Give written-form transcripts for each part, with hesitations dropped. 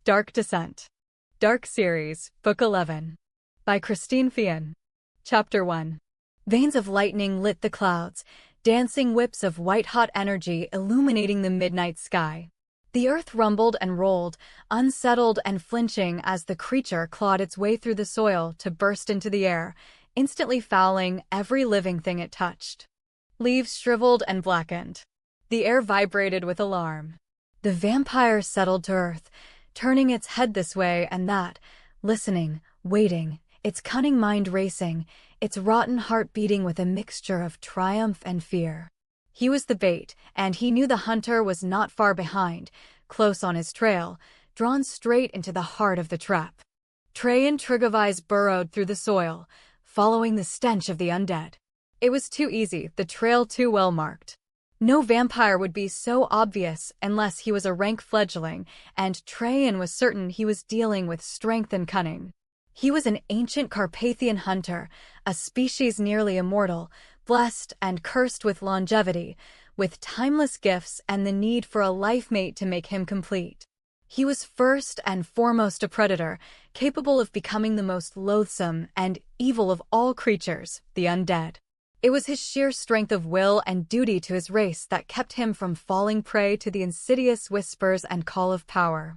Dark Descent. Dark Series, Book 11. By Feehan. Chapter 1. Veins of lightning lit the clouds, dancing whips of white-hot energy illuminating the midnight sky. The earth rumbled and rolled, unsettled and flinching as the creature clawed its way through the soil to burst into the air, instantly fouling every living thing it touched. Leaves shriveled and blackened. The air vibrated with alarm. The vampire settled to earth, turning its head this way and that, listening, waiting, its cunning mind racing, its rotten heart beating with a mixture of triumph and fear. He was the bait, and he knew the hunter was not far behind, close on his trail, drawn straight into the heart of the trap. Traian Trigovise burrowed through the soil, following the stench of the undead. It was too easy, the trail too well marked. No vampire would be so obvious unless he was a rank fledgling, and Traian was certain he was dealing with strength and cunning. He was an ancient Carpathian hunter, a species nearly immortal, blessed and cursed with longevity, with timeless gifts and the need for a life mate to make him complete. He was first and foremost a predator, capable of becoming the most loathsome and evil of all creatures, the undead. It was his sheer strength of will and duty to his race that kept him from falling prey to the insidious whispers and call of power.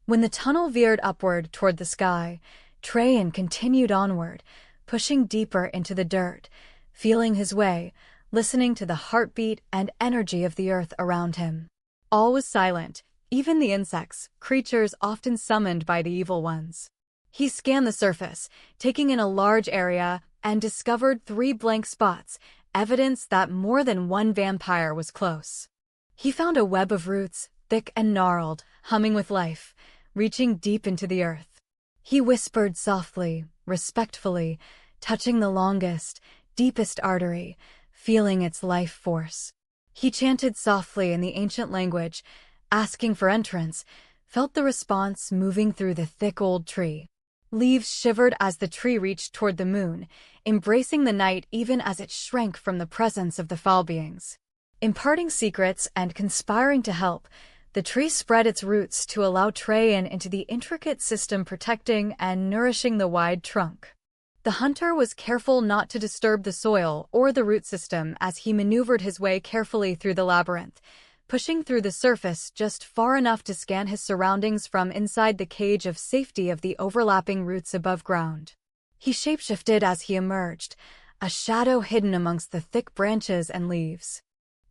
When the tunnel veered upward toward the sky, Traian continued onward, pushing deeper into the dirt, feeling his way, listening to the heartbeat and energy of the earth around him. All was silent, even the insects, creatures often summoned by the evil ones. He scanned the surface, taking in a large area, and discovered 3 blank spots, evidence that more than one vampire was close. He found a web of roots, thick and gnarled, humming with life, reaching deep into the earth. He whispered softly, respectfully, touching the longest, deepest artery, feeling its life force. He chanted softly in the ancient language, asking for entrance, felt the response moving through the thick old tree. Leaves shivered as the tree reached toward the moon, embracing the night even as it shrank from the presence of the foul beings. Imparting secrets and conspiring to help, the tree spread its roots to allow Traian into the intricate system protecting and nourishing the wide trunk. The hunter was careful not to disturb the soil or the root system as he maneuvered his way carefully through the labyrinth, pushing through the surface just far enough to scan his surroundings from inside the cage of safety of the overlapping roots above ground. He shapeshifted as he emerged, a shadow hidden amongst the thick branches and leaves.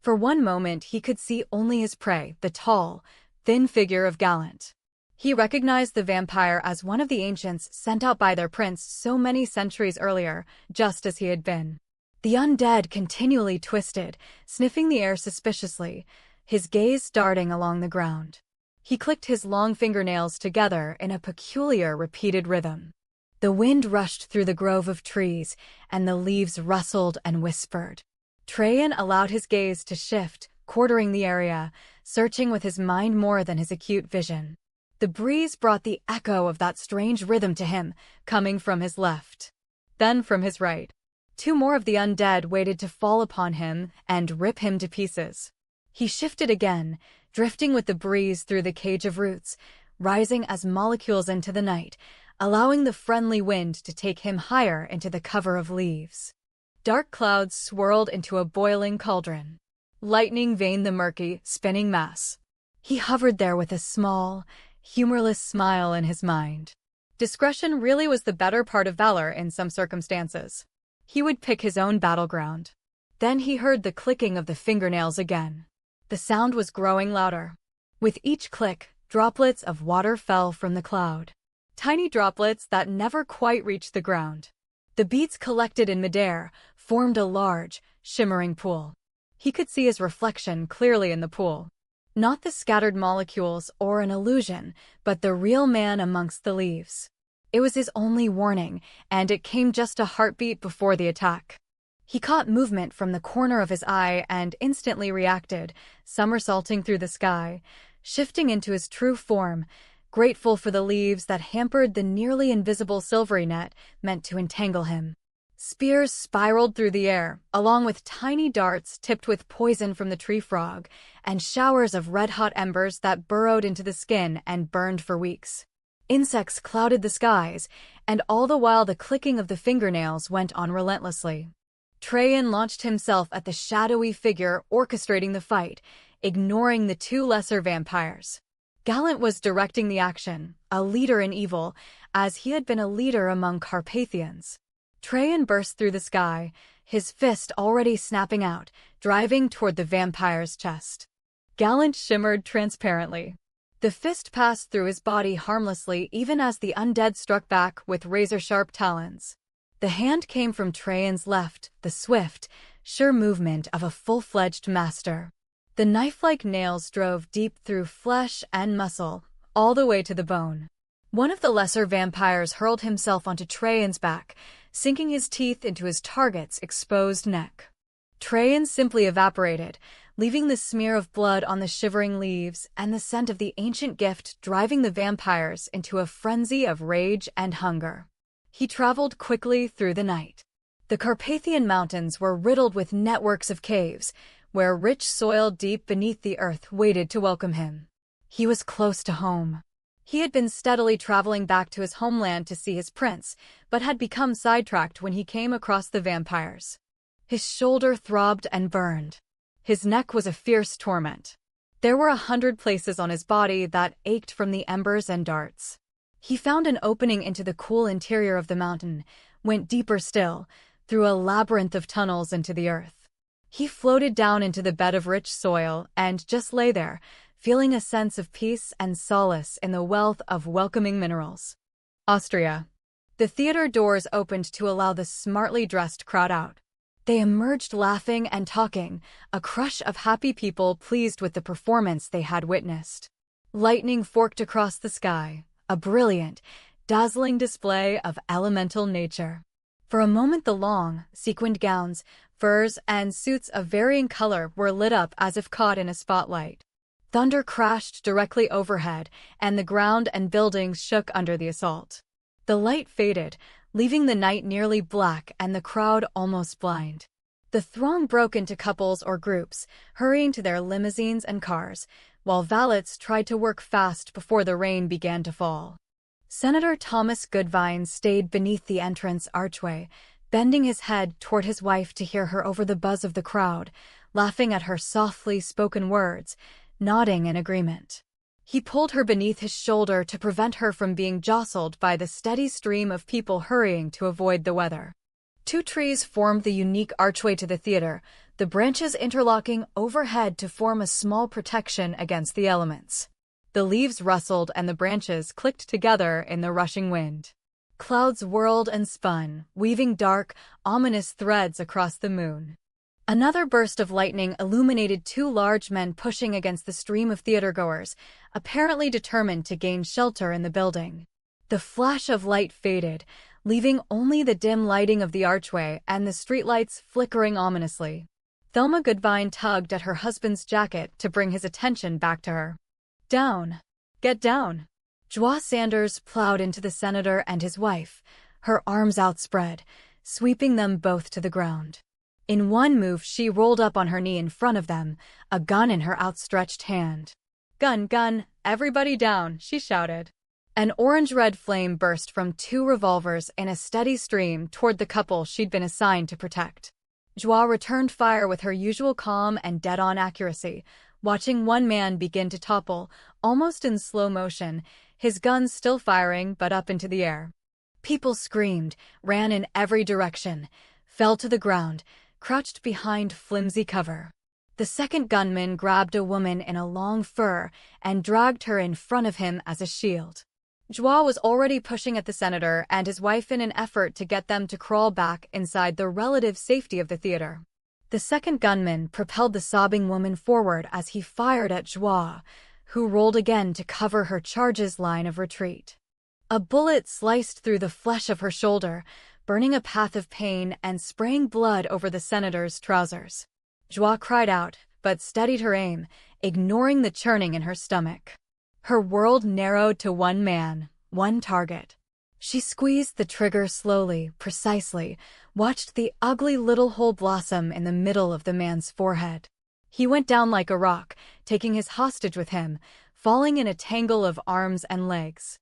For one moment he could see only his prey, the tall, thin figure of Gallant. He recognized the vampire as one of the ancients sent out by their prince so many centuries earlier, just as he had been. The undead continually twisted, sniffing the air suspiciously, his gaze darting along the ground. He clicked his long fingernails together in a peculiar repeated rhythm. The wind rushed through the grove of trees, and the leaves rustled and whispered. Traian allowed his gaze to shift, quartering the area, searching with his mind more than his acute vision. The breeze brought the echo of that strange rhythm to him, coming from his left. Then from his right. 2 more of the undead waited to fall upon him and rip him to pieces. He shifted again, drifting with the breeze through the cage of roots, rising as molecules into the night, allowing the friendly wind to take him higher into the cover of leaves. Dark clouds swirled into a boiling cauldron. Lightning veined the murky, spinning mass. He hovered there with a small, humorless smile in his mind. Discretion really was the better part of valor in some circumstances. He would pick his own battleground. Then he heard the clicking of the fingernails again. The sound was growing louder. With each click, droplets of water fell from the cloud. Tiny droplets that never quite reached the ground. The beads collected in midair formed a large, shimmering pool. He could see his reflection clearly in the pool. Not the scattered molecules or an illusion, but the real man amongst the leaves. It was his only warning, and it came just a heartbeat before the attack. He caught movement from the corner of his eye and instantly reacted, somersaulting through the sky, shifting into his true form, grateful for the leaves that hampered the nearly invisible silvery net meant to entangle him. Spears spiraled through the air, along with tiny darts tipped with poison from the tree frog, and showers of red-hot embers that burrowed into the skin and burned for weeks. Insects clouded the skies, and all the while the clicking of the fingernails went on relentlessly. Traian launched himself at the shadowy figure orchestrating the fight, ignoring the two lesser vampires. Gallant was directing the action, a leader in evil, as he had been a leader among Carpathians. Traian burst through the sky, his fist already snapping out, driving toward the vampire's chest. Gallant shimmered transparently. The fist passed through his body harmlessly even as the undead struck back with razor-sharp talons. The hand came from Traian's left, the swift, sure movement of a full-fledged master. The knife-like nails drove deep through flesh and muscle, all the way to the bone. One of the lesser vampires hurled himself onto Traian's back, sinking his teeth into his target's exposed neck. Traian simply evaporated, leaving the smear of blood on the shivering leaves and the scent of the ancient gift driving the vampires into a frenzy of rage and hunger. He traveled quickly through the night. The Carpathian mountains were riddled with networks of caves, where rich soil deep beneath the earth waited to welcome him. He was close to home. He had been steadily traveling back to his homeland to see his prince, but had become sidetracked when he came across the vampires. His shoulder throbbed and burned. His neck was a fierce torment. There were 100 places on his body that ached from the embers and darts. He found an opening into the cool interior of the mountain, went deeper still, through a labyrinth of tunnels into the earth. He floated down into the bed of rich soil and just lay there, feeling a sense of peace and solace in the wealth of welcoming minerals. Austria. The theater doors opened to allow the smartly dressed crowd out. They emerged laughing and talking, a crush of happy people pleased with the performance they had witnessed. Lightning forked across the sky, a brilliant, dazzling display of elemental nature. For a moment the long, sequined gowns, furs, and suits of varying color were lit up as if caught in a spotlight. Thunder crashed directly overhead, and the ground and buildings shook under the assault. The light faded, leaving the night nearly black and the crowd almost blind. The throng broke into couples or groups, hurrying to their limousines and cars, while valets tried to work fast before the rain began to fall. Senator Thomas Goodvine stayed beneath the entrance archway, bending his head toward his wife to hear her over the buzz of the crowd, laughing at her softly spoken words, nodding in agreement. He pulled her beneath his shoulder to prevent her from being jostled by the steady stream of people hurrying to avoid the weather. 2 trees formed the unique archway to the theater, the branches interlocking overhead to form a small protection against the elements. The leaves rustled and the branches clicked together in the rushing wind. Clouds whirled and spun, weaving dark, ominous threads across the moon. Another burst of lightning illuminated 2 large men pushing against the stream of theatergoers, apparently determined to gain shelter in the building. The flash of light faded, leaving only the dim lighting of the archway and the streetlights flickering ominously. Thelma Goodvine tugged at her husband's jacket to bring his attention back to her. "Down! Get down!" Joie Sanders plowed into the senator and his wife, her arms outspread, sweeping them both to the ground. In one move she rolled up on her knee in front of them, a gun in her outstretched hand. "Gun, gun, everybody down," she shouted. An orange-red flame burst from 2 revolvers in a steady stream toward the couple she'd been assigned to protect. Joie returned fire with her usual calm and dead-on accuracy, watching one man begin to topple, almost in slow motion, his gun still firing but up into the air. People screamed, ran in every direction, fell to the ground, crouched behind flimsy cover. The second gunman grabbed a woman in a long fur and dragged her in front of him as a shield. Joie was already pushing at the senator and his wife in an effort to get them to crawl back inside the relative safety of the theater. The second gunman propelled the sobbing woman forward as he fired at Joie, who rolled again to cover her charge's line of retreat. A bullet sliced through the flesh of her shoulder, burning a path of pain and spraying blood over the senator's trousers. Joie cried out, but steadied her aim, ignoring the churning in her stomach. Her world narrowed to one man, one target. She squeezed the trigger slowly, precisely, watched the ugly little hole blossom in the middle of the man's forehead. He went down like a rock, taking his hostage with him, falling in a tangle of arms and legs.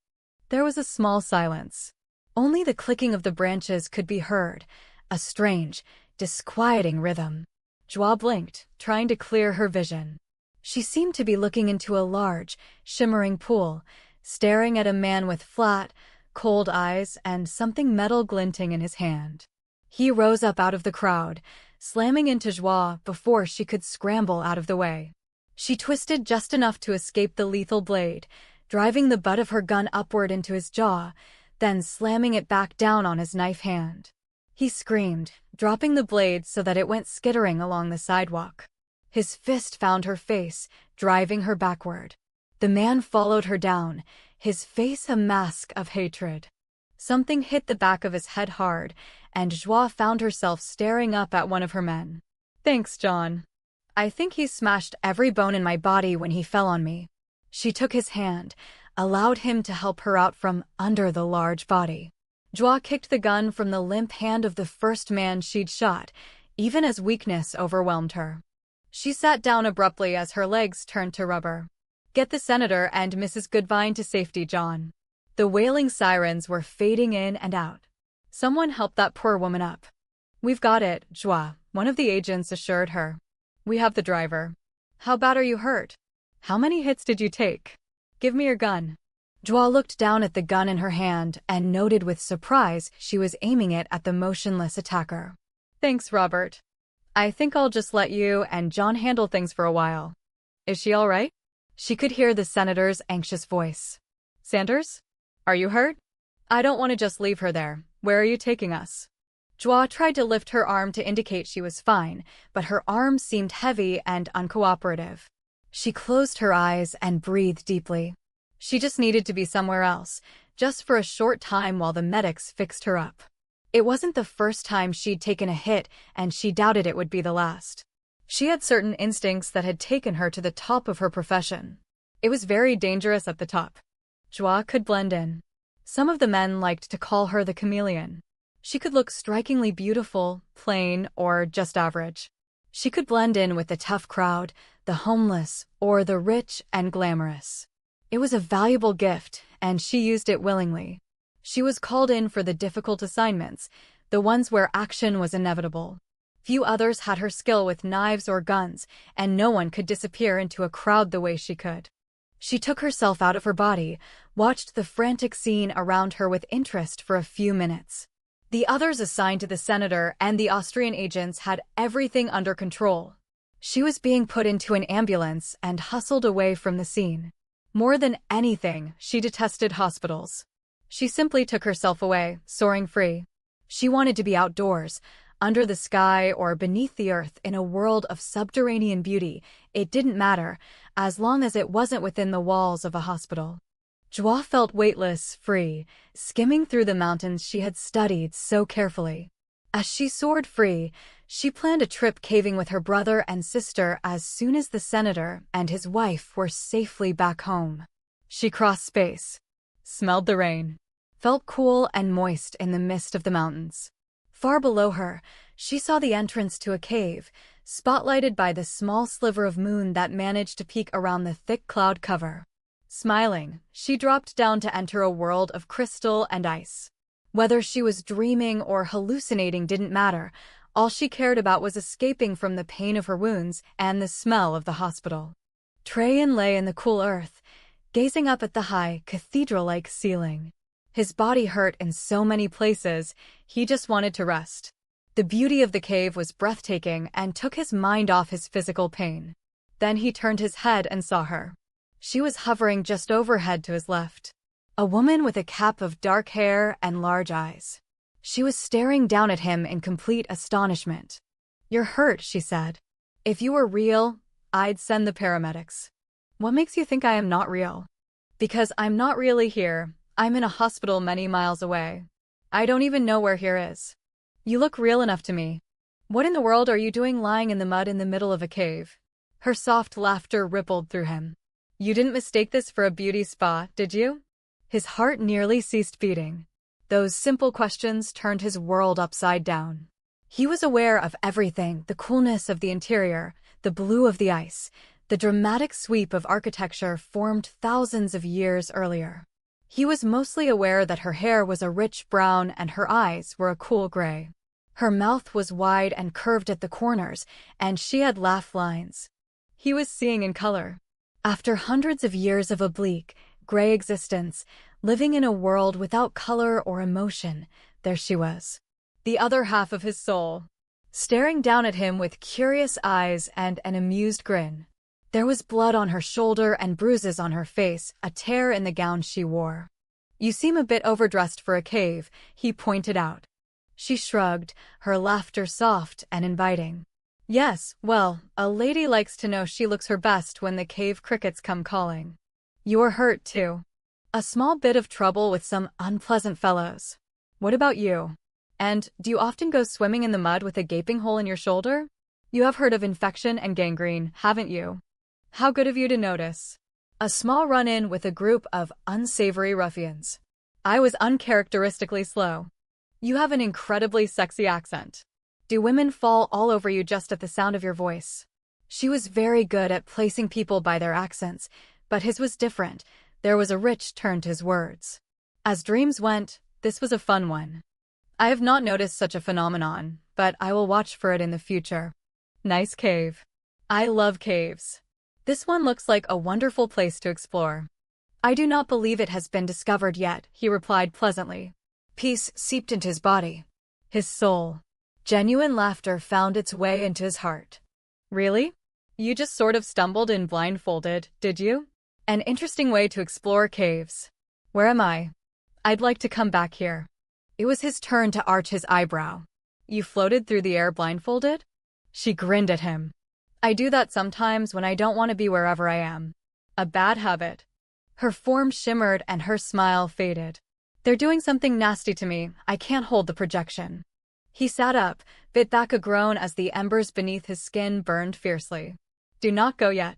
There was a small silence. Only the clicking of the branches could be heard, a strange, disquieting rhythm. Joie blinked, trying to clear her vision. She seemed to be looking into a large, shimmering pool, staring at a man with flat, cold eyes and something metal glinting in his hand. He rose up out of the crowd, slamming into Joie before she could scramble out of the way. She twisted just enough to escape the lethal blade, driving the butt of her gun upward into his jaw, then slamming it back down on his knife hand. He screamed, dropping the blade so that it went skittering along the sidewalk. His fist found her face, driving her backward. The man followed her down, his face a mask of hatred. Something hit the back of his head hard, and Joie found herself staring up at one of her men. "Thanks, John. I think he smashed every bone in my body when he fell on me." She took his hand, allowed him to help her out from under the large body. Joie kicked the gun from the limp hand of the first man she'd shot, even as weakness overwhelmed her. She sat down abruptly as her legs turned to rubber. "Get the senator and Mrs. Goodvine to safety, John." The wailing sirens were fading in and out. "Someone help that poor woman up." "We've got it, Joie," one of the agents assured her. "We have the driver." "How bad are you hurt? How many hits did you take? Give me your gun." Joie looked down at the gun in her hand and noted with surprise she was aiming it at the motionless attacker. "Thanks, Robert. I think I'll just let you and John handle things for a while. Is she all right?" She could hear the senator's anxious voice. "Sanders? Are you hurt? I don't want to just leave her there. Where are you taking us?" Joie tried to lift her arm to indicate she was fine, but her arm seemed heavy and uncooperative. She closed her eyes and breathed deeply. She just needed to be somewhere else, just for a short time while the medics fixed her up. It wasn't the first time she'd taken a hit, and she doubted it would be the last. She had certain instincts that had taken her to the top of her profession. It was very dangerous at the top. Joie could blend in. Some of the men liked to call her the chameleon. She could look strikingly beautiful, plain, or just average. She could blend in with the tough crowd, the homeless, or the rich and glamorous. It was a valuable gift, and she used it willingly. She was called in for the difficult assignments, the ones where action was inevitable. Few others had her skill with knives or guns, and no one could disappear into a crowd the way she could. She took herself out of her body, watched the frantic scene around her with interest for a few minutes. The others assigned to the senator and the Austrian agents had everything under control. She was being put into an ambulance and hustled away from the scene. More than anything, she detested hospitals. She simply took herself away, soaring free. She wanted to be outdoors, under the sky or beneath the earth in a world of subterranean beauty. It didn't matter, as long as it wasn't within the walls of a hospital. Joie felt weightless, free, skimming through the mountains she had studied so carefully. As she soared free, she planned a trip caving with her brother and sister as soon as the senator and his wife were safely back home. She crossed space, smelled the rain, felt cool and moist in the mist of the mountains. Far below her, she saw the entrance to a cave, spotlighted by the small sliver of moon that managed to peek around the thick cloud cover. Smiling, she dropped down to enter a world of crystal and ice. Whether she was dreaming or hallucinating didn't matter. All she cared about was escaping from the pain of her wounds and the smell of the hospital. Traian lay in the cool earth, gazing up at the high, cathedral-like ceiling. His body hurt in so many places, he just wanted to rest. The beauty of the cave was breathtaking and took his mind off his physical pain. Then he turned his head and saw her. She was hovering just overhead to his left. A woman with a cap of dark hair and large eyes. She was staring down at him in complete astonishment. "You're hurt," she said. "If you were real, I'd send the paramedics." "What makes you think I am not real?" "Because I'm not really here. I'm in a hospital many miles away. I don't even know where here is." "You look real enough to me. What in the world are you doing lying in the mud in the middle of a cave?" Her soft laughter rippled through him. "You didn't mistake this for a beauty spa, did you?" His heart nearly ceased beating. Those simple questions turned his world upside down. He was aware of everything: the coolness of the interior, the blue of the ice, the dramatic sweep of architecture formed thousands of years earlier. He was mostly aware that her hair was a rich brown and her eyes were a cool gray. Her mouth was wide and curved at the corners, and she had laugh lines. He was seeing in color. After hundreds of years of oblique, gray existence, living in a world without color or emotion, there she was. The other half of his soul, staring down at him with curious eyes and an amused grin. There was blood on her shoulder and bruises on her face, a tear in the gown she wore. "You seem a bit overdressed for a cave," he pointed out. She shrugged, her laughter soft and inviting. "Yes, well, a lady likes to know she looks her best when the cave crickets come calling." "You're hurt, too." "A small bit of trouble with some unpleasant fellows." "What about you? And do you often go swimming in the mud with a gaping hole in your shoulder? You have heard of infection and gangrene, haven't you?" "How good of you to notice." "A small run-in with a group of unsavory ruffians. I was uncharacteristically slow." "You have an incredibly sexy accent. Do women fall all over you just at the sound of your voice?" She was very good at placing people by their accents, but his was different. There was a rich turn to his words. As dreams went, this was a fun one. "I have not noticed such a phenomenon, but I will watch for it in the future." "Nice cave." "I love caves. This one looks like a wonderful place to explore." "I do not believe it has been discovered yet," he replied pleasantly. Peace seeped into his body, his soul. Genuine laughter found its way into his heart. "Really? You just sort of stumbled in blindfolded, did you? An interesting way to explore caves. Where am I? I'd like to come back here." It was his turn to arch his eyebrow. "You floated through the air blindfolded?" She grinned at him. "I do that sometimes when I don't want to be wherever I am. A bad habit." Her form shimmered and her smile faded. "They're doing something nasty to me. I can't hold the projection." He sat up, bit back a groan as the embers beneath his skin burned fiercely. "Do not go yet."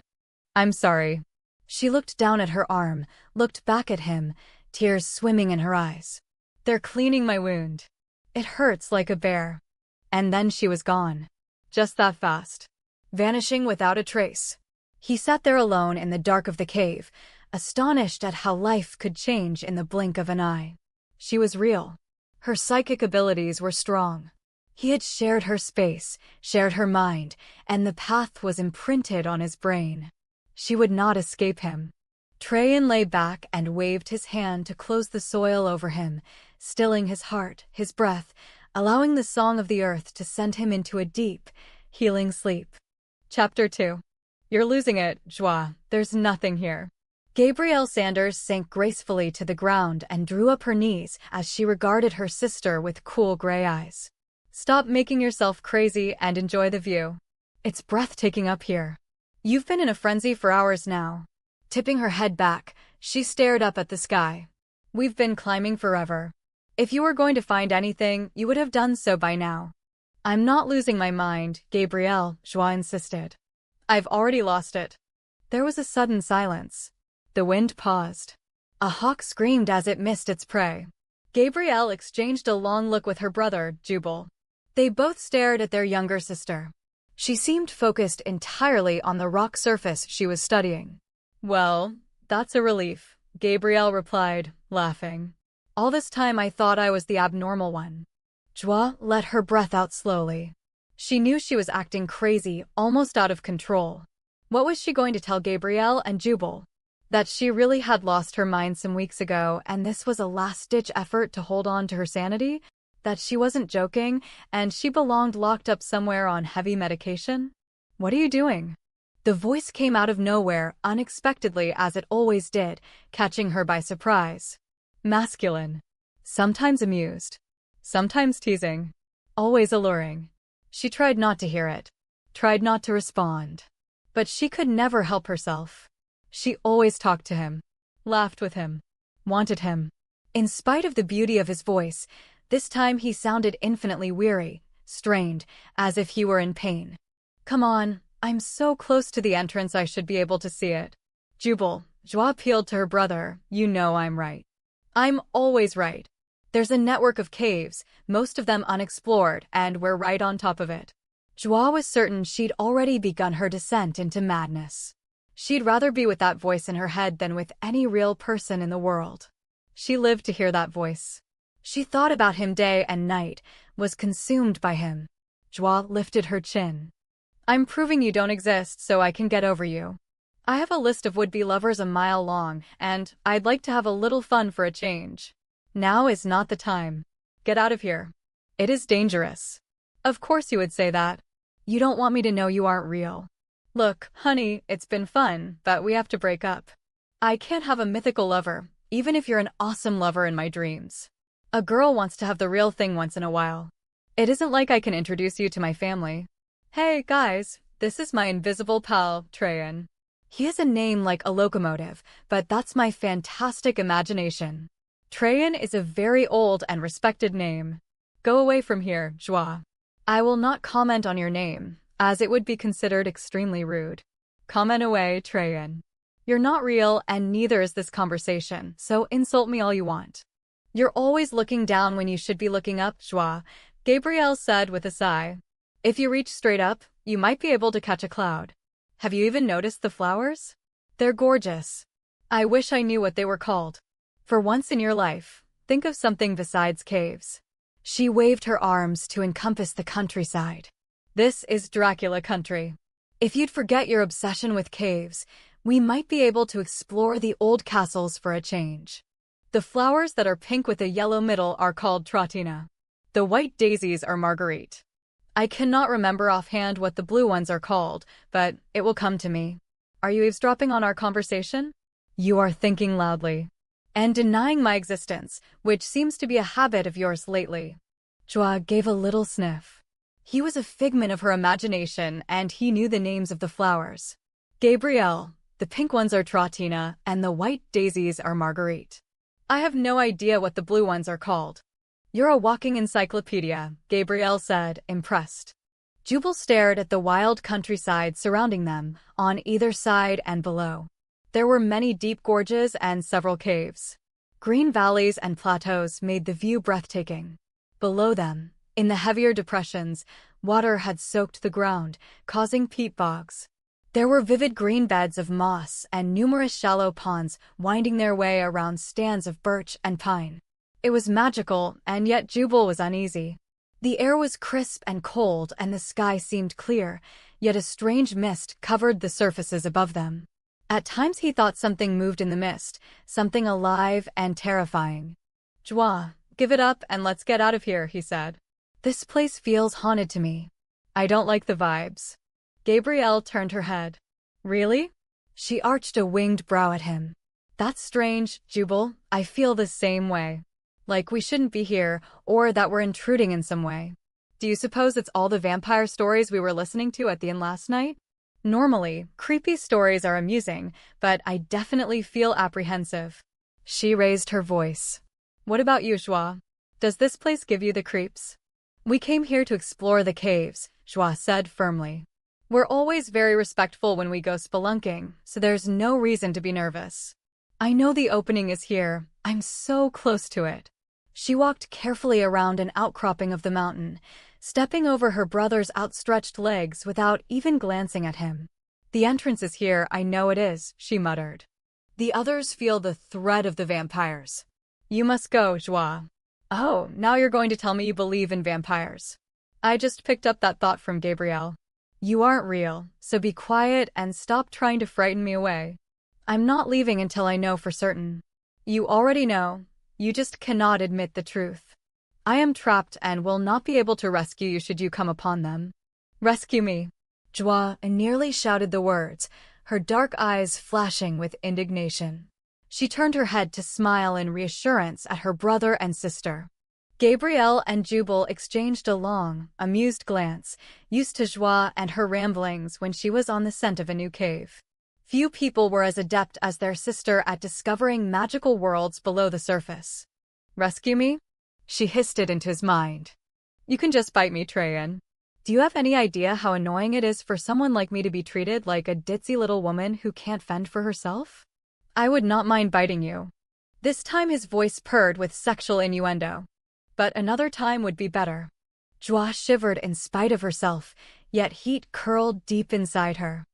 "I'm sorry." She looked down at her arm, looked back at him, tears swimming in her eyes. "They're cleaning my wound. It hurts like a bear." And then she was gone. Just that fast. Vanishing without a trace. He sat there alone in the dark of the cave, astonished at how life could change in the blink of an eye. She was real. Her psychic abilities were strong. He had shared her space, shared her mind, and the path was imprinted on his brain. She would not escape him. Traian lay back and waved his hand to close the soil over him, stilling his heart, his breath, allowing the song of the earth to send him into a deep, healing sleep. Chapter 2. "You're losing it, Joie. There's nothing here." Joie Sanders sank gracefully to the ground and drew up her knees as she regarded her sister with cool gray eyes. "Stop making yourself crazy and enjoy the view. It's breathtaking up here. You've been in a frenzy for hours now." Tipping her head back, she stared up at the sky. "We've been climbing forever. If you were going to find anything, you would have done so by now." "I'm not losing my mind," Joie insisted. "I've already lost it." There was a sudden silence. The wind paused. A hawk screamed as it missed its prey. Gabrielle exchanged a long look with her brother, Jubal. They both stared at their younger sister. She seemed focused entirely on the rock surface she was studying. "Well, that's a relief," Gabrielle replied, laughing. "All this time I thought I was the abnormal one." Joie let her breath out slowly. She knew she was acting crazy, almost out of control. What was she going to tell Gabrielle and Jubal? That she really had lost her mind some weeks ago, and this was a last-ditch effort to hold on to her sanity? That she wasn't joking, and she belonged locked up somewhere on heavy medication? "What are you doing?" The voice came out of nowhere, unexpectedly as it always did, catching her by surprise. Masculine. Sometimes amused. Sometimes teasing. Always alluring. She tried not to hear it. Tried not to respond. But she could never help herself. She always talked to him. Laughed with him. Wanted him. In spite of the beauty of his voice, this time he sounded infinitely weary, strained, as if he were in pain. "Come on, I'm so close to the entrance I should be able to see it." Jubal, Joie appealed to her brother, "You know I'm right." "I'm always right." There's a network of caves, most of them unexplored, and we're right on top of it. Joie was certain she'd already begun her descent into madness. She'd rather be with that voice in her head than with any real person in the world. She lived to hear that voice. She thought about him day and night, was consumed by him. Joie lifted her chin. I'm proving you don't exist so I can get over you. I have a list of would-be lovers a mile long, and I'd like to have a little fun for a change. Now is not the time. Get out of here. It is dangerous. Of course you would say that. You don't want me to know you aren't real. Look, honey, it's been fun, but we have to break up. I can't have a mythical lover, even if you're an awesome lover in my dreams. A girl wants to have the real thing once in a while. It isn't like I can introduce you to my family. Hey, guys, this is my invisible pal, Traian. He has a name like a locomotive, but that's my fantastic imagination. Traian is a very old and respected name. Go away from here, Joie. I will not comment on your name, as it would be considered extremely rude. Comment away, Traian. You're not real, and neither is this conversation, so insult me all you want. You're always looking down when you should be looking up, Joie, Gabrielle said with a sigh. If you reach straight up, you might be able to catch a cloud. Have you even noticed the flowers? They're gorgeous. I wish I knew what they were called. For once in your life, think of something besides caves. She waved her arms to encompass the countryside. This is Dracula country. If you'd forget your obsession with caves, we might be able to explore the old castles for a change. The flowers that are pink with a yellow middle are called Tratina. The white daisies are Marguerite. I cannot remember offhand what the blue ones are called, but it will come to me. Are you eavesdropping on our conversation? You are thinking loudly. And denying my existence, which seems to be a habit of yours lately. Joie gave a little sniff. He was a figment of her imagination, and he knew the names of the flowers. Gabrielle, the pink ones are Tratina, and the white daisies are Marguerite. I have no idea what the blue ones are called. You're a walking encyclopedia, Gabrielle said, impressed. Jubal stared at the wild countryside surrounding them, on either side and below. There were many deep gorges and several caves. Green valleys and plateaus made the view breathtaking. Below them, in the heavier depressions, water had soaked the ground, causing peat bogs. There were vivid green beds of moss and numerous shallow ponds winding their way around stands of birch and pine. It was magical, and yet Jubal was uneasy. The air was crisp and cold, and the sky seemed clear, yet a strange mist covered the surfaces above them. At times he thought something moved in the mist, something alive and terrifying. Joie, give it up and let's get out of here, he said. This place feels haunted to me. I don't like the vibes. Gabrielle turned her head. Really? She arched a winged brow at him. That's strange, Jubal. I feel the same way. Like we shouldn't be here, or that we're intruding in some way. Do you suppose it's all the vampire stories we were listening to at the inn last night? Normally, creepy stories are amusing, but I definitely feel apprehensive. She raised her voice. What about you, Joie? Does this place give you the creeps? We came here to explore the caves, Joie said firmly. We're always very respectful when we go spelunking, so there's no reason to be nervous. I know the opening is here. I'm so close to it. She walked carefully around an outcropping of the mountain, stepping over her brother's outstretched legs without even glancing at him. The entrance is here, I know it is, she muttered. The others feel the threat of the vampires. You must go, Joie. Oh, now you're going to tell me you believe in vampires. I just picked up that thought from Gabrielle. You aren't real, so be quiet and stop trying to frighten me away. I'm not leaving until I know for certain. You already know. You just cannot admit the truth. I am trapped and will not be able to rescue you should you come upon them. Rescue me. Joie nearly shouted the words, her dark eyes flashing with indignation. She turned her head to smile in reassurance at her brother and sister. Gabrielle and Jubal exchanged a long, amused glance, used to Joie and her ramblings when she was on the scent of a new cave. Few people were as adept as their sister at discovering magical worlds below the surface. Rescue me? She hissed it into his mind. You can just bite me, Traian. Do you have any idea how annoying it is for someone like me to be treated like a ditzy little woman who can't fend for herself? I would not mind biting you. This time his voice purred with sexual innuendo. But another time would be better. Joie shivered in spite of herself, yet heat curled deep inside her.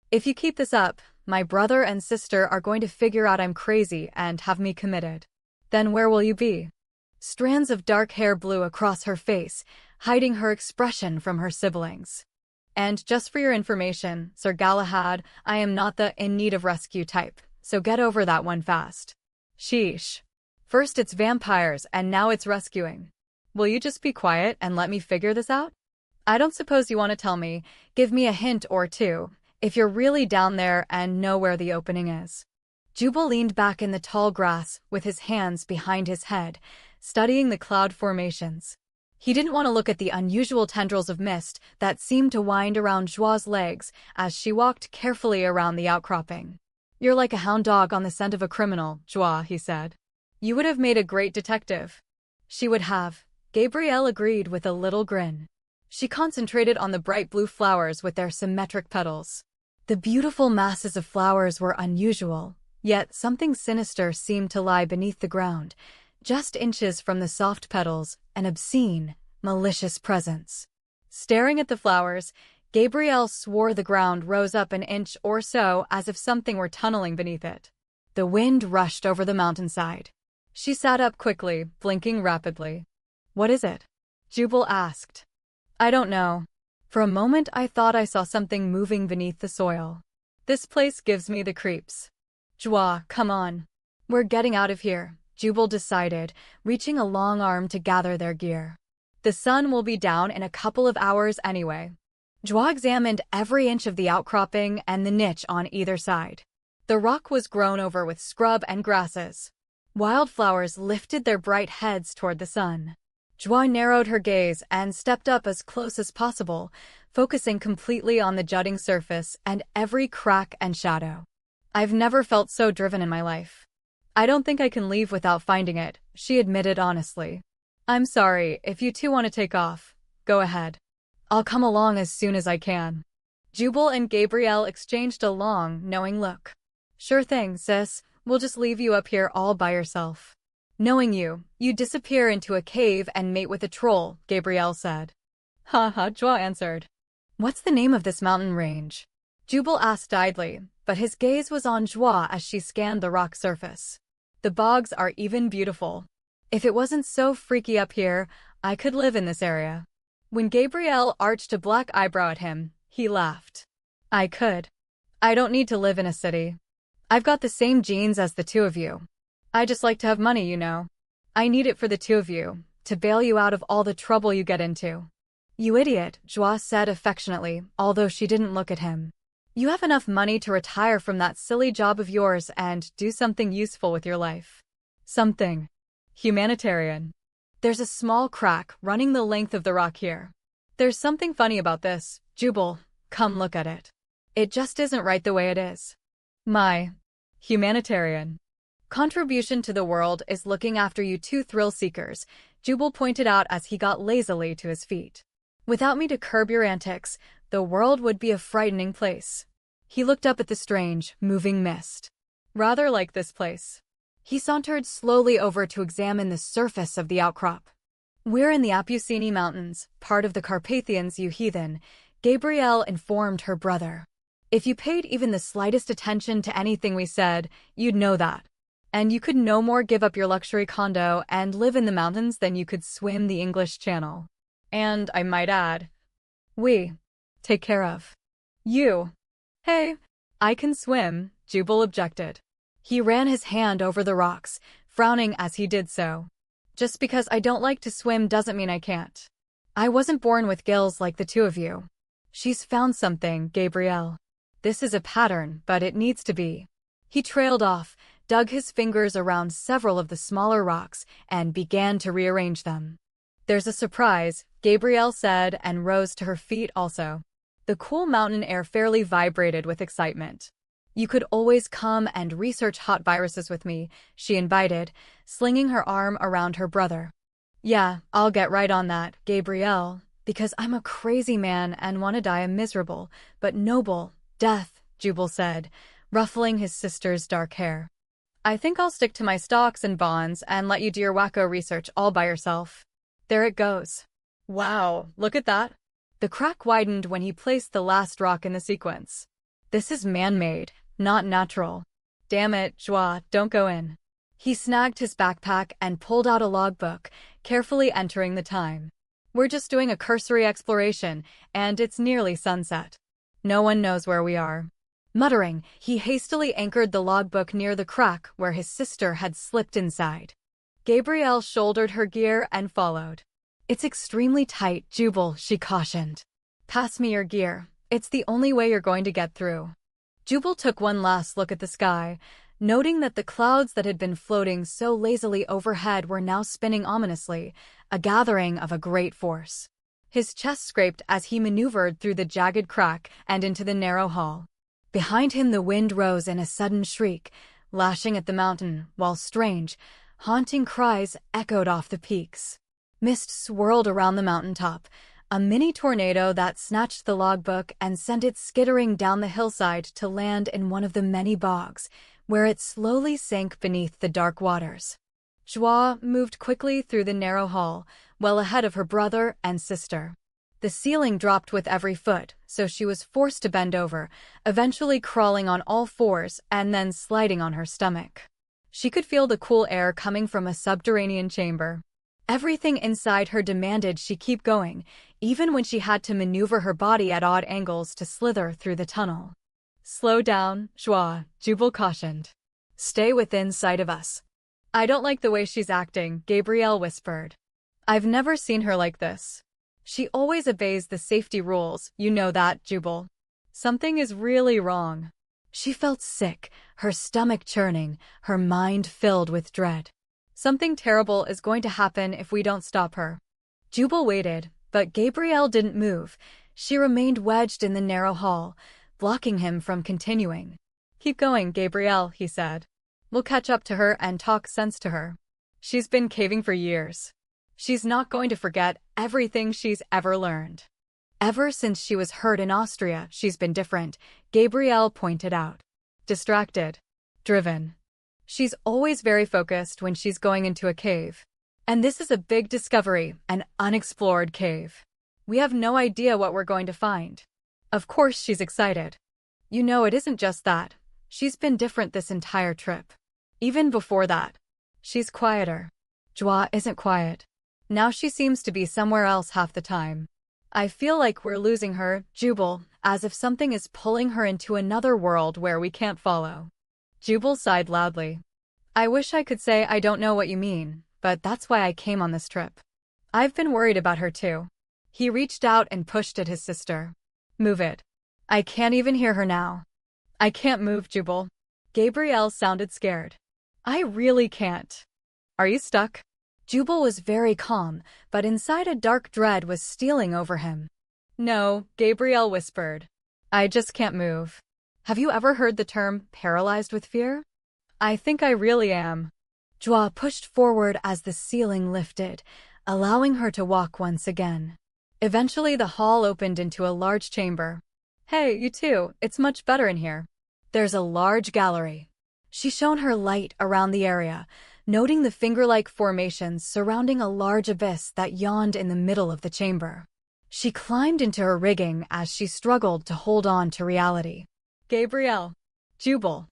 If you keep this up, my brother and sister are going to figure out I'm crazy and have me committed. Then where will you be? Strands of dark hair blew across her face, hiding her expression from her siblings. And just for your information, Sir Galahad, I am not the in need of rescue type, so get over that one fast. Sheesh. First it's vampires and now it's rescuing. Will you just be quiet and let me figure this out? I don't suppose you want to tell me, give me a hint or two, if you're really down there and know where the opening is. Jubal leaned back in the tall grass with his hands behind his head, studying the cloud formations. He didn't want to look at the unusual tendrils of mist that seemed to wind around Joie's legs as she walked carefully around the outcropping. You're like a hound dog on the scent of a criminal, Joie, he said. You would have made a great detective. She would have, Gabrielle agreed with a little grin. She concentrated on the bright blue flowers with their symmetric petals. The beautiful masses of flowers were unusual, yet something sinister seemed to lie beneath the ground, just inches from the soft petals, an obscene, malicious presence. Staring at the flowers, Gabrielle swore the ground rose up an inch or so as if something were tunneling beneath it. The wind rushed over the mountainside. She sat up quickly, blinking rapidly. What is it? Jubal asked. I don't know. For a moment I thought I saw something moving beneath the soil. This place gives me the creeps. Joie, come on. We're getting out of here, Jubal decided, reaching a long arm to gather their gear. The sun will be down in a couple of hours anyway. Joie examined every inch of the outcropping and the niche on either side. The rock was grown over with scrub and grasses. Wildflowers lifted their bright heads toward the sun. Joie narrowed her gaze and stepped up as close as possible, focusing completely on the jutting surface and every crack and shadow. I've never felt so driven in my life. I don't think I can leave without finding it, she admitted honestly. I'm sorry, if you two want to take off, go ahead. I'll come along as soon as I can. Jubal and Gabrielle exchanged a long, knowing look. Sure thing, sis, we'll just leave you up here all by yourself. Knowing you, you'd disappear into a cave and mate with a troll, Gabrielle said. Ha ha, Joie answered. What's the name of this mountain range? Jubal asked idly, but his gaze was on Joie as she scanned the rock surface. The bogs are even beautiful. If it wasn't so freaky up here, I could live in this area. When Gabrielle arched a black eyebrow at him, he laughed. I could. I don't need to live in a city. I've got the same genes as the two of you. I just like to have money, you know. I need it for the two of you, to bail you out of all the trouble you get into. You idiot, Joie said affectionately, although she didn't look at him. You have enough money to retire from that silly job of yours and do something useful with your life. Something humanitarian. There's a small crack running the length of the rock here. There's something funny about this, Jubal, come look at it. It just isn't right the way it is. My humanitarian contribution to the world is looking after you two thrill-seekers, Jubal pointed out as he got lazily to his feet. Without me to curb your antics, the world would be a frightening place. He looked up at the strange, moving mist. Rather like this place. He sauntered slowly over to examine the surface of the outcrop. We're in the Apusini Mountains, part of the Carpathians, you heathen, Gabrielle informed her brother. If you paid even the slightest attention to anything we said, you'd know that. And you could no more give up your luxury condo and live in the mountains than you could swim the English Channel. And, I might add, we take care of you. Hey, I can swim, Jubal objected. He ran his hand over the rocks, frowning as he did so. Just because I don't like to swim doesn't mean I can't. I wasn't born with gills like the two of you. She's found something, Gabrielle. This is a pattern, but it needs to be. He trailed off, dug his fingers around several of the smaller rocks, and began to rearrange them. There's a surprise, Gabrielle said and rose to her feet also. The cool mountain air fairly vibrated with excitement. You could always come and research hot viruses with me, she invited, slinging her arm around her brother. Yeah, I'll get right on that, Gabrielle, because I'm a crazy man and want to die a miserable, but noble, death, Jubal said, ruffling his sister's dark hair. I think I'll stick to my stocks and bonds and let you do your wacko research all by yourself. There it goes. Wow, look at that. The crack widened when he placed the last rock in the sequence. This is man-made, not natural. Damn it, Joie, don't go in. He snagged his backpack and pulled out a logbook, carefully entering the time. We're just doing a cursory exploration, and it's nearly sunset. No one knows where we are. Muttering, he hastily anchored the logbook near the crack where his sister had slipped inside. Gabrielle shouldered her gear and followed. It's extremely tight, Jubal, she cautioned. Pass me your gear. It's the only way you're going to get through. Jubal took one last look at the sky, noting that the clouds that had been floating so lazily overhead were now spinning ominously, a gathering of a great force. His chest scraped as he maneuvered through the jagged crack and into the narrow hall. Behind him the wind rose in a sudden shriek, lashing at the mountain, while strange, haunting cries echoed off the peaks. Mist swirled around the mountaintop, a mini tornado that snatched the logbook and sent it skittering down the hillside to land in one of the many bogs, where it slowly sank beneath the dark waters. Joie moved quickly through the narrow hall, well ahead of her brother and sister. The ceiling dropped with every foot, so she was forced to bend over, eventually crawling on all fours and then sliding on her stomach. She could feel the cool air coming from a subterranean chamber. Everything inside her demanded she keep going, even when she had to maneuver her body at odd angles to slither through the tunnel. Slow down, Joie, Jubal cautioned. Stay within sight of us. I don't like the way she's acting, Gabrielle whispered. I've never seen her like this. She always obeys the safety rules, you know that, Jubal. Something is really wrong. She felt sick, her stomach churning, her mind filled with dread. Something terrible is going to happen if we don't stop her. Jubal waited, but Gabrielle didn't move. She remained wedged in the narrow hall, blocking him from continuing. Keep going, Gabrielle, he said. We'll catch up to her and talk sense to her. She's been caving for years. She's not going to forget everything she's ever learned. Ever since she was hurt in Austria, she's been different, Gabrielle pointed out. Distracted. Driven. She's always very focused when she's going into a cave. And this is a big discovery, an unexplored cave. We have no idea what we're going to find. Of course she's excited. You know, it isn't just that. She's been different this entire trip. Even before that. She's quieter. Joie isn't quiet. Now she seems to be somewhere else half the time. I feel like we're losing her, Jubal, as if something is pulling her into another world where we can't follow. Jubal sighed loudly. I wish I could say I don't know what you mean, but that's why I came on this trip. I've been worried about her too. He reached out and pushed at his sister. Move it. I can't even hear her now. I can't move, Jubal. Gabrielle sounded scared. I really can't. Are you stuck? Jubal was very calm, but inside a dark dread was stealing over him. No, Gabrielle whispered. I just can't move. Have you ever heard the term paralyzed with fear? I think I really am. Joie pushed forward as the ceiling lifted, allowing her to walk once again. Eventually the hall opened into a large chamber. Hey, you two, it's much better in here. There's a large gallery. She shone her light around the area, noting the finger-like formations surrounding a large abyss that yawned in the middle of the chamber. She climbed into her rigging as she struggled to hold on to reality. Gabrielle. Jubal.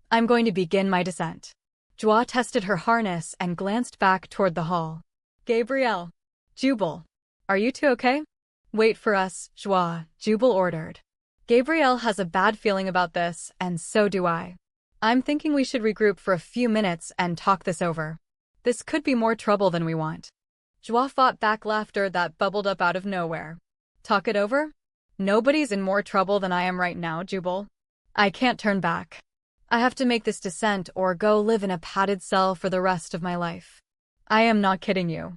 I'm going to begin my descent. Joie tested her harness and glanced back toward the hall. Gabrielle. Jubal. Are you two okay? Wait for us, Joie, Jubal ordered. Gabrielle has a bad feeling about this, and so do I. I'm thinking we should regroup for a few minutes and talk this over. This could be more trouble than we want. Joie fought back laughter that bubbled up out of nowhere. Talk it over? Nobody's in more trouble than I am right now, Jubal. I can't turn back. I have to make this descent or go live in a padded cell for the rest of my life. I am not kidding you.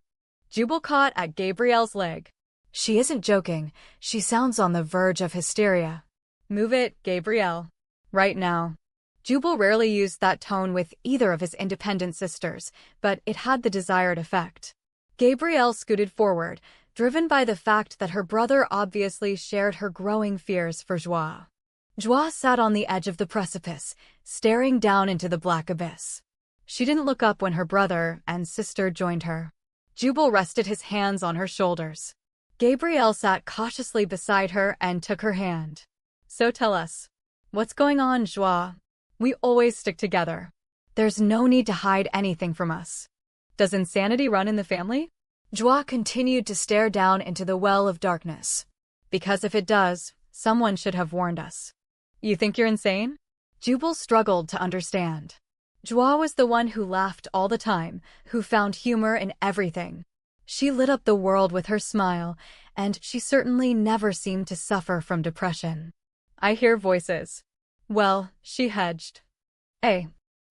Jubal caught at Gabrielle's leg. She isn't joking. She sounds on the verge of hysteria. Move it, Gabrielle. Right now. Jubal rarely used that tone with either of his independent sisters, but it had the desired effect. Gabrielle scooted forward, driven by the fact that her brother obviously shared her growing fears for Joie. Joie sat on the edge of the precipice, staring down into the black abyss. She didn't look up when her brother and sister joined her. Jubal rested his hands on her shoulders. Gabrielle sat cautiously beside her and took her hand. So tell us, what's going on, Joie? We always stick together. There's no need to hide anything from us. Does insanity run in the family? Joie continued to stare down into the well of darkness. Because if it does, someone should have warned us. You think you're insane? Jubal struggled to understand. Joie was the one who laughed all the time, who found humor in everything. She lit up the world with her smile, and she certainly never seemed to suffer from depression. I hear voices. Well, she hedged. A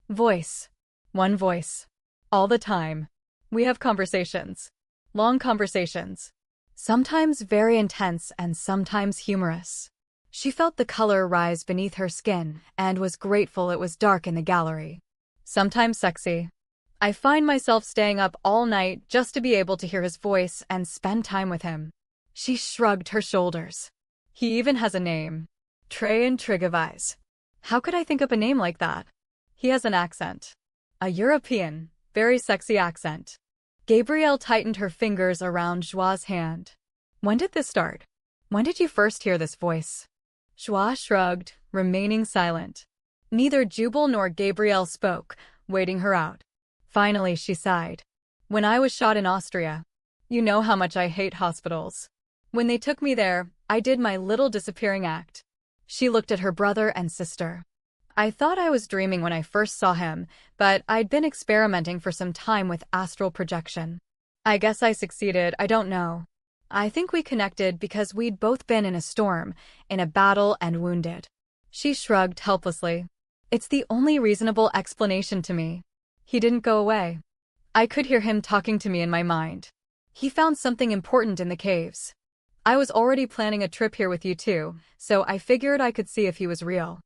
voice. One voice. All the time. We have conversations. Long conversations. Sometimes very intense and sometimes humorous. She felt the color rise beneath her skin and was grateful it was dark in the gallery. Sometimes sexy. I find myself staying up all night just to be able to hear his voice and spend time with him. She shrugged her shoulders. He even has a name. Traian Trigovise. How could I think up a name like that? He has an accent. A European, very sexy accent. Gabrielle tightened her fingers around Joie's hand. When did this start? When did you first hear this voice? Joie shrugged, remaining silent. Neither Jubal nor Gabrielle spoke, waiting her out. Finally, she sighed. When I was shot in Austria. You know how much I hate hospitals. When they took me there, I did my little disappearing act. She looked at her brother and sister. I thought I was dreaming when I first saw him, but I'd been experimenting for some time with astral projection. I guess I succeeded, I don't know. I think we connected because we'd both been in a storm, in a battle and wounded. She shrugged helplessly. It's the only reasonable explanation to me. He didn't go away. I could hear him talking to me in my mind. He found something important in the caves. I was already planning a trip here with you two, so I figured I could see if he was real.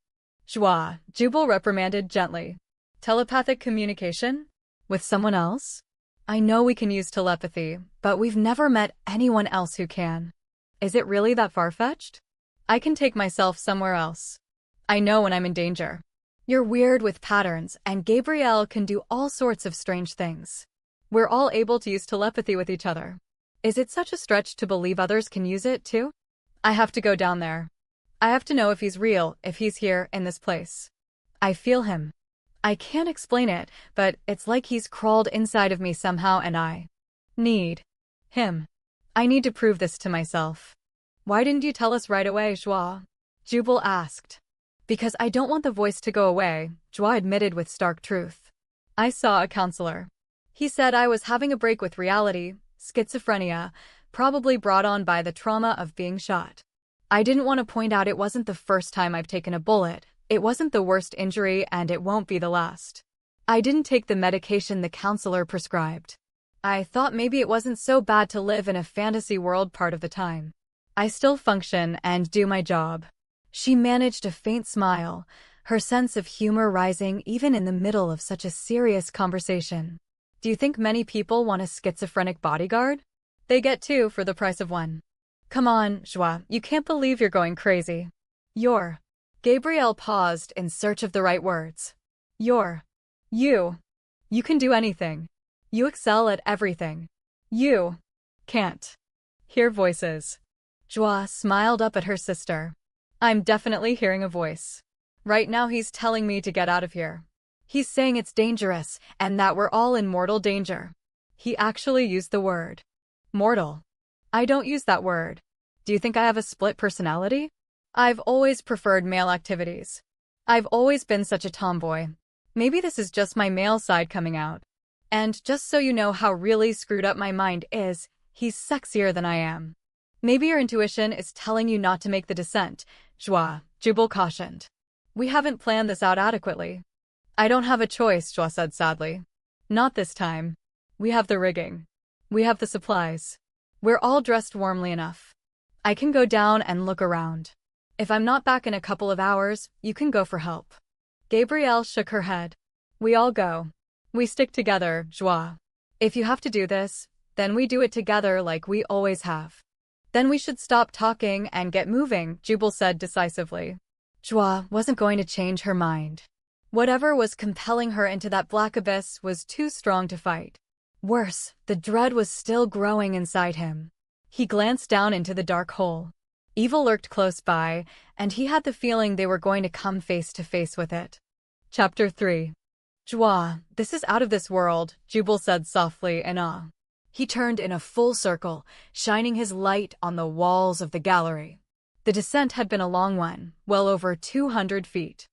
Joie, Jubal reprimanded gently. Telepathic communication? With someone else? I know we can use telepathy, but we've never met anyone else who can. Is it really that far-fetched? I can take myself somewhere else. I know when I'm in danger. You're weird with patterns, and Gabrielle can do all sorts of strange things. We're all able to use telepathy with each other. Is it such a stretch to believe others can use it, too? I have to go down there. I have to know if he's real, if he's here, in this place. I feel him. I can't explain it, but it's like he's crawled inside of me somehow and I need him. I need to prove this to myself. Why didn't you tell us right away, Joie? Jubal asked. Because I don't want the voice to go away, Joie admitted with stark truth. I saw a counselor. He said I was having a break with reality, schizophrenia, probably brought on by the trauma of being shot. I didn't want to point out it wasn't the first time I've taken a bullet, it wasn't the worst injury, and it won't be the last. I didn't take the medication the counselor prescribed. I thought maybe it wasn't so bad to live in a fantasy world part of the time. I still function and do my job. She managed a faint smile, her sense of humor rising even in the middle of such a serious conversation. Do you think many people want a schizophrenic bodyguard? They get two for the price of one. Come on, Joie, you can't believe you're going crazy. You're. Gabrielle paused in search of the right words. You can do anything. You excel at everything. You can't. Hear voices. Joie smiled up at her sister. I'm definitely hearing a voice. Right now he's telling me to get out of here. He's saying it's dangerous and that we're all in mortal danger. He actually used the word mortal. I don't use that word. Do you think I have a split personality? I've always preferred male activities. I've always been such a tomboy. Maybe this is just my male side coming out. And just so you know how really screwed up my mind is, he's sexier than I am. Maybe your intuition is telling you not to make the descent, Joie, Jubal cautioned. We haven't planned this out adequately. I don't have a choice, Joie said sadly. Not this time. We have the rigging. We have the supplies. We're all dressed warmly enough. I can go down and look around. If I'm not back in a couple of hours, you can go for help. Gabrielle shook her head. We all go. We stick together, Joie. If you have to do this, then we do it together like we always have. Then we should stop talking and get moving, Jubal said decisively. Joie wasn't going to change her mind. Whatever was compelling her into that black abyss was too strong to fight. Worse, the dread was still growing inside him. He glanced down into the dark hole. Evil lurked close by, and he had the feeling they were going to come face to face with it. Chapter 3. Joie, this is out of this world, Jubal said softly in awe. He turned in a full circle, shining his light on the walls of the gallery. The descent had been a long one, well over 200 feet.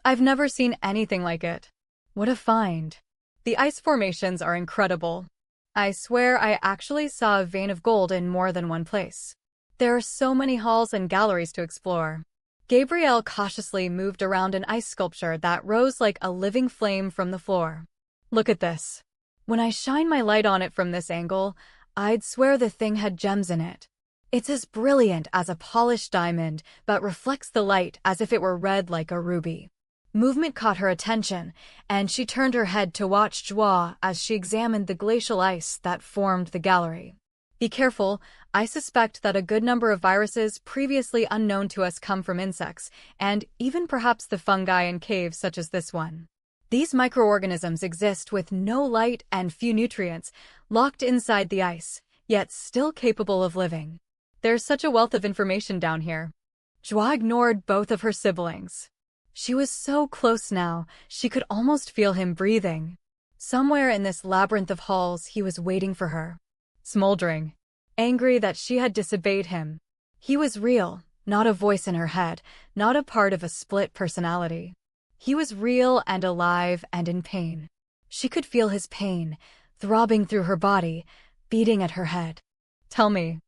I've never seen anything like it. What a find. The ice formations are incredible. I swear I actually saw a vein of gold in more than one place. There are so many halls and galleries to explore. Gabrielle cautiously moved around an ice sculpture that rose like a living flame from the floor. Look at this. When I shine my light on it from this angle, I'd swear the thing had gems in it. It's as brilliant as a polished diamond, but reflects the light as if it were red like a ruby. Movement caught her attention, and she turned her head to watch Joie as she examined the glacial ice that formed the gallery. Be careful, I suspect that a good number of viruses previously unknown to us come from insects, and even perhaps the fungi in caves such as this one. These microorganisms exist with no light and few nutrients, locked inside the ice, yet still capable of living. There's such a wealth of information down here. Joie ignored both of her siblings. She was so close now, she could almost feel him breathing. Somewhere in this labyrinth of halls, he was waiting for her. Smoldering. Angry that she had disobeyed him. He was real, not a voice in her head, not a part of a split personality. He was real and alive and in pain. She could feel his pain, throbbing through her body, beating at her head. Tell me.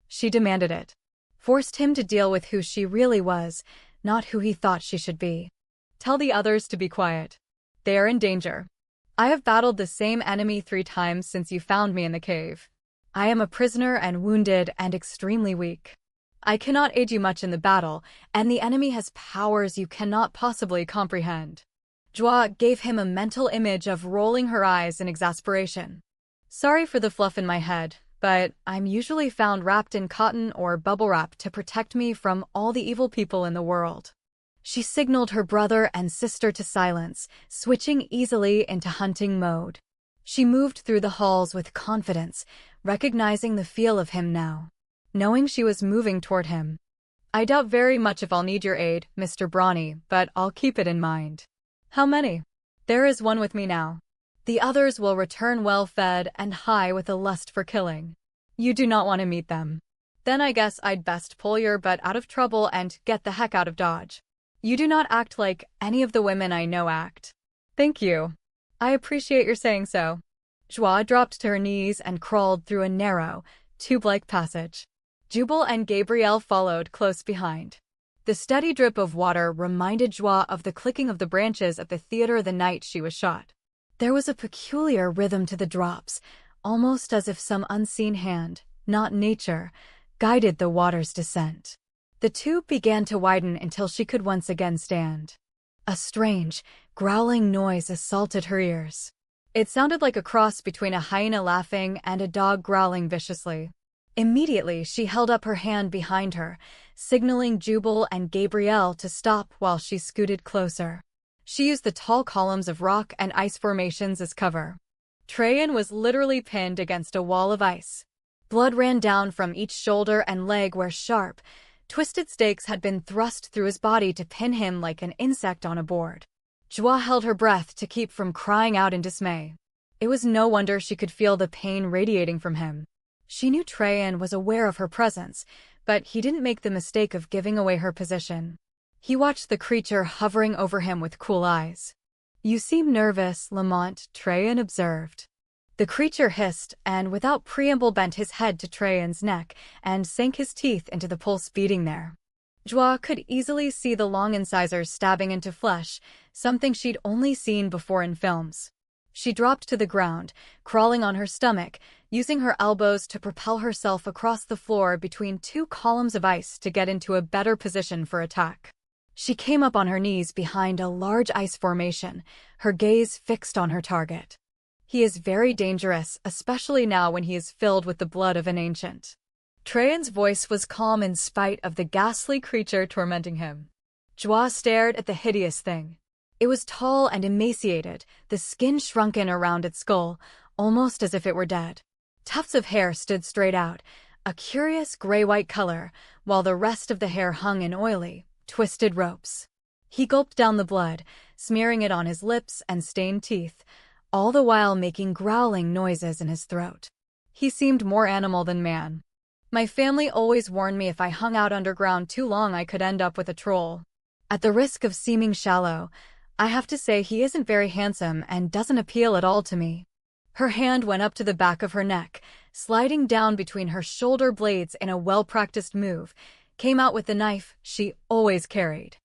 She demanded it. Forced him to deal with who she really was, not who he thought she should be. Tell the others to be quiet. They are in danger. I have battled the same enemy 3 times since you found me in the cave. I am a prisoner and wounded and extremely weak. I cannot aid you much in the battle, and the enemy has powers you cannot possibly comprehend. Joie gave him a mental image of rolling her eyes in exasperation. Sorry for the fluff in my head, but I'm usually found wrapped in cotton or bubble wrap to protect me from all the evil people in the world. She signaled her brother and sister to silence, switching easily into hunting mode. She moved through the halls with confidence, recognizing the feel of him now, knowing she was moving toward him. I doubt very much if I'll need your aid, Mr. Brawny, but I'll keep it in mind. How many? There is one with me now. The others will return well-fed and high with a lust for killing. You do not want to meet them. Then I guess I'd best pull your butt out of trouble and get the heck out of Dodge. You do not act like any of the women I know act. Thank you. I appreciate your saying so. Joie dropped to her knees and crawled through a narrow, tube-like passage. Jubal and Gabrielle followed close behind. The steady drip of water reminded Joie of the clicking of the branches at the theater the night she was shot. There was a peculiar rhythm to the drops, almost as if some unseen hand, not nature, guided the water's descent. The tube began to widen until she could once again stand. A strange, growling noise assaulted her ears. It sounded like a cross between a hyena laughing and a dog growling viciously. Immediately, she held up her hand behind her, signaling Jubal and Gabrielle to stop while she scooted closer. She used the tall columns of rock and ice formations as cover. Traian was literally pinned against a wall of ice. Blood ran down from each shoulder and leg where sharp, twisted stakes had been thrust through his body to pin him like an insect on a board. Joie held her breath to keep from crying out in dismay. It was no wonder she could feel the pain radiating from him. She knew Traian was aware of her presence, but he didn't make the mistake of giving away her position. He watched the creature hovering over him with cool eyes. You seem nervous, Lamont, Traian observed. The creature hissed and without preamble bent his head to Traian's neck and sank his teeth into the pulse beating there. Joie could easily see the long incisors stabbing into flesh, something she'd only seen before in films. She dropped to the ground, crawling on her stomach, using her elbows to propel herself across the floor between 2 columns of ice to get into a better position for attack. She came up on her knees behind a large ice formation, her gaze fixed on her target. He is very dangerous, especially now when he is filled with the blood of an ancient. Traian's voice was calm in spite of the ghastly creature tormenting him. Joie stared at the hideous thing. It was tall and emaciated, the skin shrunken around its skull, almost as if it were dead. Tufts of hair stood straight out, a curious gray-white color, while the rest of the hair hung in oily, twisted ropes. He gulped down the blood, smearing it on his lips and stained teeth, all the while making growling noises in his throat. He seemed more animal than man. My family always warned me if I hung out underground too long I could end up with a troll. At the risk of seeming shallow, I have to say he isn't very handsome and doesn't appeal at all to me. Her hand went up to the back of her neck, sliding down between her shoulder blades in a well-practiced move, came out with the knife she always carried.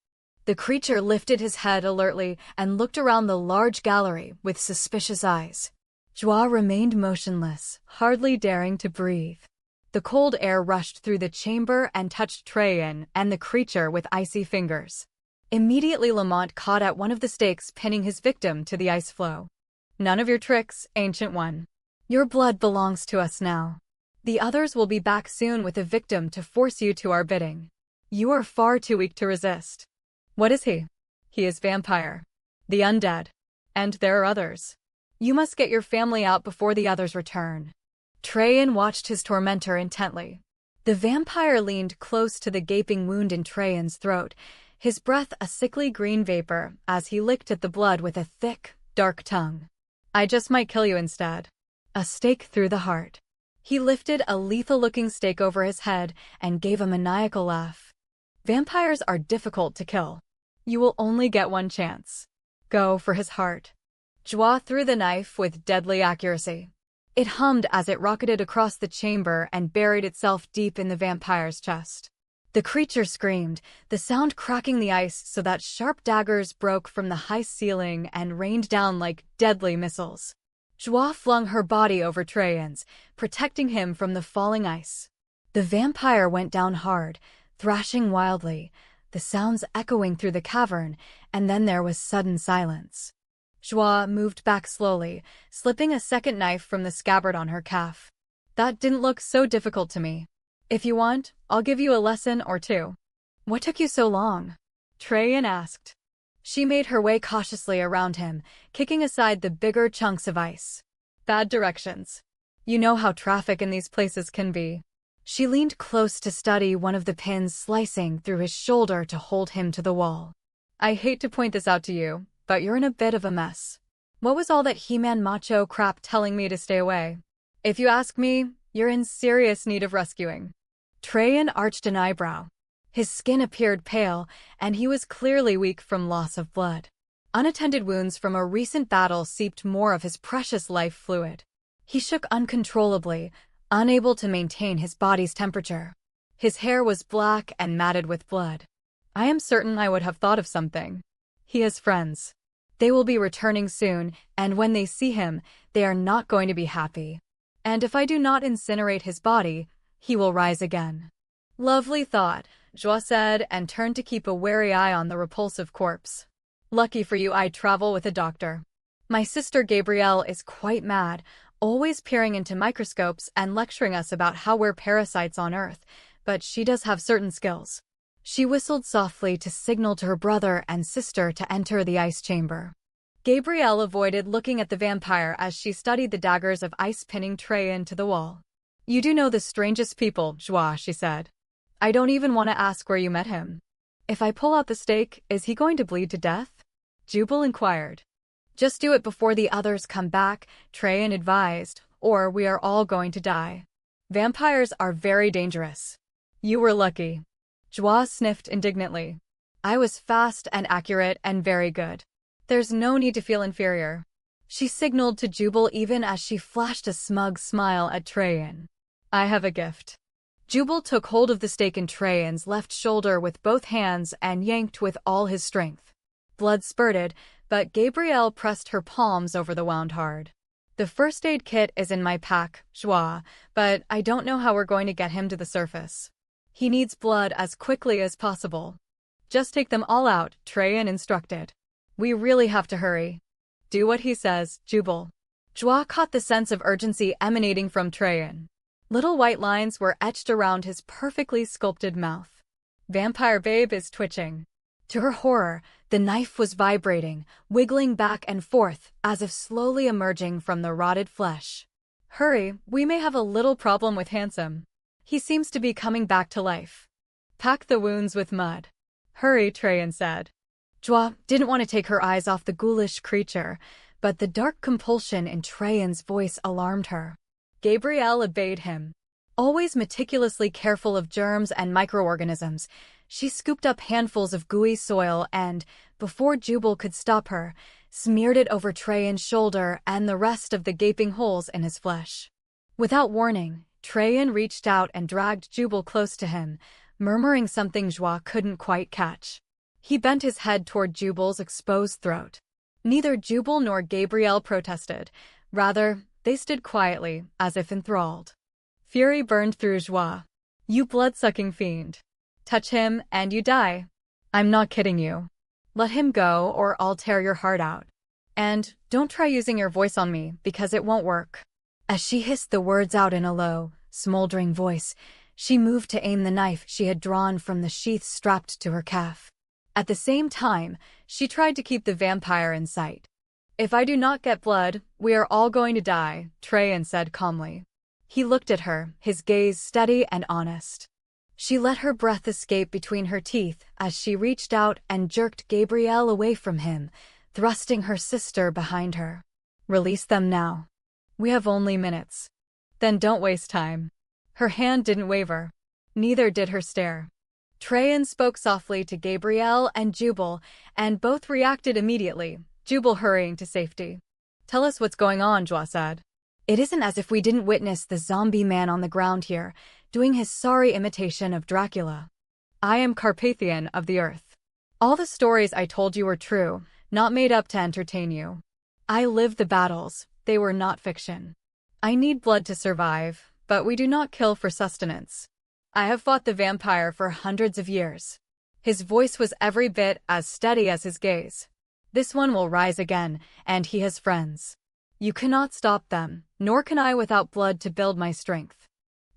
The creature lifted his head alertly and looked around the large gallery with suspicious eyes. Joie remained motionless, hardly daring to breathe. The cold air rushed through the chamber and touched Traian and the creature with icy fingers. Immediately Lamont caught at one of the stakes, pinning his victim to the ice floe. "None of your tricks, Ancient One. Your blood belongs to us now. The others will be back soon with a victim to force you to our bidding. You are far too weak to resist." "What is he?" "He is vampire. The undead. And there are others. You must get your family out before the others return." Traian watched his tormentor intently. The vampire leaned close to the gaping wound in Traian's throat, his breath a sickly green vapor as he licked at the blood with a thick, dark tongue. "I just might kill you instead." A stake through the heart. He lifted a lethal-looking stake over his head and gave a maniacal laugh. "Vampires are difficult to kill. You will only get one chance. Go for his heart." Joie threw the knife with deadly accuracy. It hummed as it rocketed across the chamber and buried itself deep in the vampire's chest. The creature screamed, the sound cracking the ice so that sharp daggers broke from the high ceiling and rained down like deadly missiles. Joie flung her body over Traian's, protecting him from the falling ice. The vampire went down hard, thrashing wildly, the sounds echoing through the cavern, and then there was sudden silence. Joie moved back slowly, slipping a second knife from the scabbard on her calf. "That didn't look so difficult to me. If you want, I'll give you a lesson or two." "What took you so long?" Traian asked. She made her way cautiously around him, kicking aside the bigger chunks of ice. "Bad directions. You know how traffic in these places can be." She leaned close to study one of the pins slicing through his shoulder to hold him to the wall. "I hate to point this out to you, but you're in a bit of a mess. What was all that He-Man macho crap telling me to stay away? If you ask me, you're in serious need of rescuing." Traian arched an eyebrow. His skin appeared pale, and he was clearly weak from loss of blood. Unattended wounds from a recent battle seeped more of his precious life fluid. He shook uncontrollably, unable to maintain his body's temperature. His hair was black and matted with blood. "I am certain I would have thought of something. He has friends. They will be returning soon, and when they see him, they are not going to be happy. And if I do not incinerate his body, he will rise again." "Lovely thought," Joie said and turned to keep a wary eye on the repulsive corpse. "Lucky for you I travel with a doctor. My sister Gabrielle is quite mad, always peering into microscopes and lecturing us about how we're parasites on Earth, but she does have certain skills." She whistled softly to signal to her brother and sister to enter the ice chamber. Gabrielle avoided looking at the vampire as she studied the daggers of ice pinning Traian to the wall. "You do know the strangest people, Joie," she said. "I don't even want to ask where you met him. If I pull out the stake, is he going to bleed to death?" Jubal inquired. "Just do it before the others come back," Traian advised, "or we are all going to die. Vampires are very dangerous." "You were lucky." Joie sniffed indignantly. "I was fast and accurate and very good. There's no need to feel inferior." She signaled to Jubal even as she flashed a smug smile at Traian. "I have a gift." Jubal took hold of the stake in Traian's left shoulder with both hands and yanked with all his strength. Blood spurted, but Gabrielle pressed her palms over the wound hard. "The first aid kit is in my pack, Joie, but I don't know how we're going to get him to the surface. He needs blood as quickly as possible." "Just take them all out," Traian instructed. "We really have to hurry." "Do what he says, Jubal." Joie caught the sense of urgency emanating from Traian. Little white lines were etched around his perfectly sculpted mouth. "Vampire babe is twitching." To her horror, The knife was vibrating, wiggling back and forth, as if slowly emerging from the rotted flesh. Hurry, we may have a little problem with Handsome. He seems to be coming back to life. Pack the wounds with mud. Hurry, Traian said. Joie didn't want to take her eyes off the ghoulish creature, but the dark compulsion in Traian's voice alarmed her. Gabrielle obeyed him. Always meticulously careful of germs and microorganisms, she scooped up handfuls of gooey soil and, before Jubal could stop her, smeared it over Traian's shoulder and the rest of the gaping holes in his flesh. Without warning, Traian reached out and dragged Jubal close to him, murmuring something Joie couldn't quite catch. He bent his head toward Jubal's exposed throat. Neither Jubal nor Gabrielle protested. Rather, they stood quietly, as if enthralled. Fury burned through Joie. You blood-sucking fiend. Touch him, and you die. I'm not kidding you. Let him go, or I'll tear your heart out. And don't try using your voice on me, because it won't work. As she hissed the words out in a low, smoldering voice, she moved to aim the knife she had drawn from the sheath strapped to her calf. At the same time, she tried to keep the vampire in sight. If I do not get blood, we are all going to die, Traian said calmly. He looked at her, his gaze steady and honest. She let her breath escape between her teeth as she reached out and jerked Gabrielle away from him, thrusting her sister behind her. Release them now. We have only minutes. Then don't waste time. Her hand didn't waver. Neither did her stare. Traian spoke softly to Gabrielle and Jubal, and both reacted immediately, Jubal hurrying to safety. Tell us what's going on, Joie said. It isn't as if we didn't witness the zombie man on the ground here, doing his sorry imitation of Dracula. I am Carpathian of the Earth. All the stories I told you were true, not made up to entertain you. I lived the battles, they were not fiction. I need blood to survive, but we do not kill for sustenance. I have fought the vampire for hundreds of years. His voice was every bit as steady as his gaze. This one will rise again, and he has friends. You cannot stop them, nor can I without blood to build my strength.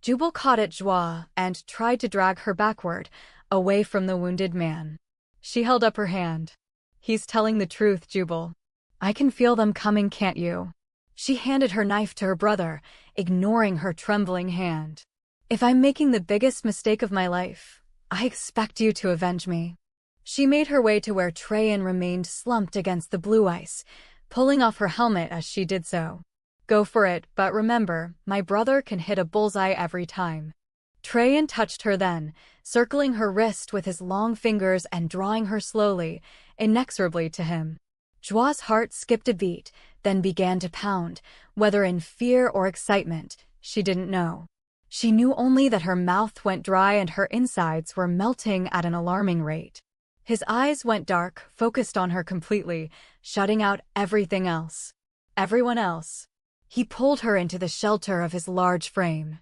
Jubal caught at Joie and tried to drag her backward, away from the wounded man. She held up her hand. He's telling the truth, Jubal. I can feel them coming, can't you? She handed her knife to her brother, ignoring her trembling hand. If I'm making the biggest mistake of my life, I expect you to avenge me. She made her way to where Traian remained slumped against the blue ice, pulling off her helmet as she did so. Go for it, but remember, my brother can hit a bullseye every time. Traian touched her then, circling her wrist with his long fingers and drawing her slowly, inexorably to him. Joie's heart skipped a beat, then began to pound, whether in fear or excitement, she didn't know. She knew only that her mouth went dry and her insides were melting at an alarming rate. His eyes went dark, focused on her completely, shutting out everything else. Everyone else. He pulled her into the shelter of his large frame.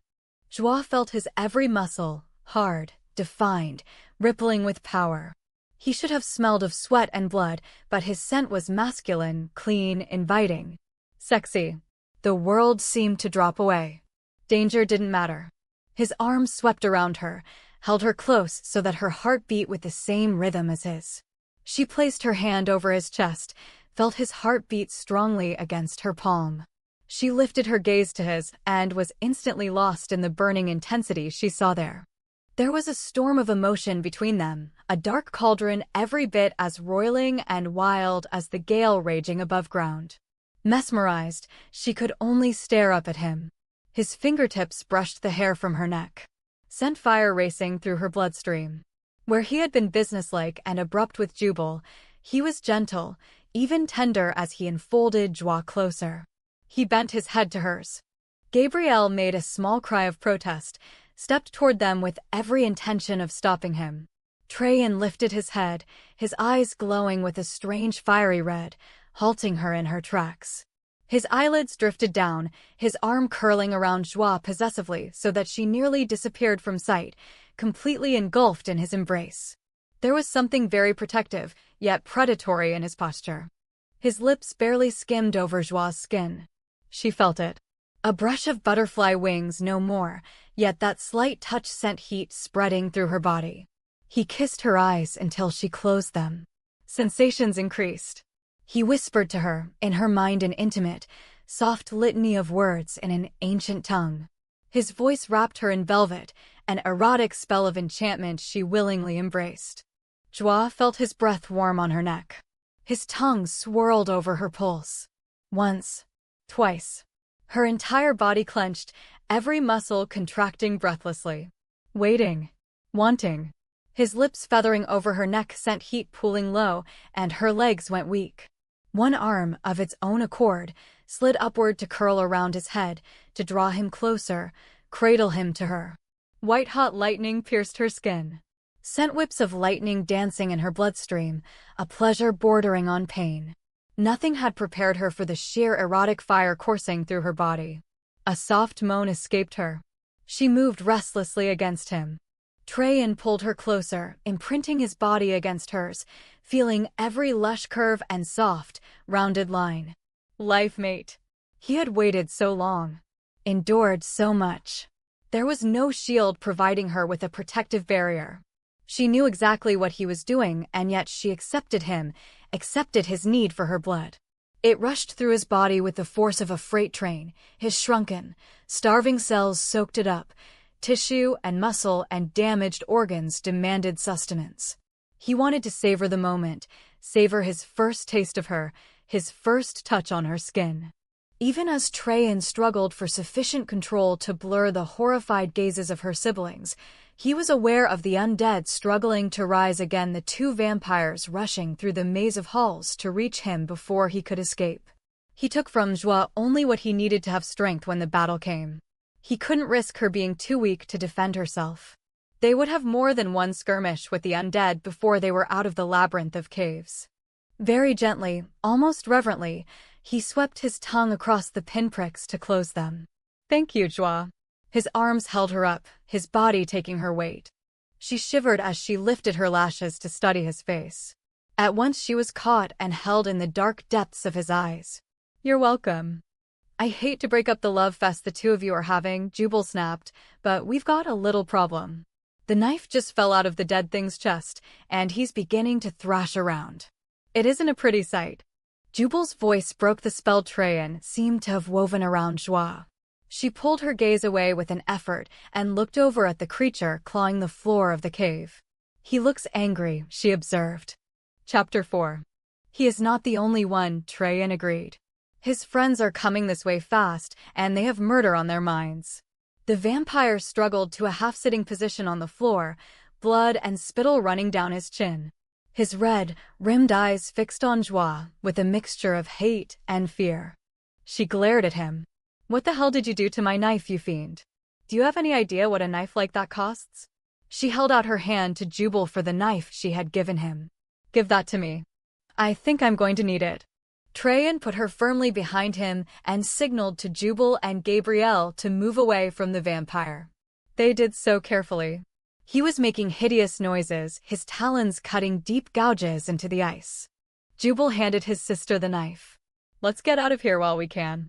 Joie felt his every muscle, hard, defined, rippling with power. He should have smelled of sweat and blood, but his scent was masculine, clean, inviting. Sexy. The world seemed to drop away. Danger didn't matter. His arms swept around her, held her close so that her heart beat with the same rhythm as his. She placed her hand over his chest, felt his heart beat strongly against her palm. She lifted her gaze to his and was instantly lost in the burning intensity she saw there. There was a storm of emotion between them, a dark cauldron every bit as roiling and wild as the gale raging above ground. Mesmerized, she could only stare up at him. His fingertips brushed the hair from her neck, sent fire racing through her bloodstream. Where he had been businesslike and abrupt with Jubal, he was gentle, even tender as he enfolded Joie closer. He bent his head to hers. Gabrielle made a small cry of protest, stepped toward them with every intention of stopping him. Traian lifted his head, his eyes glowing with a strange fiery red, halting her in her tracks. His eyelids drifted down, his arm curling around Joie possessively so that she nearly disappeared from sight, completely engulfed in his embrace. There was something very protective, yet predatory in his posture. His lips barely skimmed over Joie's skin. She felt it. A brush of butterfly wings, no more, yet that slight touch sent heat spreading through her body. He kissed her eyes until she closed them. Sensations increased. He whispered to her, in her mind an intimate, soft litany of words in an ancient tongue. His voice wrapped her in velvet, an erotic spell of enchantment she willingly embraced. Joie felt his breath warm on her neck. His tongue swirled over her pulse. Once, twice. Her entire body clenched, every muscle contracting breathlessly. Waiting. Wanting. His lips feathering over her neck sent heat pooling low, and her legs went weak. One arm, of its own accord, slid upward to curl around his head, to draw him closer, cradle him to her. White-hot lightning pierced her skin. Sent whips of lightning dancing in her bloodstream, a pleasure bordering on pain. Nothing had prepared her for the sheer erotic fire coursing through her body. A soft moan escaped her. She moved restlessly against him. Traian pulled her closer, imprinting his body against hers, feeling every lush curve and soft, rounded line. Life mate. He had waited so long. Endured so much. There was no shield providing her with a protective barrier. She knew exactly what he was doing, and yet she accepted him, accepted his need for her blood. It rushed through his body with the force of a freight train. His shrunken, starving cells soaked it up. Tissue and muscle and damaged organs demanded sustenance. He wanted to savor the moment, savor his first taste of her, his first touch on her skin. Even as Traian struggled for sufficient control to blur the horrified gazes of her siblings, he was aware of the undead struggling to rise again, the two vampires rushing through the maze of halls to reach him before he could escape. He took from Joie only what he needed to have strength when the battle came. He couldn't risk her being too weak to defend herself. They would have more than one skirmish with the undead before they were out of the labyrinth of caves. Very gently, almost reverently, he swept his tongue across the pinpricks to close them. "Thank you, Joie." His arms held her up, his body taking her weight. She shivered as she lifted her lashes to study his face. At once she was caught and held in the dark depths of his eyes. "You're welcome." "I hate to break up the love fest the two of you are having," Jubal snapped, "but we've got a little problem." The knife just fell out of the dead thing's chest, and he's beginning to thrash around. It isn't a pretty sight. Jubal's voice broke the spell Traian seemed to have woven around Joie. She pulled her gaze away with an effort and looked over at the creature clawing the floor of the cave. "He looks angry," she observed. Chapter 4. "He is not the only one," Traian agreed. "His friends are coming this way fast, and they have murder on their minds." The vampire struggled to a half-sitting position on the floor, blood and spittle running down his chin. His red, rimmed eyes fixed on Joie with a mixture of hate and fear. She glared at him. "What the hell did you do to my knife, you fiend? Do you have any idea what a knife like that costs?" She held out her hand to Jubal for the knife she had given him. "Give that to me. I think I'm going to need it." Traian put her firmly behind him and signaled to Jubal and Gabrielle to move away from the vampire. They did so carefully. He was making hideous noises, his talons cutting deep gouges into the ice. Jubal handed his sister the knife. "Let's get out of here while we can.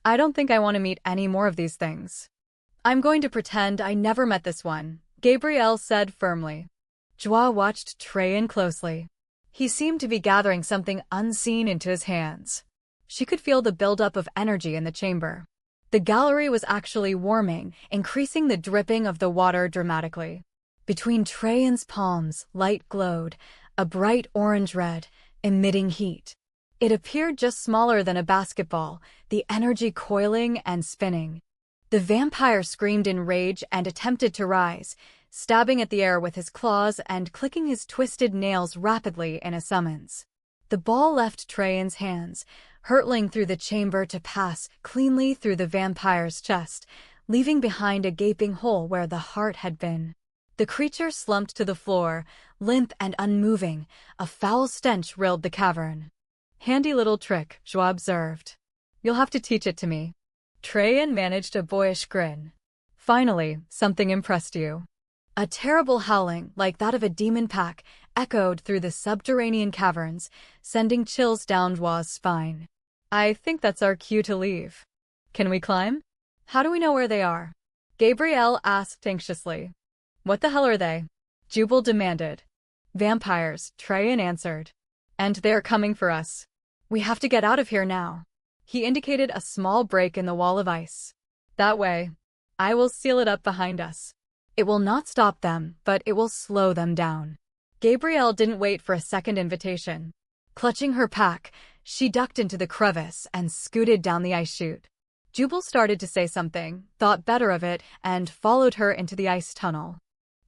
I don't think I want to meet any more of these things." "I'm going to pretend I never met this one," Gabrielle said firmly. Joie watched Traian closely. He seemed to be gathering something unseen into his hands. She could feel the buildup of energy in the chamber. The gallery was actually warming, increasing the dripping of the water dramatically. Between Traian's palms, light glowed, a bright orange-red, emitting heat. It appeared just smaller than a basketball, the energy coiling and spinning. The vampire screamed in rage and attempted to rise, stabbing at the air with his claws and clicking his twisted nails rapidly in a summons. The ball left Traian's hands, hurtling through the chamber to pass cleanly through the vampire's chest, leaving behind a gaping hole where the heart had been. The creature slumped to the floor, limp and unmoving, a foul stench rilled the cavern. "Handy little trick," Joie observed. "You'll have to teach it to me." Traian managed a boyish grin. "Finally, something impressed you." A terrible howling, like that of a demon pack, echoed through the subterranean caverns, sending chills down Joie's spine. "I think that's our cue to leave. Can we climb?" "How do we know where they are?" Gabrielle asked anxiously. "What the hell are they?" Jubal demanded. "Vampires," Traian answered. And they're coming for us. We have to get out of here now. He indicated a small break in the wall of ice. That way, I will seal it up behind us. It will not stop them, but it will slow them down. Gabrielle didn't wait for a second invitation. Clutching her pack, she ducked into the crevice and scooted down the ice chute. Jubal started to say something, thought better of it, and followed her into the ice tunnel.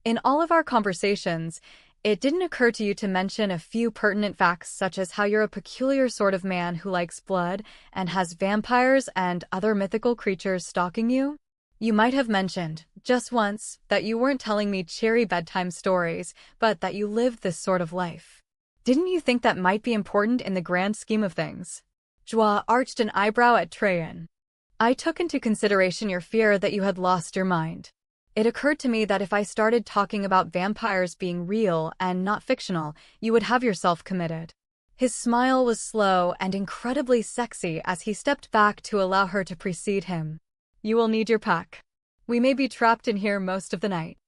In all of our conversations, it didn't occur to you to mention a few pertinent facts such as how you're a peculiar sort of man who likes blood and has vampires and other mythical creatures stalking you? You might have mentioned, just once, that you weren't telling me cheery bedtime stories, but that you lived this sort of life. Didn't you think that might be important in the grand scheme of things? Joie arched an eyebrow at Traian. I took into consideration your fear that you had lost your mind. It occurred to me that if I started talking about vampires being real and not fictional, you would have yourself committed. His smile was slow and incredibly sexy as he stepped back to allow her to precede him. You will need your pack. We may be trapped in here most of the night.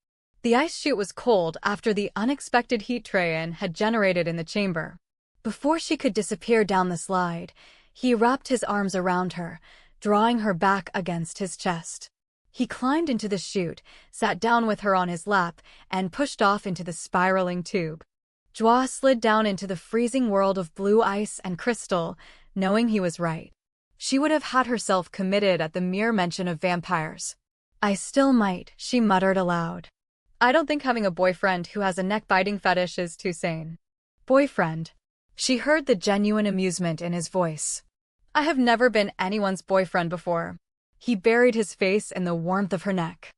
The ice chute was cold after the unexpected heat Traian had generated in the chamber. Before she could disappear down the slide, he wrapped his arms around her, drawing her back against his chest. He climbed into the chute, sat down with her on his lap, and pushed off into the spiraling tube. Joie slid down into the freezing world of blue ice and crystal, knowing he was right. She would have had herself committed at the mere mention of vampires. I still might, she muttered aloud. I don't think having a boyfriend who has a neck-biting fetish is too sane. Boyfriend? She heard the genuine amusement in his voice. I have never been anyone's boyfriend before. He buried his face in the warmth of her neck.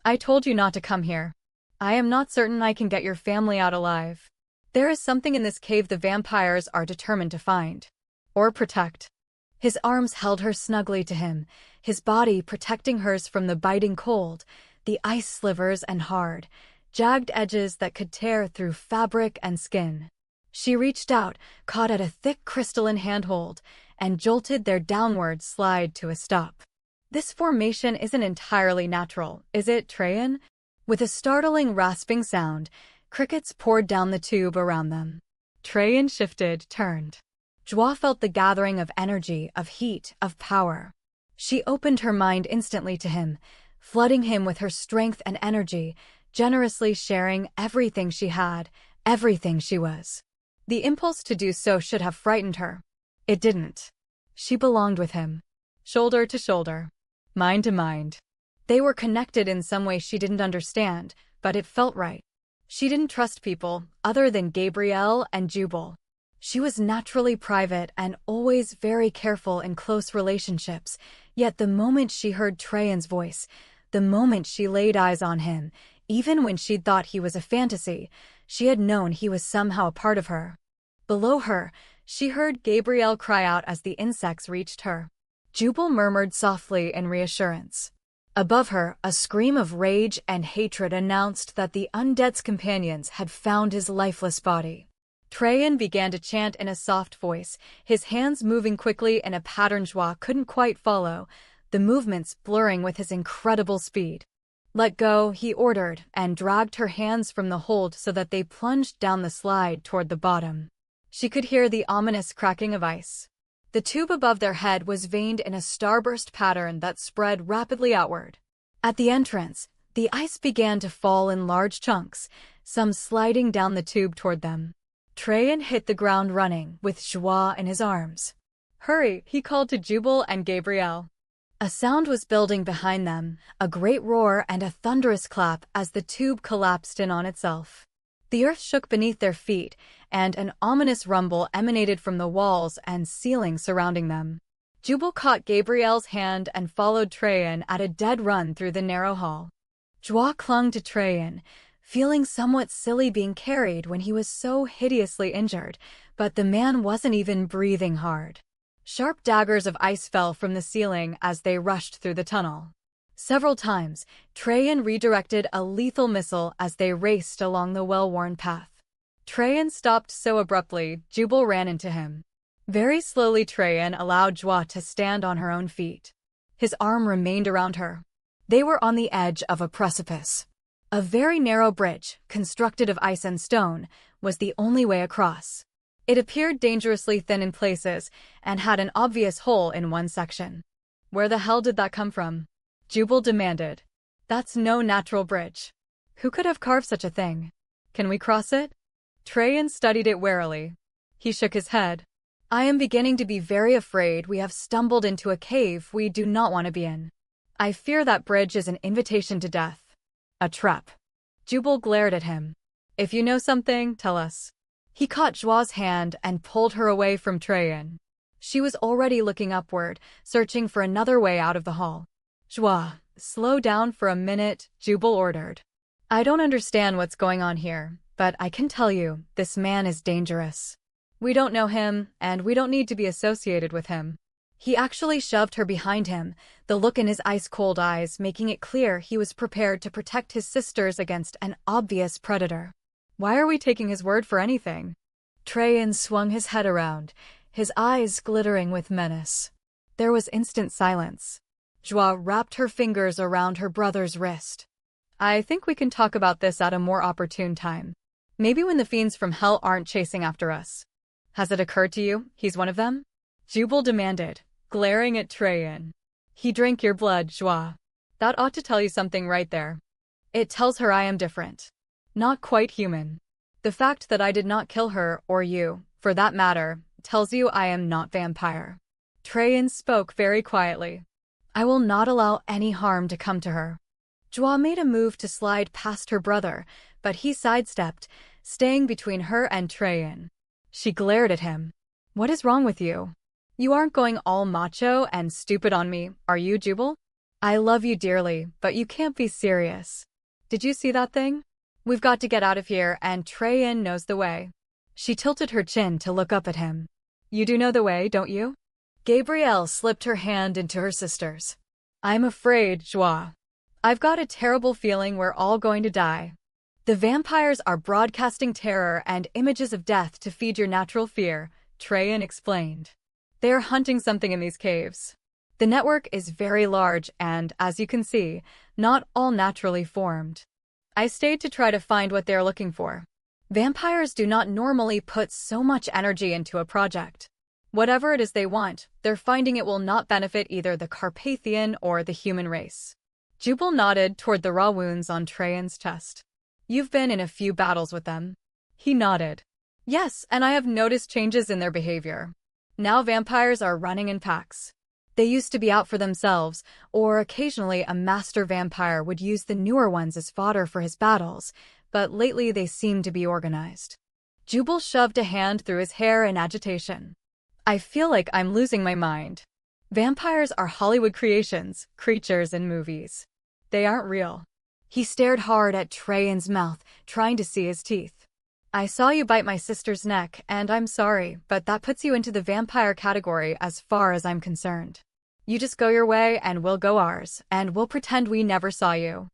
I told you not to come here. I am not certain I can get your family out alive. There is something in this cave the vampires are determined to find. Or protect. His arms held her snugly to him, his body protecting hers from the biting cold, the ice slivers and hard, jagged edges that could tear through fabric and skin. She reached out, caught at a thick crystalline handhold, and jolted their downward slide to a stop. This formation isn't entirely natural, is it, Traian? With a startling rasping sound, crickets poured down the tube around them. Traian shifted, turned. Joie felt the gathering of energy, of heat, of power. She opened her mind instantly to him, flooding him with her strength and energy, generously sharing everything she had, everything she was. The impulse to do so should have frightened her. It didn't. She belonged with him. Shoulder to shoulder. Mind to mind. They were connected in some way she didn't understand, but it felt right. She didn't trust people, other than Gabrielle and Jubal. She was naturally private and always very careful in close relationships, yet the moment she heard Traian's voice, the moment she laid eyes on him, even when she'd thought he was a fantasy, she had known he was somehow a part of her. Below her, she heard Gabrielle cry out as the insects reached her. Jubal murmured softly in reassurance. Above her, a scream of rage and hatred announced that the undead's companions had found his lifeless body. Traian began to chant in a soft voice, his hands moving quickly in a pattern Joie couldn't quite follow, the movements blurring with his incredible speed. Let go, he ordered, and dragged her hands from the hold so that they plunged down the slide toward the bottom. She could hear the ominous cracking of ice. The tube above their head was veined in a starburst pattern that spread rapidly outward. At the entrance, the ice began to fall in large chunks, some sliding down the tube toward them. Traian hit the ground running, with Joie in his arms. Hurry, he called to Jubal and Gabrielle. A sound was building behind them, a great roar and a thunderous clap as the tube collapsed in on itself. The earth shook beneath their feet, and an ominous rumble emanated from the walls and ceiling surrounding them. Jubal caught Gabrielle's hand and followed Traian at a dead run through the narrow hall. Joie clung to Traian, feeling somewhat silly being carried when he was so hideously injured, but the man wasn't even breathing hard. Sharp daggers of ice fell from the ceiling as they rushed through the tunnel. Several times, Traian redirected a lethal missile as they raced along the well-worn path. Traian stopped so abruptly, Jubal ran into him. Very slowly Traian allowed Joie to stand on her own feet. His arm remained around her. They were on the edge of a precipice. A very narrow bridge, constructed of ice and stone, was the only way across. It appeared dangerously thin in places and had an obvious hole in one section. Where the hell did that come from? Jubal demanded. That's no natural bridge. Who could have carved such a thing? Can we cross it? Traian studied it warily. He shook his head. I am beginning to be very afraid we have stumbled into a cave we do not want to be in. I fear that bridge is an invitation to death. A trap. Jubal glared at him. If you know something, tell us. He caught Joie's hand and pulled her away from Traian. She was already looking upward, searching for another way out of the hall. Joie, slow down for a minute, Jubal ordered. I don't understand what's going on here, but I can tell you, this man is dangerous. We don't know him, and we don't need to be associated with him. He actually shoved her behind him, the look in his ice-cold eyes making it clear he was prepared to protect his sisters against an obvious predator. Why are we taking his word for anything? Traian swung his head around, his eyes glittering with menace. There was instant silence. Joie wrapped her fingers around her brother's wrist. I think we can talk about this at a more opportune time. Maybe when the fiends from hell aren't chasing after us. Has it occurred to you he's one of them? Jubal demanded, glaring at Traian. He drank your blood, Joie. That ought to tell you something right there. It tells her I am different. Not quite human. The fact that I did not kill her, or you, for that matter, tells you I am not vampire. Traian spoke very quietly. I will not allow any harm to come to her. Joie made a move to slide past her brother, but he sidestepped, staying between her and Traian. She glared at him. What is wrong with you? You aren't going all macho and stupid on me, are you, Jubal? I love you dearly, but you can't be serious. Did you see that thing? We've got to get out of here, and Traian knows the way. She tilted her chin to look up at him. You do know the way, don't you? Gabrielle slipped her hand into her sister's. I'm afraid, Joie. I've got a terrible feeling we're all going to die. The vampires are broadcasting terror and images of death to feed your natural fear, Traian explained. They are hunting something in these caves. The network is very large and, as you can see, not all naturally formed. I stayed to try to find what they're looking for. Vampires do not normally put so much energy into a project. Whatever it is they want, they're finding it will not benefit either the Carpathian or the human race. Jubal nodded toward the raw wounds on Traian's chest. You've been in a few battles with them. He nodded. Yes, and I have noticed changes in their behavior. Now vampires are running in packs. They used to be out for themselves, or occasionally a master vampire would use the newer ones as fodder for his battles, but lately they seem to be organized. Jubal shoved a hand through his hair in agitation. I feel like I'm losing my mind. Vampires are Hollywood creations, creatures in movies. They aren't real. He stared hard at Traian's mouth, trying to see his teeth. I saw you bite my sister's neck, and I'm sorry, but that puts you into the vampire category as far as I'm concerned. You just go your way and we'll go ours, and we'll pretend we never saw you.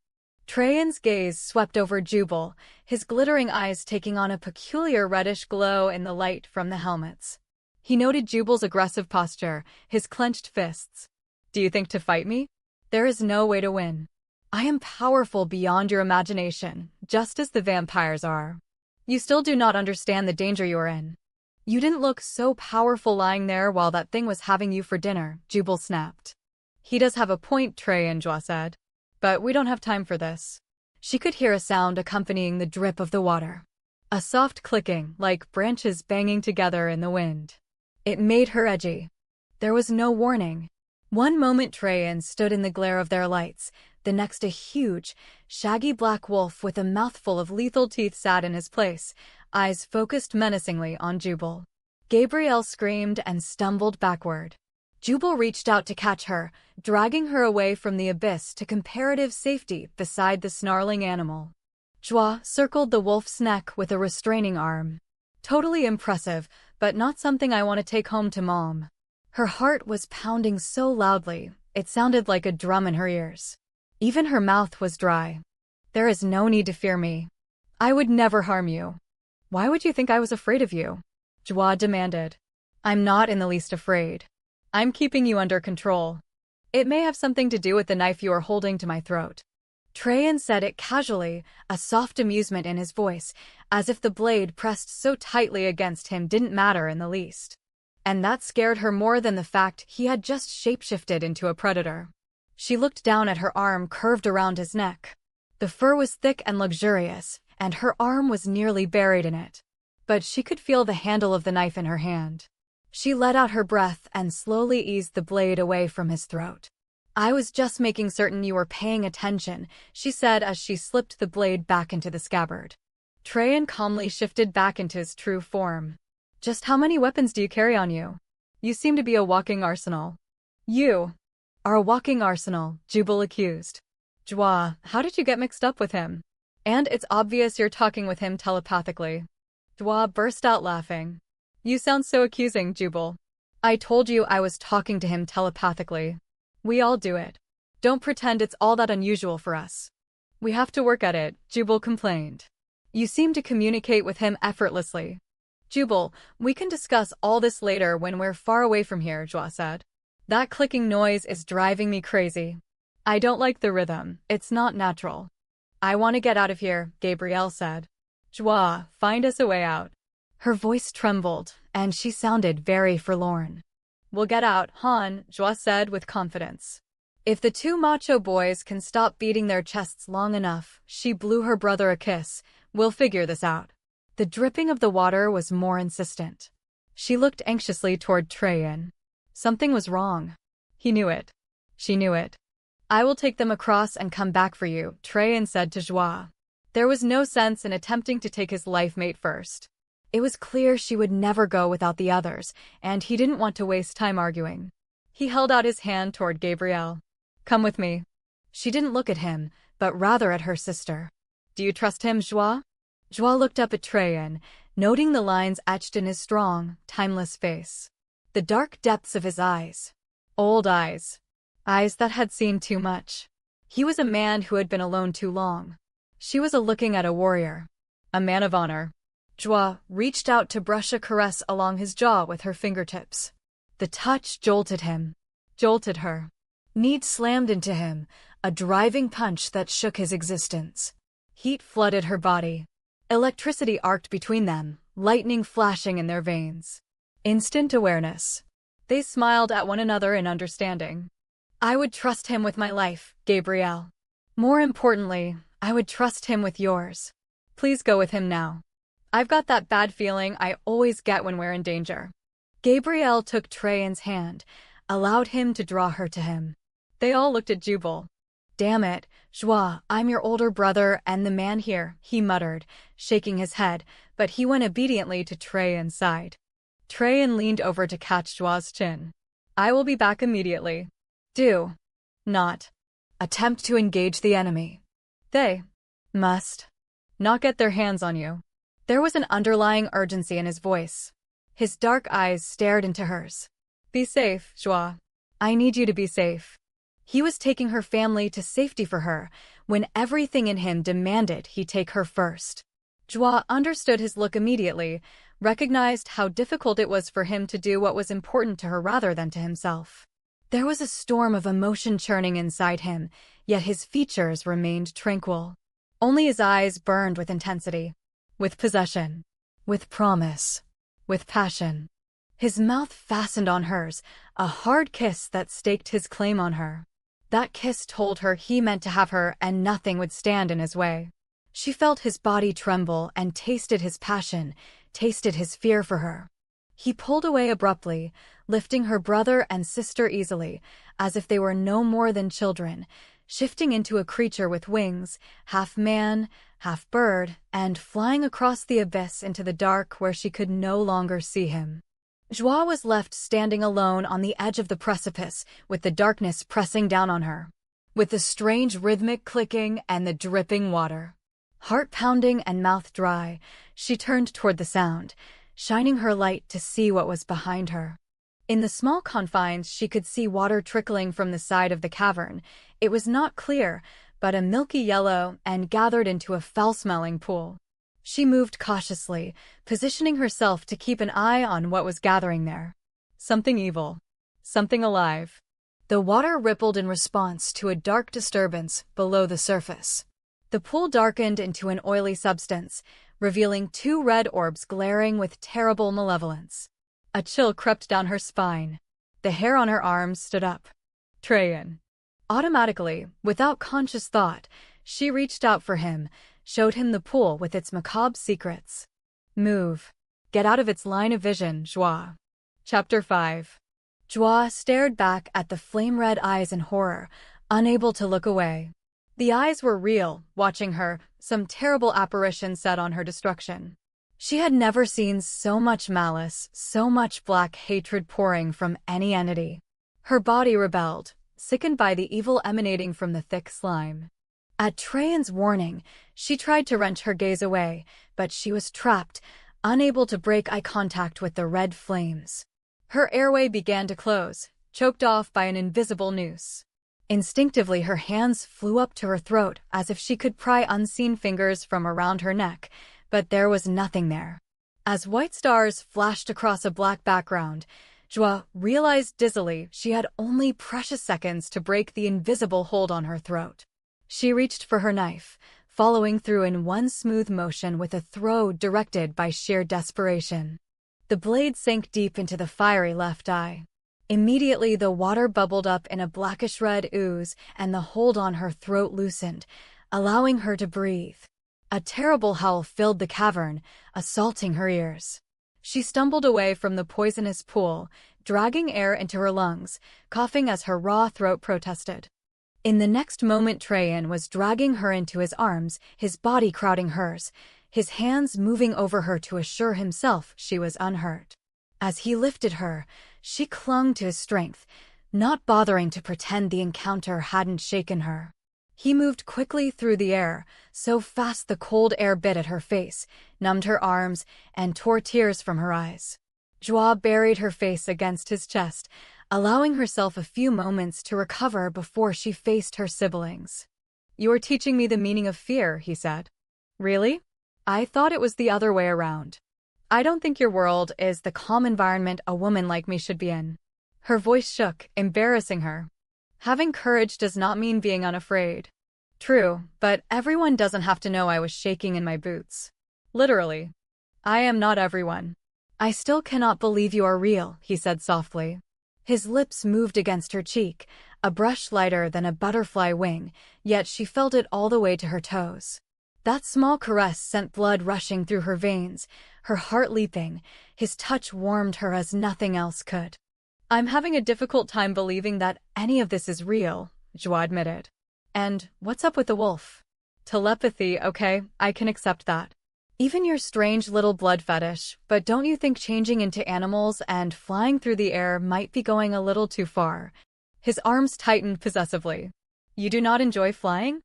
Traian's gaze swept over Jubal, his glittering eyes taking on a peculiar reddish glow in the light from the helmets. He noted Jubal's aggressive posture, his clenched fists. Do you think to fight me? There is no way to win. I am powerful beyond your imagination, just as the vampires are. You still do not understand the danger you're in. You didn't look so powerful lying there while that thing was having you for dinner, Jubal snapped. He does have a point, Traian, Joie said. But we don't have time for this. She could hear a sound accompanying the drip of the water. A soft clicking, like branches banging together in the wind. It made her edgy. There was no warning. One moment Traian stood in the glare of their lights, the next a huge, shaggy black wolf with a mouthful of lethal teeth sat in his place, eyes focused menacingly on Jubal. Gabrielle screamed and stumbled backward. Jubal reached out to catch her, dragging her away from the abyss to comparative safety beside the snarling animal. Joie circled the wolf's neck with a restraining arm. Totally impressive, but not something I want to take home to Mom. Her heart was pounding so loudly, it sounded like a drum in her ears. Even her mouth was dry. There is no need to fear me. I would never harm you. Why would you think I was afraid of you? Joie demanded. I'm not in the least afraid. I'm keeping you under control. It may have something to do with the knife you are holding to my throat. Traian said it casually, a soft amusement in his voice, as if the blade pressed so tightly against him didn't matter in the least. And that scared her more than the fact he had just shapeshifted into a predator. She looked down at her arm curved around his neck. The fur was thick and luxurious, and her arm was nearly buried in it. But she could feel the handle of the knife in her hand. She let out her breath and slowly eased the blade away from his throat. "I was just making certain you were paying attention," she said as she slipped the blade back into the scabbard. Traian calmly shifted back into his true form. "Just how many weapons do you carry on you? You seem to be a walking arsenal." "You are a walking arsenal," Jubal accused. "Joie, how did you get mixed up with him? And it's obvious you're talking with him telepathically." Joie burst out laughing. "You sound so accusing, Jubal. I told you I was talking to him telepathically. We all do it. Don't pretend it's all that unusual for us." "We have to work at it," Jubal complained. "You seem to communicate with him effortlessly." "Jubal, we can discuss all this later when we're far away from here," Joie said. "That clicking noise is driving me crazy. I don't like the rhythm, it's not natural." "I want to get out of here," Gabrielle said. "Joie, find us a way out." Her voice trembled, and she sounded very forlorn. "We'll get out, Han," Joie said with confidence. If the two macho boys can stop beating their chests long enough, she blew her brother a kiss, "we'll figure this out." The dripping of the water was more insistent. She looked anxiously toward Traian. Something was wrong. He knew it. She knew it. "I will take them across and come back for you," Traian said to Joie. There was no sense in attempting to take his life mate first. It was clear she would never go without the others, and he didn't want to waste time arguing. He held out his hand toward Gabrielle. "Come with me." She didn't look at him, but rather at her sister. "Do you trust him, Joie?" Joie looked up at Traian, noting the lines etched in his strong, timeless face. The dark depths of his eyes. Old eyes. Eyes that had seen too much. He was a man who had been alone too long. She was looking at a warrior. A man of honor. Joie reached out to brush a caress along his jaw with her fingertips. The touch jolted him. Jolted her. Need slammed into him, a driving punch that shook his existence. Heat flooded her body. Electricity arced between them, lightning flashing in their veins. Instant awareness. They smiled at one another in understanding. "I would trust him with my life, Gabrielle. More importantly, I would trust him with yours. Please go with him now. I've got that bad feeling I always get when we're in danger." Gabrielle took Traian's hand, allowed him to draw her to him. They all looked at Jubal. "Damn it, Joie, I'm your older brother and the man here," he muttered, shaking his head, but he went obediently to Traian's side. Traian leaned over to catch Joie's chin. "I will be back immediately. Do not attempt to engage the enemy. They must not get their hands on you." There was an underlying urgency in his voice. His dark eyes stared into hers. "Be safe, Joie. I need you to be safe." He was taking her family to safety for her, when everything in him demanded he take her first. Joie understood his look immediately, recognized how difficult it was for him to do what was important to her rather than to himself. There was a storm of emotion churning inside him, yet his features remained tranquil. Only his eyes burned with intensity. With possession. With promise. With passion. His mouth fastened on hers, a hard kiss that staked his claim on her. That kiss told her he meant to have her and nothing would stand in his way. She felt his body tremble and tasted his passion, tasted his fear for her. He pulled away abruptly, lifting her brother and sister easily, as if they were no more than children, shifting into a creature with wings, half man, half bird, and flying across the abyss into the dark where she could no longer see him. Joie was left standing alone on the edge of the precipice, with the darkness pressing down on her. With the strange rhythmic clicking and the dripping water. Heart pounding and mouth dry, she turned toward the sound, shining her light to see what was behind her. In the small confines she could see water trickling from the side of the cavern. It was not clear, but a milky yellow and gathered into a foul-smelling pool. She moved cautiously, positioning herself to keep an eye on what was gathering there. Something evil. Something alive. The water rippled in response to a dark disturbance below the surface. The pool darkened into an oily substance, revealing two red orbs glaring with terrible malevolence. A chill crept down her spine. The hair on her arms stood up. Traian. Automatically, without conscious thought, she reached out for him, showed him the pool with its macabre secrets. Move. Get out of its line of vision, Joie. Chapter 5. Joie stared back at the flame-red eyes in horror, unable to look away. The eyes were real, watching her, some terrible apparition set on her destruction. She had never seen so much malice, so much black hatred pouring from any entity. Her body rebelled, sickened by the evil emanating from the thick slime. At Traian's warning, she tried to wrench her gaze away, but she was trapped, unable to break eye contact with the red flames. Her airway began to close, choked off by an invisible noose. Instinctively, her hands flew up to her throat as if she could pry unseen fingers from around her neck, but there was nothing there. As white stars flashed across a black background, Joie realized dizzily she had only precious seconds to break the invisible hold on her throat. She reached for her knife, following through in one smooth motion with a throw directed by sheer desperation. The blade sank deep into the fiery left eye. Immediately, the water bubbled up in a blackish-red ooze, and the hold on her throat loosened, allowing her to breathe. A terrible howl filled the cavern, assaulting her ears. She stumbled away from the poisonous pool, dragging air into her lungs, coughing as her raw throat protested. In the next moment, Traian was dragging her into his arms, his body crowding hers, his hands moving over her to assure himself she was unhurt. As he lifted her, she clung to his strength, not bothering to pretend the encounter hadn't shaken her. He moved quickly through the air, so fast the cold air bit at her face, numbed her arms, and tore tears from her eyes. Joie buried her face against his chest, allowing herself a few moments to recover before she faced her siblings. "You are teaching me the meaning of fear," he said. "Really? I thought it was the other way around. I don't think your world is the calm environment a woman like me should be in." Her voice shook, embarrassing her. Having courage does not mean being unafraid. True, but everyone doesn't have to know I was shaking in my boots. Literally. I am not everyone. "I still cannot believe you are real," he said softly. His lips moved against her cheek, a brush lighter than a butterfly wing, yet she felt it all the way to her toes. That small caress sent blood rushing through her veins, her heart leaping. His touch warmed her as nothing else could. "I'm having a difficult time believing that any of this is real," Joie admitted. "And what's up with the wolf?" "Telepathy, okay, I can accept that. Even your strange little blood fetish, but don't you think changing into animals and flying through the air might be going a little too far?" His arms tightened possessively. "You do not enjoy flying?"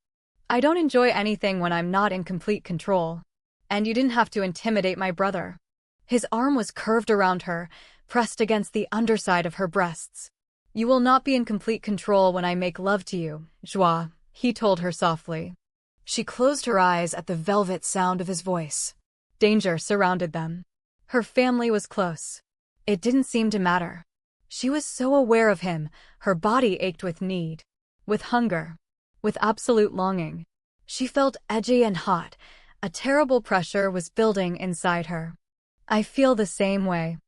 "I don't enjoy anything when I'm not in complete control. And you didn't have to intimidate my brother." His arm was curved around her, pressed against the underside of her breasts. "You will not be in complete control when I make love to you, Joie," he told her softly. She closed her eyes at the velvet sound of his voice. Danger surrounded them. Her family was close. It didn't seem to matter. She was so aware of him, her body ached with need, with hunger, with absolute longing. She felt edgy and hot. A terrible pressure was building inside her. "I feel the same way."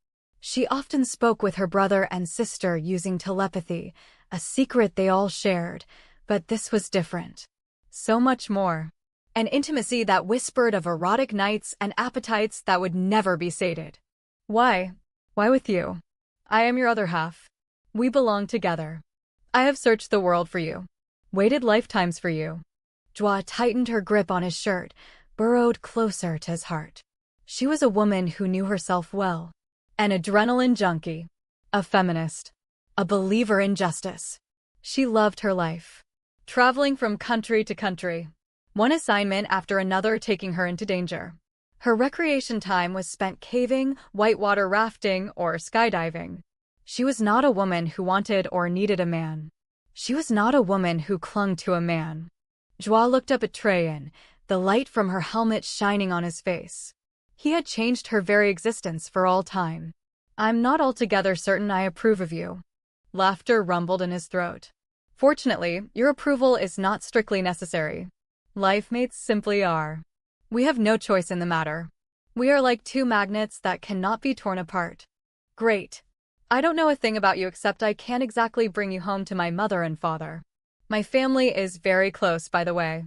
She often spoke with her brother and sister using telepathy, a secret they all shared, but this was different. So much more. An intimacy that whispered of erotic nights and appetites that would never be sated. "Why? Why with you? I am your other half. We belong together. I have searched the world for you. Waited lifetimes for you." Joie tightened her grip on his shirt, burrowed closer to his heart. She was a woman who knew herself well. An adrenaline junkie. A feminist. A believer in justice. She loved her life. Traveling from country to country. One assignment after another taking her into danger. Her recreation time was spent caving, whitewater rafting, or skydiving. She was not a woman who wanted or needed a man. She was not a woman who clung to a man. Joie looked up at Traian, the light from her helmet shining on his face. He had changed her very existence for all time. "I'm not altogether certain I approve of you." Laughter rumbled in his throat. Fortunately, your approval is not strictly necessary. Life mates simply are. We have no choice in the matter. We are like two magnets that cannot be torn apart. Great. I don't know a thing about you except I can't exactly bring you home to my mother and father. My family is very close, by the way.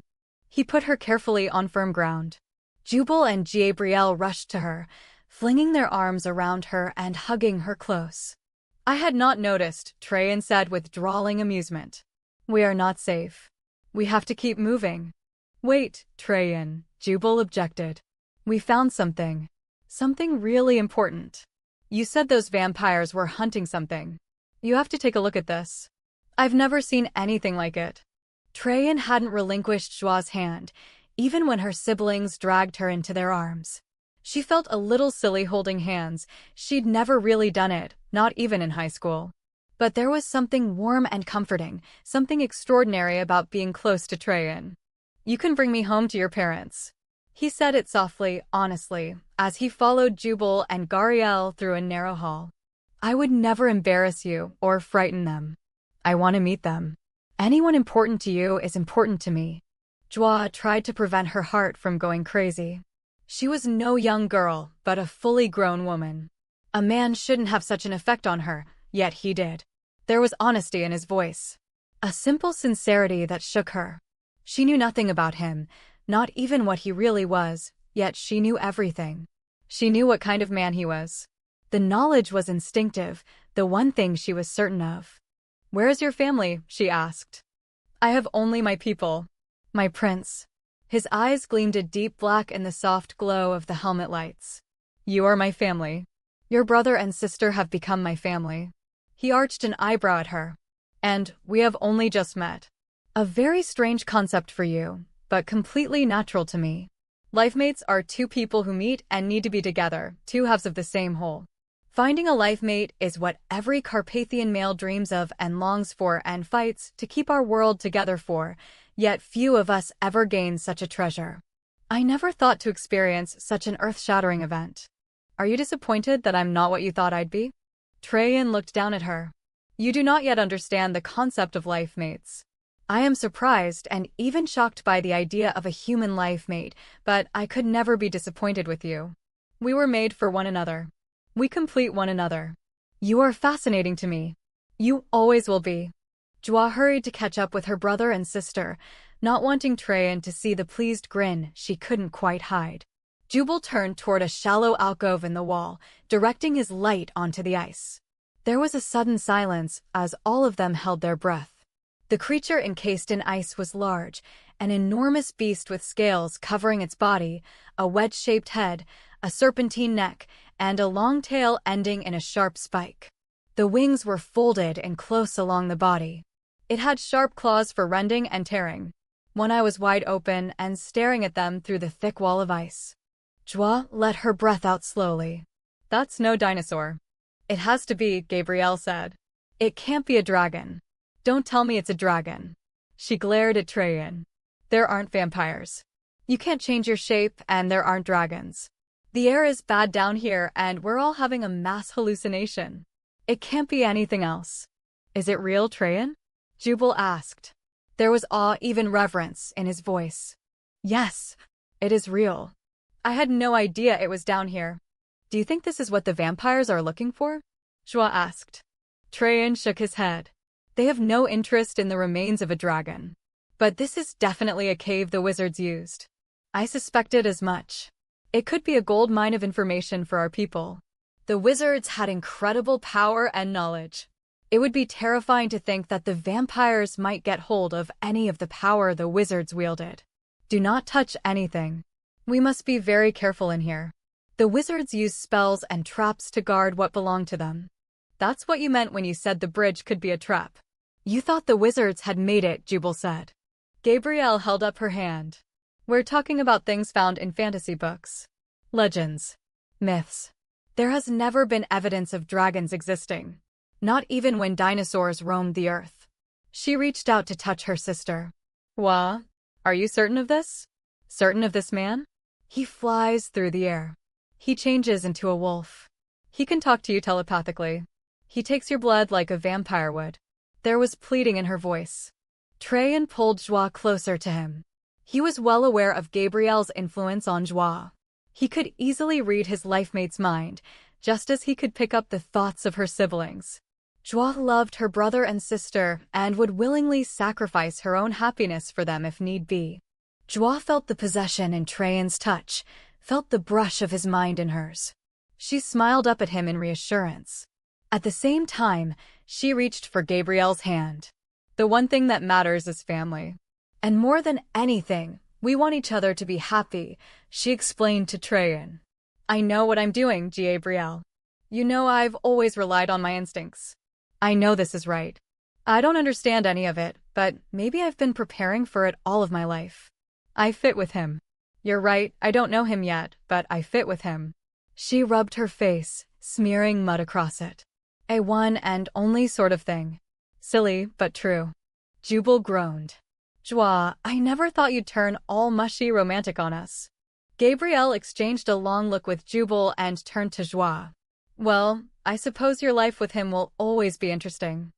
He put her carefully on firm ground. Jubal and Gabrielle rushed to her, flinging their arms around her and hugging her close. I had not noticed, Traian said with drawling amusement. We are not safe. We have to keep moving. Wait, Traian, Jubal objected. We found something. Something really important. You said those vampires were hunting something. You have to take a look at this. I've never seen anything like it. Traian hadn't relinquished Joie's hand, even when her siblings dragged her into their arms. She felt a little silly holding hands. She'd never really done it, not even in high school. But there was something warm and comforting, something extraordinary about being close to Traian. You can bring me home to your parents. He said it softly, honestly, as he followed Jubal and Gabrielle through a narrow hall. I would never embarrass you or frighten them. I want to meet them. Anyone important to you is important to me. Joie tried to prevent her heart from going crazy. She was no young girl, but a fully grown woman. A man shouldn't have such an effect on her, yet he did. There was honesty in his voice. A simple sincerity that shook her. She knew nothing about him, not even what he really was, yet she knew everything. She knew what kind of man he was. The knowledge was instinctive, the one thing she was certain of. Where is your family? She asked. I have only my people. My prince. His eyes gleamed a deep black in the soft glow of the helmet lights. You are my family. Your brother and sister have become my family. He arched an eyebrow at her. And we have only just met. A very strange concept for you, but completely natural to me. Life mates are two people who meet and need to be together, two halves of the same whole. Finding a life mate is what every Carpathian male dreams of and longs for and fights to keep our world together for, yet few of us ever gain such a treasure. I never thought to experience such an earth-shattering event. Are you disappointed that I'm not what you thought I'd be? Traian looked down at her. You do not yet understand the concept of life mates. I am surprised and even shocked by the idea of a human life mate, but I could never be disappointed with you. We were made for one another. We complete one another. You are fascinating to me. You always will be. Joie hurried to catch up with her brother and sister, not wanting Traian to see the pleased grin she couldn't quite hide. Jubal turned toward a shallow alcove in the wall, directing his light onto the ice. There was a sudden silence as all of them held their breath. The creature encased in ice was large, an enormous beast with scales covering its body, a wedge-shaped head, a serpentine neck, and a long tail ending in a sharp spike. The wings were folded and close along the body. It had sharp claws for rending and tearing. One eye was wide open and staring at them through the thick wall of ice. Joie let her breath out slowly. That's no dinosaur. It has to be, Gabrielle said. It can't be a dragon. Don't tell me it's a dragon. She glared at Traian. There aren't vampires. You can't change your shape, and there aren't dragons. The air is bad down here, and we're all having a mass hallucination. It can't be anything else. Is it real, Traian? Jubal asked. There was awe, even reverence, in his voice. Yes, it is real. I had no idea it was down here. Do you think this is what the vampires are looking for? Joie asked. Traian shook his head. They have no interest in the remains of a dragon. But this is definitely a cave the wizards used. I suspected as much. It could be a gold mine of information for our people. The wizards had incredible power and knowledge. It would be terrifying to think that the vampires might get hold of any of the power the wizards wielded. Do not touch anything. We must be very careful in here. The wizards use spells and traps to guard what belonged to them. That's what you meant when you said the bridge could be a trap. You thought the wizards had made it, Jubal said. Gabrielle held up her hand. We're talking about things found in fantasy books. Legends. Myths. There has never been evidence of dragons existing. Not even when dinosaurs roamed the earth. She reached out to touch her sister. Wah, are you certain of this? Certain of this man? He flies through the air. He changes into a wolf. He can talk to you telepathically. He takes your blood like a vampire would. There was pleading in her voice. Traian pulled Joie closer to him. He was well aware of Gabriel's influence on Joie. He could easily read his lifemate's mind, just as he could pick up the thoughts of her siblings. Joie loved her brother and sister and would willingly sacrifice her own happiness for them if need be. Joie felt the possession in Traian's touch, felt the brush of his mind in hers. She smiled up at him in reassurance. At the same time, she reached for Gabriel's hand. The one thing that matters is family. And more than anything, we want each other to be happy, she explained to Traian. I know what I'm doing, Gabriel. You know I've always relied on my instincts. I know this is right. I don't understand any of it, but maybe I've been preparing for it all of my life. I fit with him. You're right, I don't know him yet, but I fit with him. She rubbed her face, smearing mud across it. A one and only sort of thing. Silly, but true. Jubal groaned. Joie, I never thought you'd turn all mushy romantic on us. Gabriel exchanged a long look with Jubal and turned to Joie. Well, I suppose your life with him will always be interesting.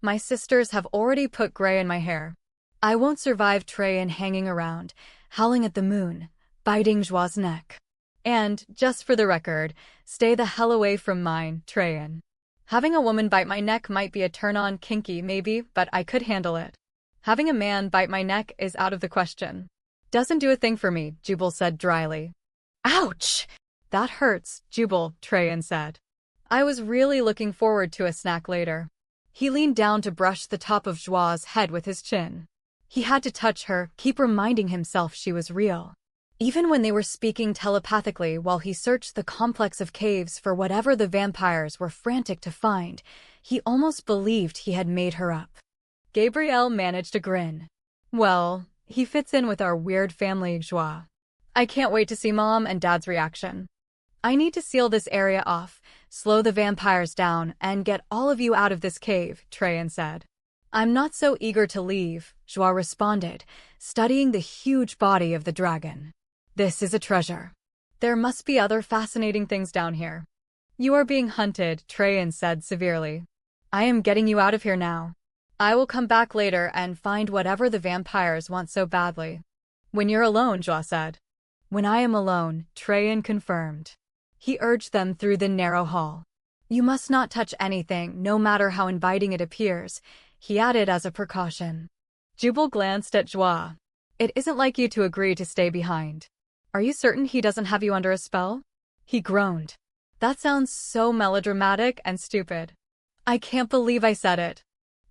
My sisters have already put gray in my hair. I won't survive Traian hanging around, howling at the moon, biting Joie's neck. And, just for the record, stay the hell away from mine, Traian. Having a woman bite my neck might be a turn-on, kinky maybe, but I could handle it. Having a man bite my neck is out of the question. Doesn't do a thing for me, Jubal said dryly. Ouch! That hurts, Jubal, Traian said. I was really looking forward to a snack later. He leaned down to brush the top of Joie's head with his chin. He had to touch her, keep reminding himself she was real. Even when they were speaking telepathically while he searched the complex of caves for whatever the vampires were frantic to find, he almost believed he had made her up. Gabriel managed a grin. Well, he fits in with our weird family, Joie. I can't wait to see Mom and Dad's reaction. I need to seal this area off, slow the vampires down, and get all of you out of this cave, Traian said. I'm not so eager to leave, Joie responded, studying the huge body of the dragon. This is a treasure. There must be other fascinating things down here. You are being hunted, Traian said severely. I am getting you out of here now. I will come back later and find whatever the vampires want so badly. When you're alone, Joie said. When I am alone, Traian confirmed. He urged them through the narrow hall. You must not touch anything, no matter how inviting it appears, he added as a precaution. Jubal glanced at Joie. It isn't like you to agree to stay behind. Are you certain he doesn't have you under a spell? He groaned. That sounds so melodramatic and stupid. I can't believe I said it.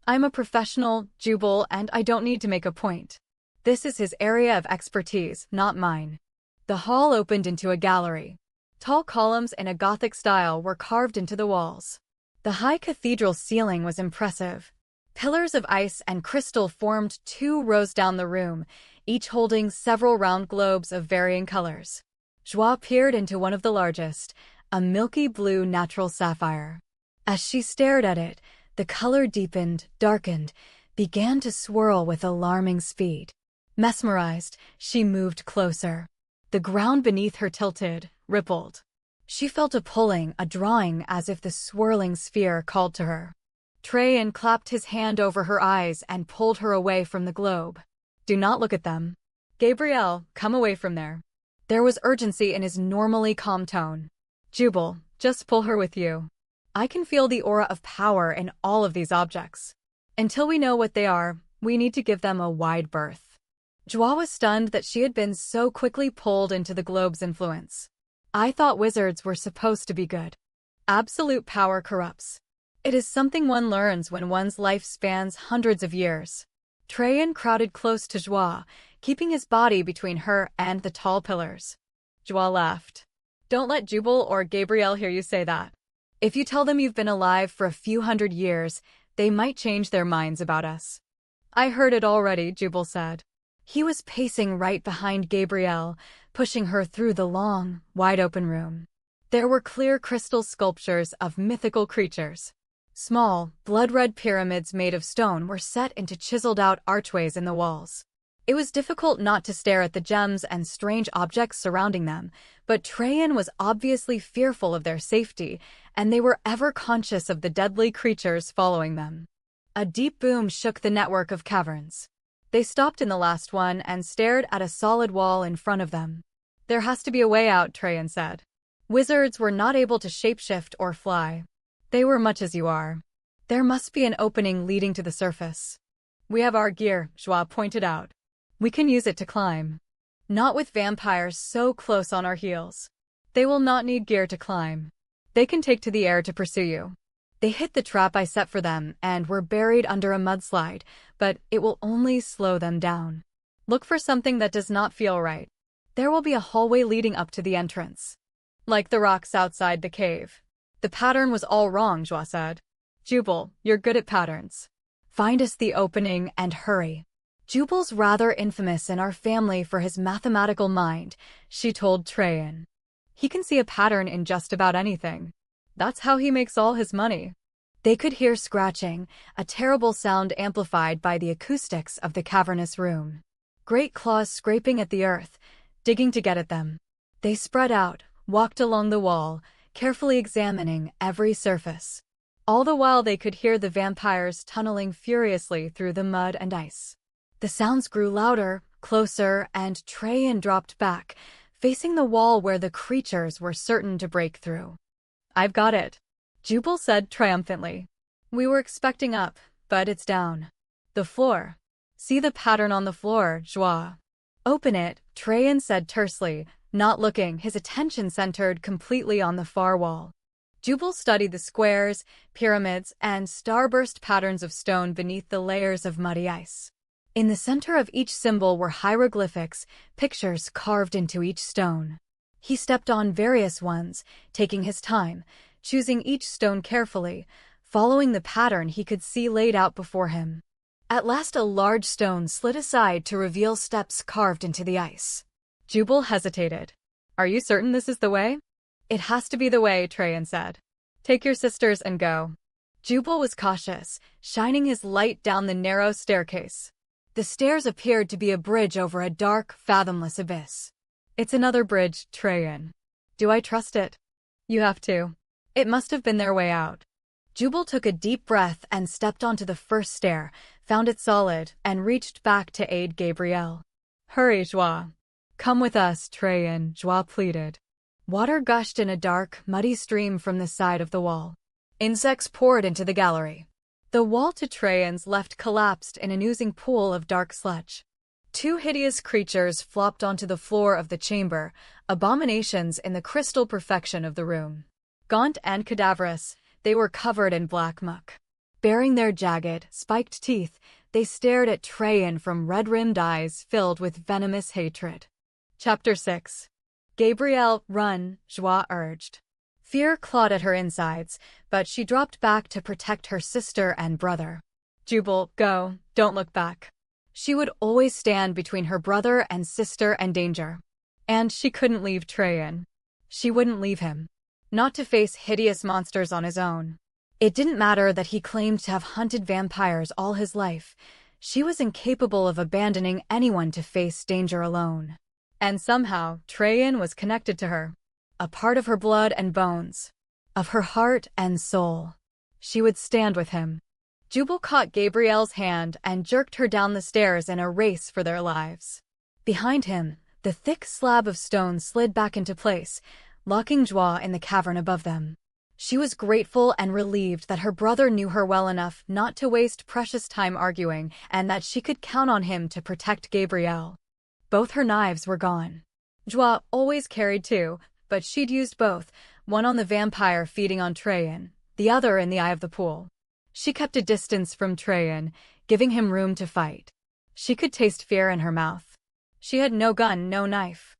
I'm a professional, Jubal, and I don't need to make a point. This is his area of expertise, not mine. The hall opened into a gallery. Tall columns in a Gothic style were carved into the walls. The high cathedral ceiling was impressive. Pillars of ice and crystal formed 2 rows down the room, each holding several round globes of varying colors. Joie peered into one of the largest, a milky blue natural sapphire. As she stared at it, the color deepened, darkened, began to swirl with alarming speed. Mesmerized, she moved closer. The ground beneath her tilted, rippled. She felt a pulling, a drawing, as if the swirling sphere called to her. Traian clapped his hand over her eyes and pulled her away from the globe. Do not look at them. Gabriel, come away from there. There was urgency in his normally calm tone. Jubal, just pull her with you. I can feel the aura of power in all of these objects. Until we know what they are, we need to give them a wide berth. Joie was stunned that she had been so quickly pulled into the globe's influence. I thought wizards were supposed to be good. Absolute power corrupts. It is something one learns when one's life spans hundreds of years. Traian crowded close to Joie, keeping his body between her and the tall pillars. Joie laughed. Don't let Jubal or Gabriel hear you say that. If you tell them you've been alive for a few hundred years, they might change their minds about us. I heard it already, Jubal said. He was pacing right behind Gabrielle, pushing her through the long, wide-open room. There were clear crystal sculptures of mythical creatures. Small, blood-red pyramids made of stone were set into chiseled-out archways in the walls. It was difficult not to stare at the gems and strange objects surrounding them, but Traian was obviously fearful of their safety, and they were ever conscious of the deadly creatures following them. A deep boom shook the network of caverns. They stopped in the last one and stared at a solid wall in front of them. "There has to be a way out," Traian said. "Wizards were not able to shapeshift or fly. They were much as you are. There must be an opening leading to the surface." "We have our gear," Joie pointed out. "We can use it to climb." "Not with vampires so close on our heels. They will not need gear to climb. They can take to the air to pursue you." They hit the trap I set for them and were buried under a mudslide, but it will only slow them down. "Look for something that does not feel right. There will be a hallway leading up to the entrance. Like the rocks outside the cave." "The pattern was all wrong," Joie said. "Jubal, you're good at patterns. Find us the opening and hurry." "Jubal's rather infamous in our family for his mathematical mind," she told Traian. "He can see a pattern in just about anything. That's how he makes all his money." They could hear scratching, a terrible sound amplified by the acoustics of the cavernous room. Great claws scraping at the earth, digging to get at them. They spread out, walked along the wall, carefully examining every surface. All the while they could hear the vampires tunneling furiously through the mud and ice. The sounds grew louder, closer, and Traian dropped back, facing the wall where the creatures were certain to break through. "I've got it," Jubal said triumphantly. "We were expecting up, but it's down. The floor. See the pattern on the floor, Joie." "Open it," Traian said tersely, not looking, his attention centered completely on the far wall. Jubal studied the squares, pyramids, and starburst patterns of stone beneath the layers of muddy ice. In the center of each symbol were hieroglyphics, pictures carved into each stone. He stepped on various ones, taking his time, choosing each stone carefully, following the pattern he could see laid out before him. At last a large stone slid aside to reveal steps carved into the ice. Jubal hesitated. "Are you certain this is the way?" "It has to be the way," Traian said. "Take your sisters and go." Jubal was cautious, shining his light down the narrow staircase. The stairs appeared to be a bridge over a dark, fathomless abyss. "It's another bridge, Traian. Do I trust it?" "You have to. It must have been their way out." Jubal took a deep breath and stepped onto the first stair, found it solid, and reached back to aid Gabrielle. "Hurry, Joie." "Come with us, Traian," Joie pleaded. Water gushed in a dark, muddy stream from the side of the wall. Insects poured into the gallery. The wall to Traian's left collapsed in an oozing pool of dark sludge. Two hideous creatures flopped onto the floor of the chamber, abominations in the crystal perfection of the room. Gaunt and cadaverous, they were covered in black muck. Baring their jagged, spiked teeth, they stared at Traian from red-rimmed eyes filled with venomous hatred. Chapter 6. "Gabrielle, run," Joie urged. Fear clawed at her insides, but she dropped back to protect her sister and brother. "Jubal, go, don't look back." She would always stand between her brother and sister and danger. And she couldn't leave Traian. She wouldn't leave him. Not to face hideous monsters on his own. It didn't matter that he claimed to have hunted vampires all his life. She was incapable of abandoning anyone to face danger alone. And somehow, Traian was connected to her. A part of her blood and bones. Of her heart and soul. She would stand with him. Jubal caught Gabrielle's hand and jerked her down the stairs in a race for their lives. Behind him, the thick slab of stone slid back into place, locking Joie in the cavern above them. She was grateful and relieved that her brother knew her well enough not to waste precious time arguing and that she could count on him to protect Gabrielle. Both her knives were gone. Joie always carried two, but she'd used both, one on the vampire feeding on Traian, the other in the eye of the pool. She kept a distance from Traian, giving him room to fight. She could taste fear in her mouth. She had no gun, no knife.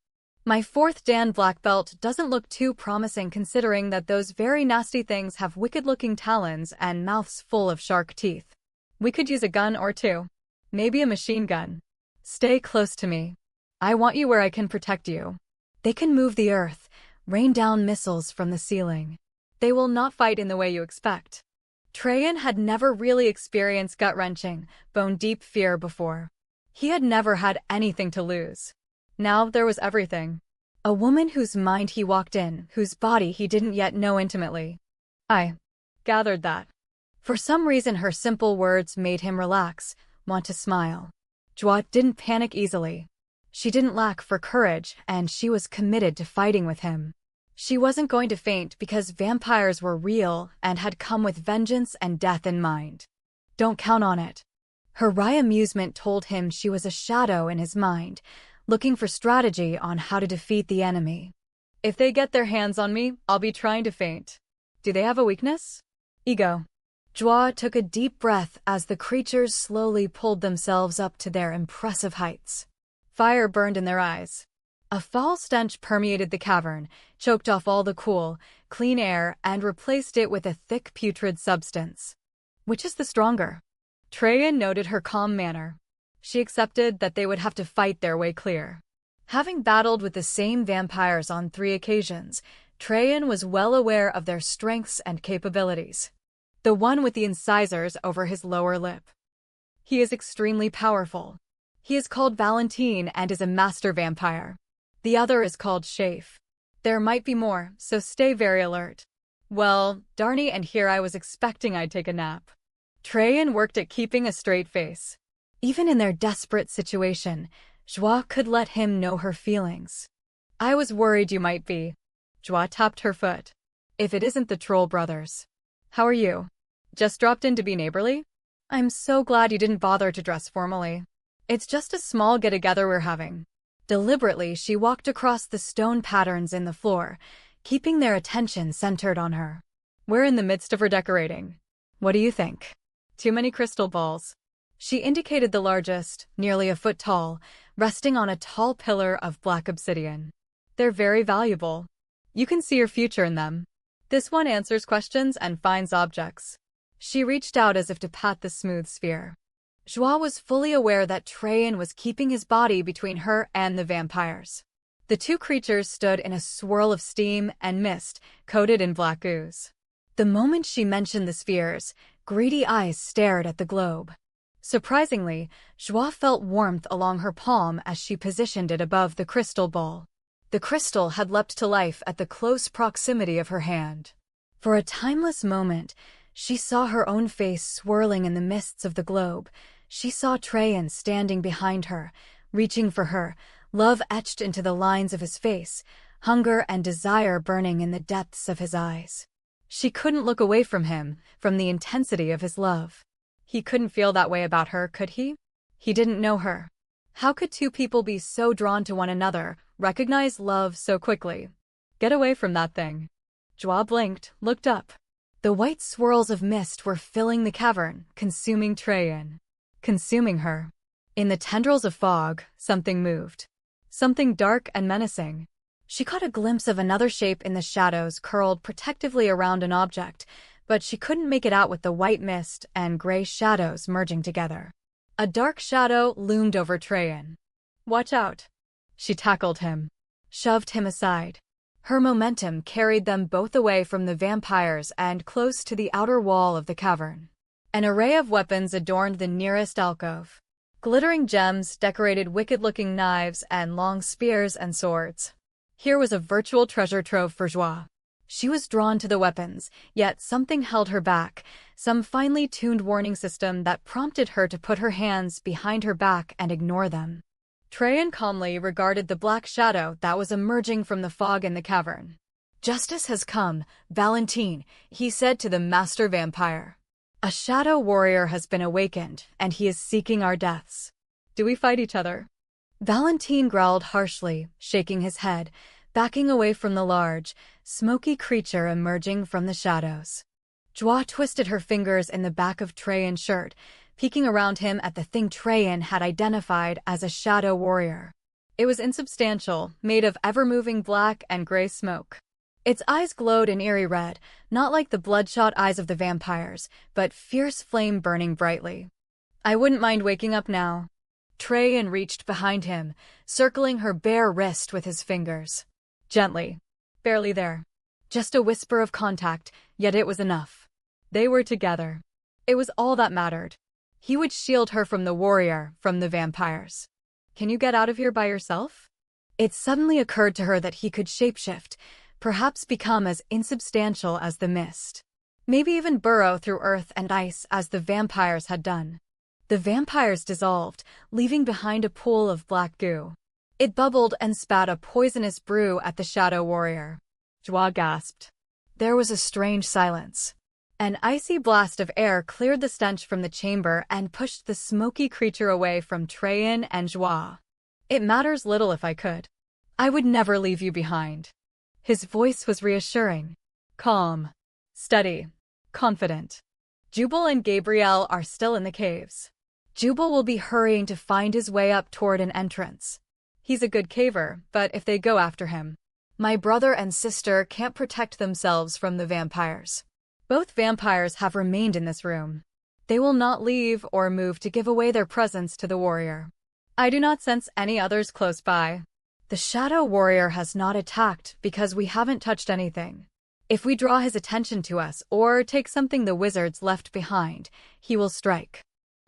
"My 4th Dan black belt doesn't look too promising considering that those very nasty things have wicked-looking talons and mouths full of shark teeth. We could use a gun or two. Maybe a machine gun. Stay close to me. I want you where I can protect you. They can move the earth, rain down missiles from the ceiling. They will not fight in the way you expect." Traian had never really experienced gut-wrenching, bone-deep fear before. He had never had anything to lose. Now there was everything. A woman whose mind he walked in, whose body he didn't yet know intimately. I gathered that. For some reason her simple words made him relax, want to smile. Joie didn't panic easily. She didn't lack for courage, and she was committed to fighting with him. She wasn't going to faint because vampires were real and had come with vengeance and death in mind. Don't count on it. Her wry amusement told him she was a shadow in his mind, looking for strategy on how to defeat the enemy. If they get their hands on me, I'll be trying to faint. Do they have a weakness? Ego. Joie took a deep breath as the creatures slowly pulled themselves up to their impressive heights. Fire burned in their eyes. A foul stench permeated the cavern, choked off all the cool, clean air, and replaced it with a thick putrid substance. Which is the stronger? Traian noted her calm manner. She accepted that they would have to fight their way clear. Having battled with the same vampires on 3 occasions, Traian was well aware of their strengths and capabilities. The one with the incisors over his lower lip. He is extremely powerful. He is called Valentine and is a master vampire. The other is called Shafe. There might be more, so stay very alert. Well, darny, and here I was expecting I'd take a nap. Traian worked at keeping a straight face. Even in their desperate situation, Joie could let him know her feelings. I was worried you might be. Joie tapped her foot. If it isn't the Troll brothers. How are you? Just dropped in to be neighborly? I'm so glad you didn't bother to dress formally. It's just a small get-together we're having. Deliberately, she walked across the stone patterns in the floor, keeping their attention centered on her. We're in the midst of redecorating. What do you think? Too many crystal balls. She indicated the largest, nearly a foot tall, resting on a tall pillar of black obsidian. They're very valuable. You can see your future in them. This one answers questions and finds objects. She reached out as if to pat the smooth sphere. Joie was fully aware that Traian was keeping his body between her and the vampires. The 2 creatures stood in a swirl of steam and mist, coated in black ooze. The moment she mentioned the spheres, greedy eyes stared at the globe. Surprisingly, Joie felt warmth along her palm as she positioned it above the crystal ball. The crystal had leapt to life at the close proximity of her hand. For a timeless moment, she saw her own face swirling in the mists of the globe. She saw Traian standing behind her, reaching for her, love etched into the lines of his face, hunger and desire burning in the depths of his eyes. She couldn't look away from him, from the intensity of his love. He couldn't feel that way about her, could he? He didn't know her. How could 2 people be so drawn to one another, recognize love so quickly? Get away from that thing. Joie blinked, looked up. The white swirls of mist were filling the cavern, consuming Traian. Consuming her. In the tendrils of fog, something moved. Something dark and menacing. She caught a glimpse of another shape in the shadows curled protectively around an object, but she couldn't make it out with the white mist and gray shadows merging together. A dark shadow loomed over Traian. Watch out. She tackled him. Shoved him aside. Her momentum carried them both away from the vampires and close to the outer wall of the cavern. An array of weapons adorned the nearest alcove. Glittering gems decorated wicked-looking knives and long spears and swords. Here was a virtual treasure trove for Joie. She was drawn to the weapons, yet something held her back, some finely tuned warning system that prompted her to put her hands behind her back and ignore them. Traian calmly regarded the black shadow that was emerging from the fog in the cavern. Justice has come, Valentine, he said to the master vampire. A shadow warrior has been awakened, and he is seeking our deaths. Do we fight each other? Valentine growled harshly, shaking his head, backing away from the large, smoky creature emerging from the shadows. Joie twisted her fingers in the back of Traian's shirt, peeking around him at the thing Traian had identified as a shadow warrior. It was insubstantial, made of ever-moving black and gray smoke. Its eyes glowed an eerie red, not like the bloodshot eyes of the vampires, but fierce flame burning brightly. I wouldn't mind waking up now. Traian reached behind him, circling her bare wrist with his fingers. Gently. Barely there. Just a whisper of contact, yet it was enough. They were together. It was all that mattered. He would shield her from the warrior, from the vampires. Can you get out of here by yourself? It suddenly occurred to her that he could shapeshift, perhaps become as insubstantial as the mist. maybe even burrow through earth and ice as the vampires had done. The vampires dissolved, leaving behind a pool of black goo. It bubbled and spat a poisonous brew at the shadow warrior. Joie gasped. There was a strange silence. An icy blast of air cleared the stench from the chamber and pushed the smoky creature away from Traian and Joie. It matters little if I could. I would never leave you behind. His voice was reassuring. Calm. Steady. Confident. Jubal and Gabrielle are still in the caves. Jubal will be hurrying to find his way up toward an entrance. He's a good caver, but if they go after him, my brother and sister can't protect themselves from the vampires. Both vampires have remained in this room. They will not leave or move to give away their presence to the warrior. I do not sense any others close by. The shadow warrior has not attacked because we haven't touched anything. If we draw his attention to us or take something the wizards left behind, he will strike.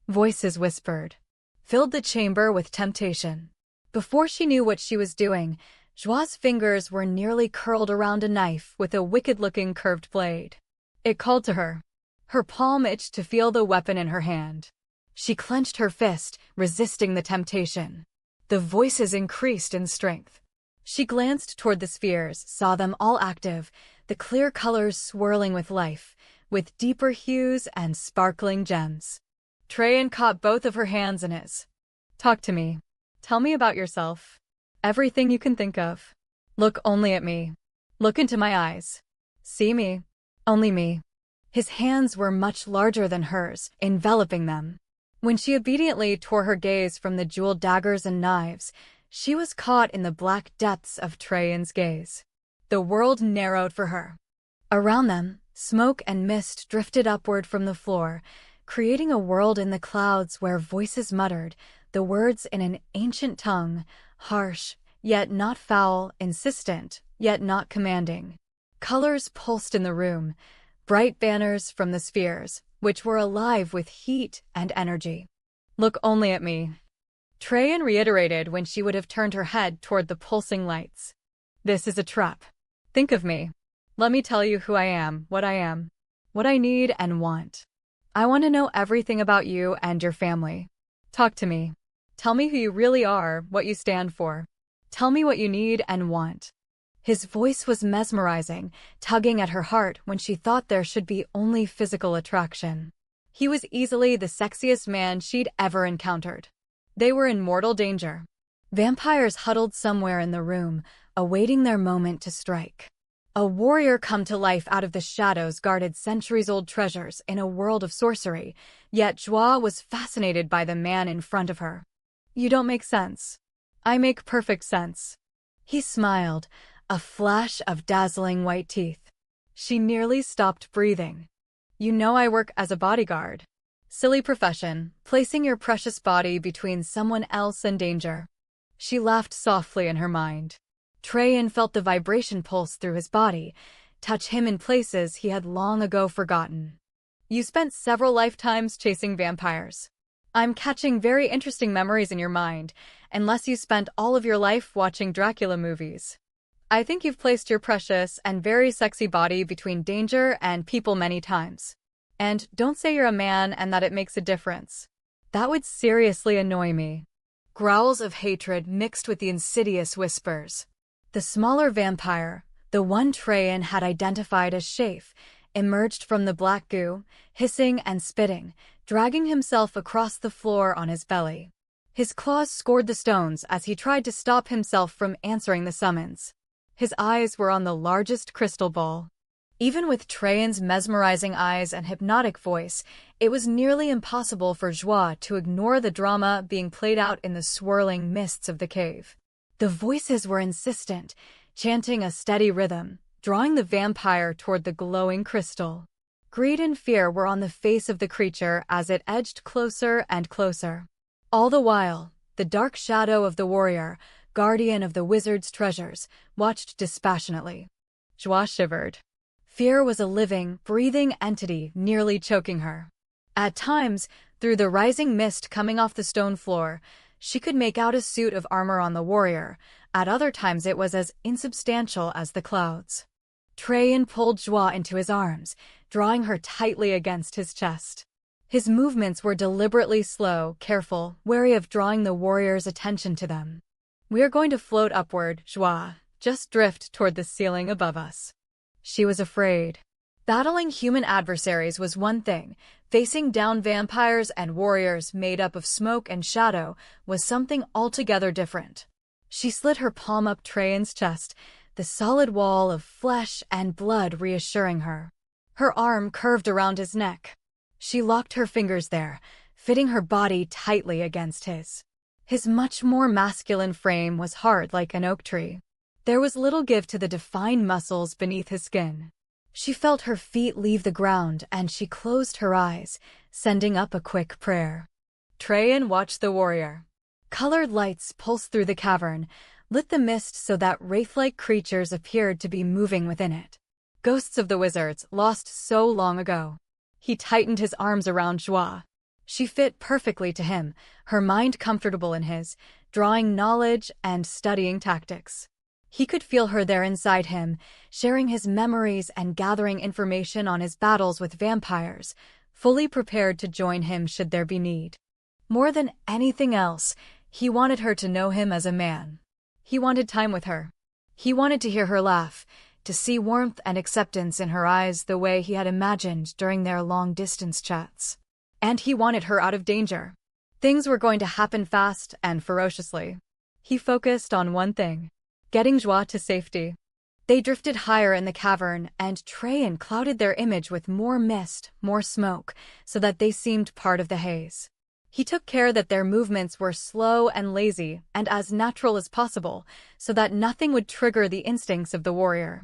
Voices whispered, filled the chamber with temptation. Before she knew what she was doing, Joie's fingers were nearly curled around a knife with a wicked-looking curved blade. It called to her. Her palm itched to feel the weapon in her hand. She clenched her fist, resisting the temptation. The voices increased in strength. She glanced toward the spheres, saw them all active, the clear colors swirling with life, with deeper hues and sparkling gems. Traian caught both of her hands in his. Talk to me. Tell me about yourself. Everything you can think of. Look only at me. Look into my eyes. See me. Only me. His hands were much larger than hers, enveloping them. When she obediently tore her gaze from the jeweled daggers and knives, she was caught in the black depths of Traian's gaze. The world narrowed for her. Around them, smoke and mist drifted upward from the floor, creating a world in the clouds where voices muttered, the words in an ancient tongue, harsh, yet not foul, insistent, yet not commanding. Colors pulsed in the room, bright banners from the spheres, which were alive with heat and energy. Look only at me. Traian reiterated when she would have turned her head toward the pulsing lights. This is a trap. Think of me. Let me tell you who I am, what I need and want. I want to know everything about you and your family. Talk to me. Tell me who you really are, what you stand for. Tell me what you need and want. His voice was mesmerizing, tugging at her heart when she thought there should be only physical attraction. He was easily the sexiest man she'd ever encountered. They were in mortal danger. Vampires huddled somewhere in the room, awaiting their moment to strike. A warrior come to life out of the shadows guarded centuries-old treasures in a world of sorcery, yet Joie was fascinated by the man in front of her. You don't make sense. I make perfect sense. He smiled, a flash of dazzling white teeth. She nearly stopped breathing. You know I work as a bodyguard. Silly profession, placing your precious body between someone else and danger. She laughed softly in her mind. Traian felt the vibration pulse through his body, touch him in places he had long ago forgotten. You spent several lifetimes chasing vampires. I'm catching very interesting memories in your mind, unless you spent all of your life watching Dracula movies. I think you've placed your precious and very sexy body between danger and people many times. And don't say you're a man and that it makes a difference. That would seriously annoy me. Growls of hatred mixed with the insidious whispers. The smaller vampire, the one Traian had identified as Shafe, emerged from the black goo, hissing and spitting, dragging himself across the floor on his belly. His claws scored the stones as he tried to stop himself from answering the summons. His eyes were on the largest crystal ball. Even with Traian's mesmerizing eyes and hypnotic voice, it was nearly impossible for Joie to ignore the drama being played out in the swirling mists of the cave. The voices were insistent, chanting a steady rhythm, drawing the vampire toward the glowing crystal. Greed and fear were on the face of the creature as it edged closer and closer. All the while, the dark shadow of the warrior, guardian of the wizard's treasures, watched dispassionately. Joie shivered. Fear was a living, breathing entity nearly choking her. At times, through the rising mist coming off the stone floor, she could make out a suit of armor on the warrior. At other times it was as insubstantial as the clouds. Traian pulled Joie into his arms, drawing her tightly against his chest. His movements were deliberately slow, careful, wary of drawing the warrior's attention to them. "We are going to float upward, Joie. Just drift toward the ceiling above us." She was afraid. Battling human adversaries was one thing. Facing down vampires and warriors made up of smoke and shadow was something altogether different. She slid her palm up Traian's chest, the solid wall of flesh and blood reassuring her. Her arm curved around his neck. She locked her fingers there, fitting her body tightly against his. His much more masculine frame was hard like an oak tree. There was little give to the defined muscles beneath his skin. She felt her feet leave the ground and she closed her eyes, sending up a quick prayer. Traian watched the warrior. Colored lights pulsed through the cavern, lit the mist so that wraith-like creatures appeared to be moving within it. Ghosts of the wizards, lost so long ago. He tightened his arms around Joie. She fit perfectly to him, her mind comfortable in his, drawing knowledge and studying tactics. He could feel her there inside him, sharing his memories and gathering information on his battles with vampires, fully prepared to join him should there be need. More than anything else, he wanted her to know him as a man. He wanted time with her. He wanted to hear her laugh, to see warmth and acceptance in her eyes the way he had imagined during their long-distance chats. And he wanted her out of danger. Things were going to happen fast and ferociously. He focused on one thing: getting Joie to safety. They drifted higher in the cavern, and Traian clouded their image with more mist, more smoke, so that they seemed part of the haze. He took care that their movements were slow and lazy and as natural as possible, so that nothing would trigger the instincts of the warrior.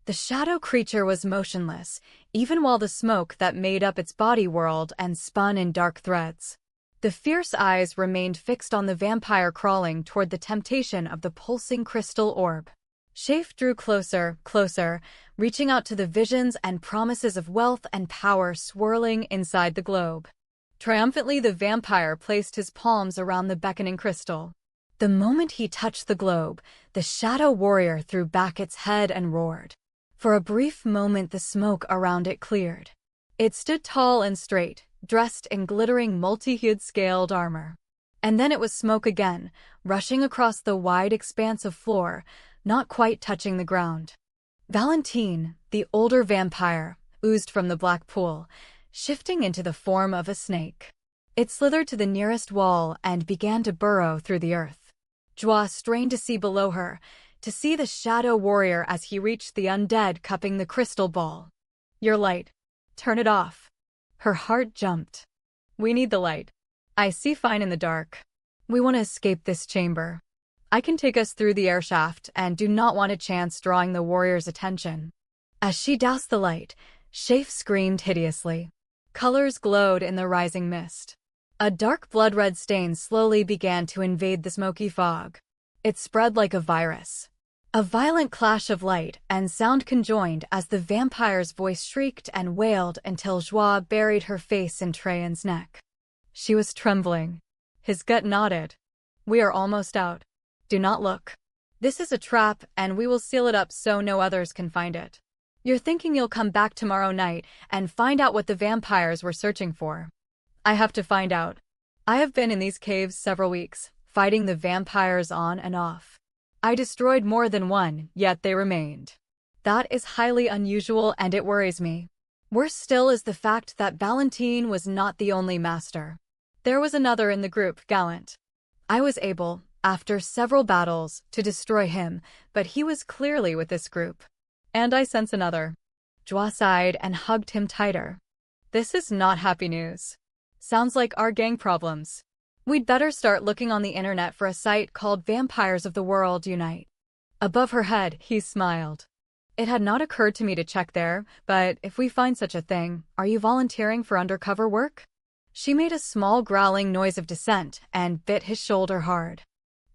The shadow creature was motionless, even while the smoke that made up its body whirled and spun in dark threads. The fierce eyes remained fixed on the vampire crawling toward the temptation of the pulsing crystal orb. Shafe drew closer, closer, reaching out to the visions and promises of wealth and power swirling inside the globe. Triumphantly, the vampire placed his palms around the beckoning crystal. The moment he touched the globe, the shadow warrior threw back its head and roared. For a brief moment, the smoke around it cleared. It stood tall and straight, dressed in glittering multi-hued scaled armor. And then it was smoke again, rushing across the wide expanse of floor, not quite touching the ground. Valentine, the older vampire, oozed from the black pool, shifting into the form of a snake. It slithered to the nearest wall and began to burrow through the earth. Joie strained to see below her, to see the shadow warrior as he reached the undead cupping the crystal ball. "Your light. Turn it off." Her heart jumped. "We need the light. I see fine in the dark. We want to escape this chamber. I can take us through the air shaft and do not want a chance drawing the warrior's attention." As she doused the light, Shafe screamed hideously. Colors glowed in the rising mist. A dark blood-red stain slowly began to invade the smoky fog. It spread like a virus. A violent clash of light and sound conjoined as the vampire's voice shrieked and wailed until Joie buried her face in Traian's neck. She was trembling. His gut nodded. "We are almost out. Do not look. This is a trap, and we will seal it up so no others can find it. You're thinking you'll come back tomorrow night and find out what the vampires were searching for. I have to find out. I have been in these caves several weeks, fighting the vampires on and off. I destroyed more than one, yet they remained. That is highly unusual and it worries me. Worse still is the fact that Valentine was not the only master. There was another in the group, Gallant. I was able, after several battles, to destroy him, but he was clearly with this group. And I sense another." Joie sighed and hugged him tighter. "This is not happy news. Sounds like our gang problems. We'd better start looking on the internet for a site called Vampires of the World Unite." Above her head, he smiled. "It had not occurred to me to check there, but if we find such a thing, are you volunteering for undercover work?" She made a small growling noise of dissent and bit his shoulder hard.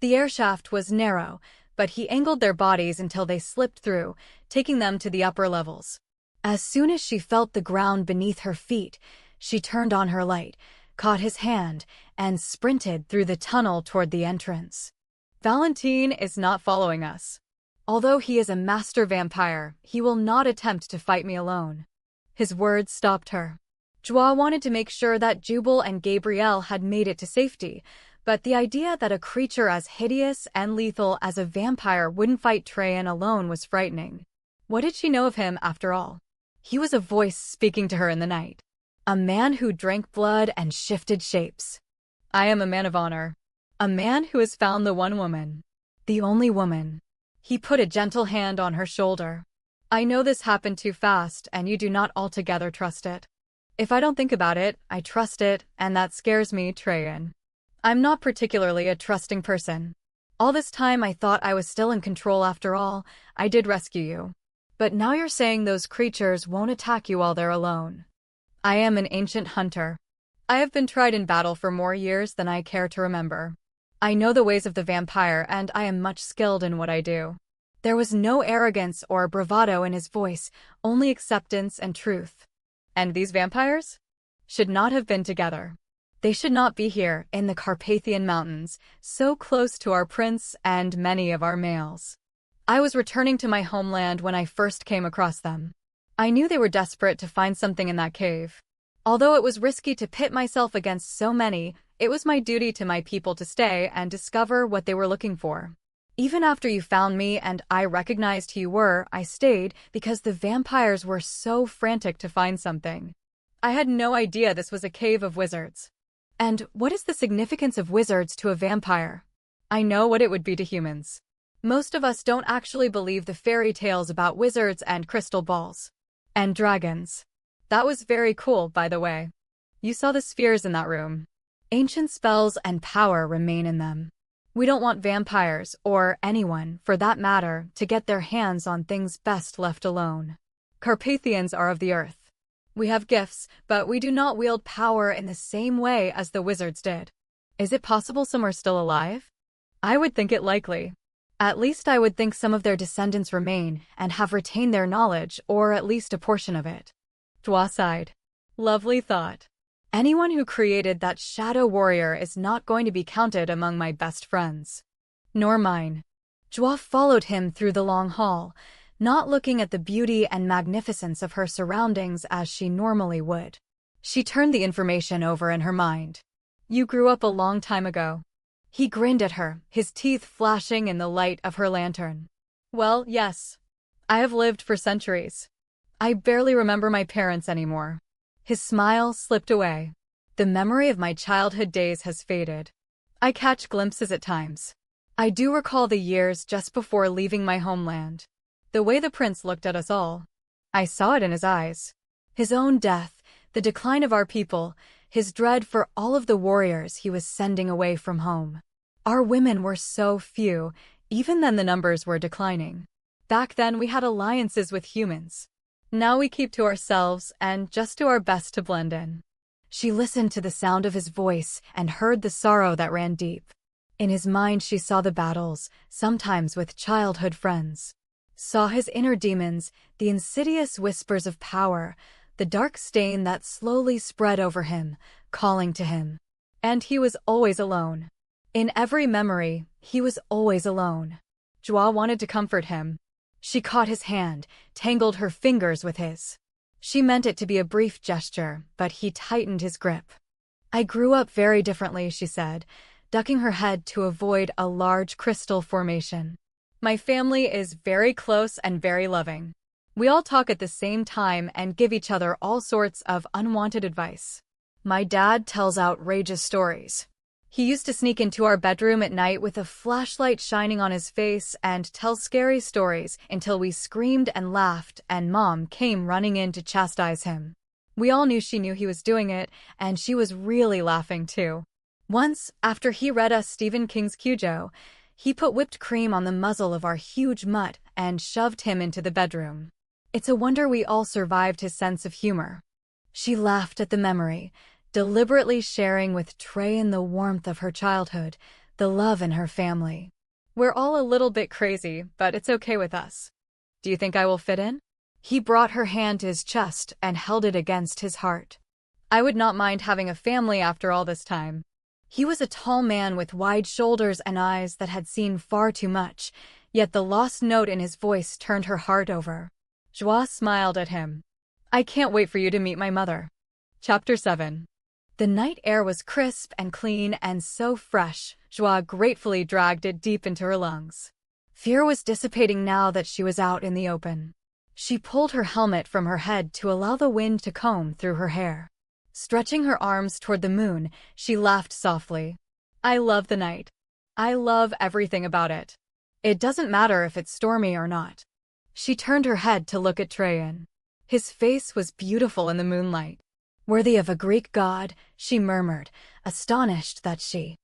The airshaft was narrow, but he angled their bodies until they slipped through, taking them to the upper levels. As soon as she felt the ground beneath her feet, she turned on her light, caught his hand, and sprinted through the tunnel toward the entrance. "Valentine is not following us. Although he is a master vampire, he will not attempt to fight me alone." His words stopped her. Joie wanted to make sure that Jubal and Gabrielle had made it to safety, but the idea that a creature as hideous and lethal as a vampire wouldn't fight Traian alone was frightening. What did she know of him, after all? He was a voice speaking to her in the night. A man who drank blood and shifted shapes. I am a man of honor. A man who has found the one woman. The only woman. He put a gentle hand on her shoulder. I know this happened too fast, and you do not altogether trust it. If I don't think about it, I trust it, and that scares me, Traian. I'm not particularly a trusting person. All this time I thought I was still in control after all. I did rescue you. But now you're saying those creatures won't attack you while they're alone. I am an ancient hunter. I have been tried in battle for more years than I care to remember. I know the ways of the vampire, and I am much skilled in what I do. There was no arrogance or bravado in his voice, only acceptance and truth. And these vampires? Should not have been together. They should not be here, in the Carpathian Mountains, so close to our prince and many of our males. I was returning to my homeland when I first came across them. I knew they were desperate to find something in that cave. Although it was risky to pit myself against so many, it was my duty to my people to stay and discover what they were looking for. Even after you found me and I recognized who you were, I stayed because the vampires were so frantic to find something. I had no idea this was a cave of wizards. And what is the significance of wizards to a vampire? I know what it would be to humans. Most of us don't actually believe the fairy tales about wizards and crystal balls. And dragons. That was very cool, by the way. You saw the spheres in that room. Ancient spells and power remain in them. We don't want vampires, or anyone, for that matter, to get their hands on things best left alone. Carpathians are of the earth. We have gifts, but we do not wield power in the same way as the wizards did. Is it possible some are still alive? I would think it likely. At least I would think some of their descendants remain and have retained their knowledge, or at least a portion of it. Joie sighed. Lovely thought. Anyone who created that shadow warrior is not going to be counted among my best friends. Nor mine. Joie followed him through the long hall, not looking at the beauty and magnificence of her surroundings as she normally would. She turned the information over in her mind. You grew up a long time ago. He grinned at her, his teeth flashing in the light of her lantern. Well, yes. I have lived for centuries. I barely remember my parents anymore. His smile slipped away. The memory of my childhood days has faded. I catch glimpses at times. I do recall the years just before leaving my homeland. The way the prince looked at us all. I saw it in his eyes. His own death, the decline of our people, his dread for all of the warriors he was sending away from home. Our women were so few, even then the numbers were declining. Back then we had alliances with humans. Now we keep to ourselves and just do our best to blend in. She listened to the sound of his voice and heard the sorrow that ran deep. In his mind she saw the battles, sometimes with childhood friends. Saw his inner demons, the insidious whispers of power, the dark stain that slowly spread over him, calling to him. And he was always alone. In every memory, he was always alone. Joie wanted to comfort him. She caught his hand, tangled her fingers with his. She meant it to be a brief gesture, but he tightened his grip. I grew up very differently, she said, ducking her head to avoid a large crystal formation. My family is very close and very loving. We all talk at the same time and give each other all sorts of unwanted advice. My dad tells outrageous stories. He used to sneak into our bedroom at night with a flashlight shining on his face and tell scary stories until we screamed and laughed and Mom came running in to chastise him. We all knew she knew he was doing it, and she was really laughing too. Once, after he read us Stephen King's Cujo, he put whipped cream on the muzzle of our huge mutt and shoved him into the bedroom. It's a wonder we all survived his sense of humor. She laughed at the memory, deliberately sharing with Traian the warmth of her childhood, the love in her family. We're all a little bit crazy, but it's okay with us. Do you think I will fit in? He brought her hand to his chest and held it against his heart. I would not mind having a family after all this time. He was a tall man with wide shoulders and eyes that had seen far too much, yet the lost note in his voice turned her heart over. Joie smiled at him. I can't wait for you to meet my mother. Chapter 7. The night air was crisp and clean and so fresh, Joie gratefully dragged it deep into her lungs. Fear was dissipating now that she was out in the open. She pulled her helmet from her head to allow the wind to comb through her hair. Stretching her arms toward the moon, she laughed softly. I love the night. I love everything about it. It doesn't matter if it's stormy or not. She turned her head to look at Traian. His face was beautiful in the moonlight. Worthy of a Greek god, she murmured, astonished that she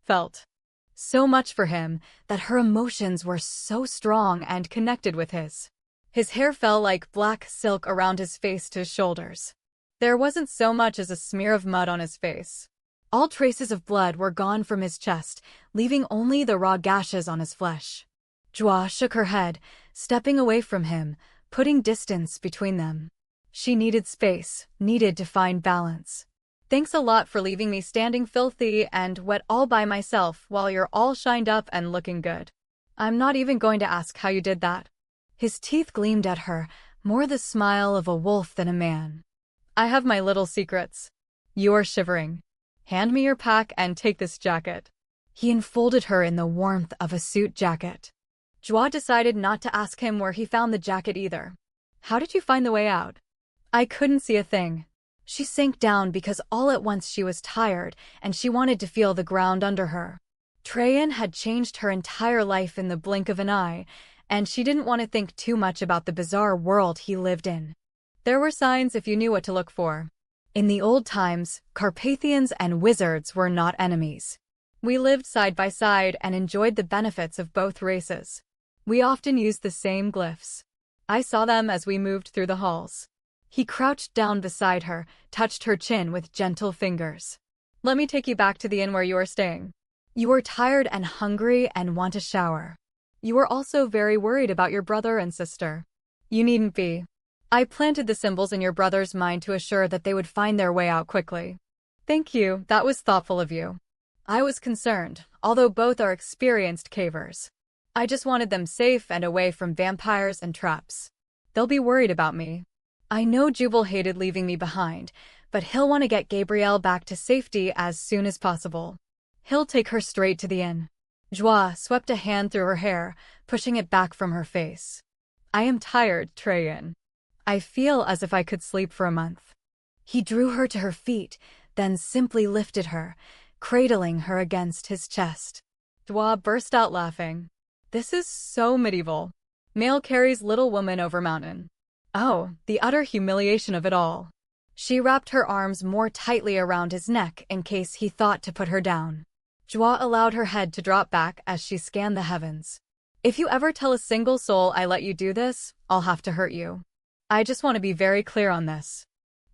felt so much for him, that her emotions were so strong and connected with his. His hair fell like black silk around his face to his shoulders. There wasn't so much as a smear of mud on his face. All traces of blood were gone from his chest, leaving only the raw gashes on his flesh. Joie shook her head, stepping away from him, putting distance between them. She needed space, needed to find balance. Thanks a lot for leaving me standing filthy and wet all by myself while you're all shined up and looking good. I'm not even going to ask how you did that. His teeth gleamed at her, more the smile of a wolf than a man. I have my little secrets. You are shivering. Hand me your pack and take this jacket. He enfolded her in the warmth of a suit jacket. Joie decided not to ask him where he found the jacket either. How did you find the way out? I couldn't see a thing. She sank down because all at once she was tired and she wanted to feel the ground under her. Traian had changed her entire life in the blink of an eye, and she didn't want to think too much about the bizarre world he lived in. There were signs if you knew what to look for. In the old times, Carpathians and wizards were not enemies. We lived side by side and enjoyed the benefits of both races. We often used the same glyphs. I saw them as we moved through the halls. He crouched down beside her, touched her chin with gentle fingers. Let me take you back to the inn where you are staying. You are tired and hungry and want a shower. You are also very worried about your brother and sister. You needn't be. I planted the symbols in your brother's mind to assure that they would find their way out quickly. Thank you, that was thoughtful of you. I was concerned, although both are experienced cavers. I just wanted them safe and away from vampires and traps. They'll be worried about me. I know Jubal hated leaving me behind, but he'll want to get Gabrielle back to safety as soon as possible. He'll take her straight to the inn. Joie swept a hand through her hair, pushing it back from her face. I am tired, Traian. I feel as if I could sleep for a month. He drew her to her feet, then simply lifted her, cradling her against his chest. Joie burst out laughing. This is so medieval. Male carries little woman over mountain. Oh, the utter humiliation of it all. She wrapped her arms more tightly around his neck in case he thought to put her down. Joie allowed her head to drop back as she scanned the heavens. If you ever tell a single soul I let you do this, I'll have to hurt you. I just want to be very clear on this.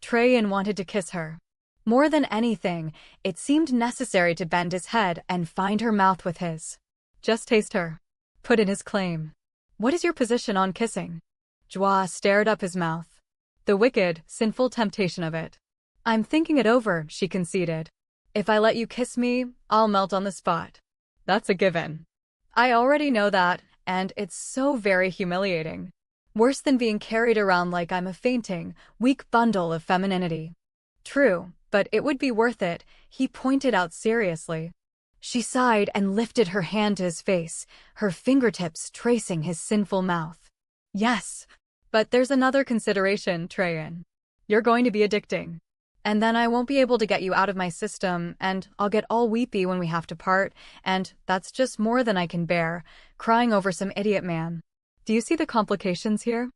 Traian wanted to kiss her. More than anything, it seemed necessary to bend his head and find her mouth with his. Just taste her. Put in his claim. What is your position on kissing? Joie stared up his mouth. The wicked, sinful temptation of it. I'm thinking it over, she conceded. If I let you kiss me, I'll melt on the spot. That's a given. I already know that, and it's so very humiliating. Worse than being carried around like I'm a fainting, weak bundle of femininity. True, but it would be worth it, he pointed out seriously. She sighed and lifted her hand to his face, her fingertips tracing his sinful mouth. Yes, but there's another consideration, Traian. You're going to be addicting. And then I won't be able to get you out of my system, and I'll get all weepy when we have to part, and that's just more than I can bear, crying over some idiot man. Do you see the complications here?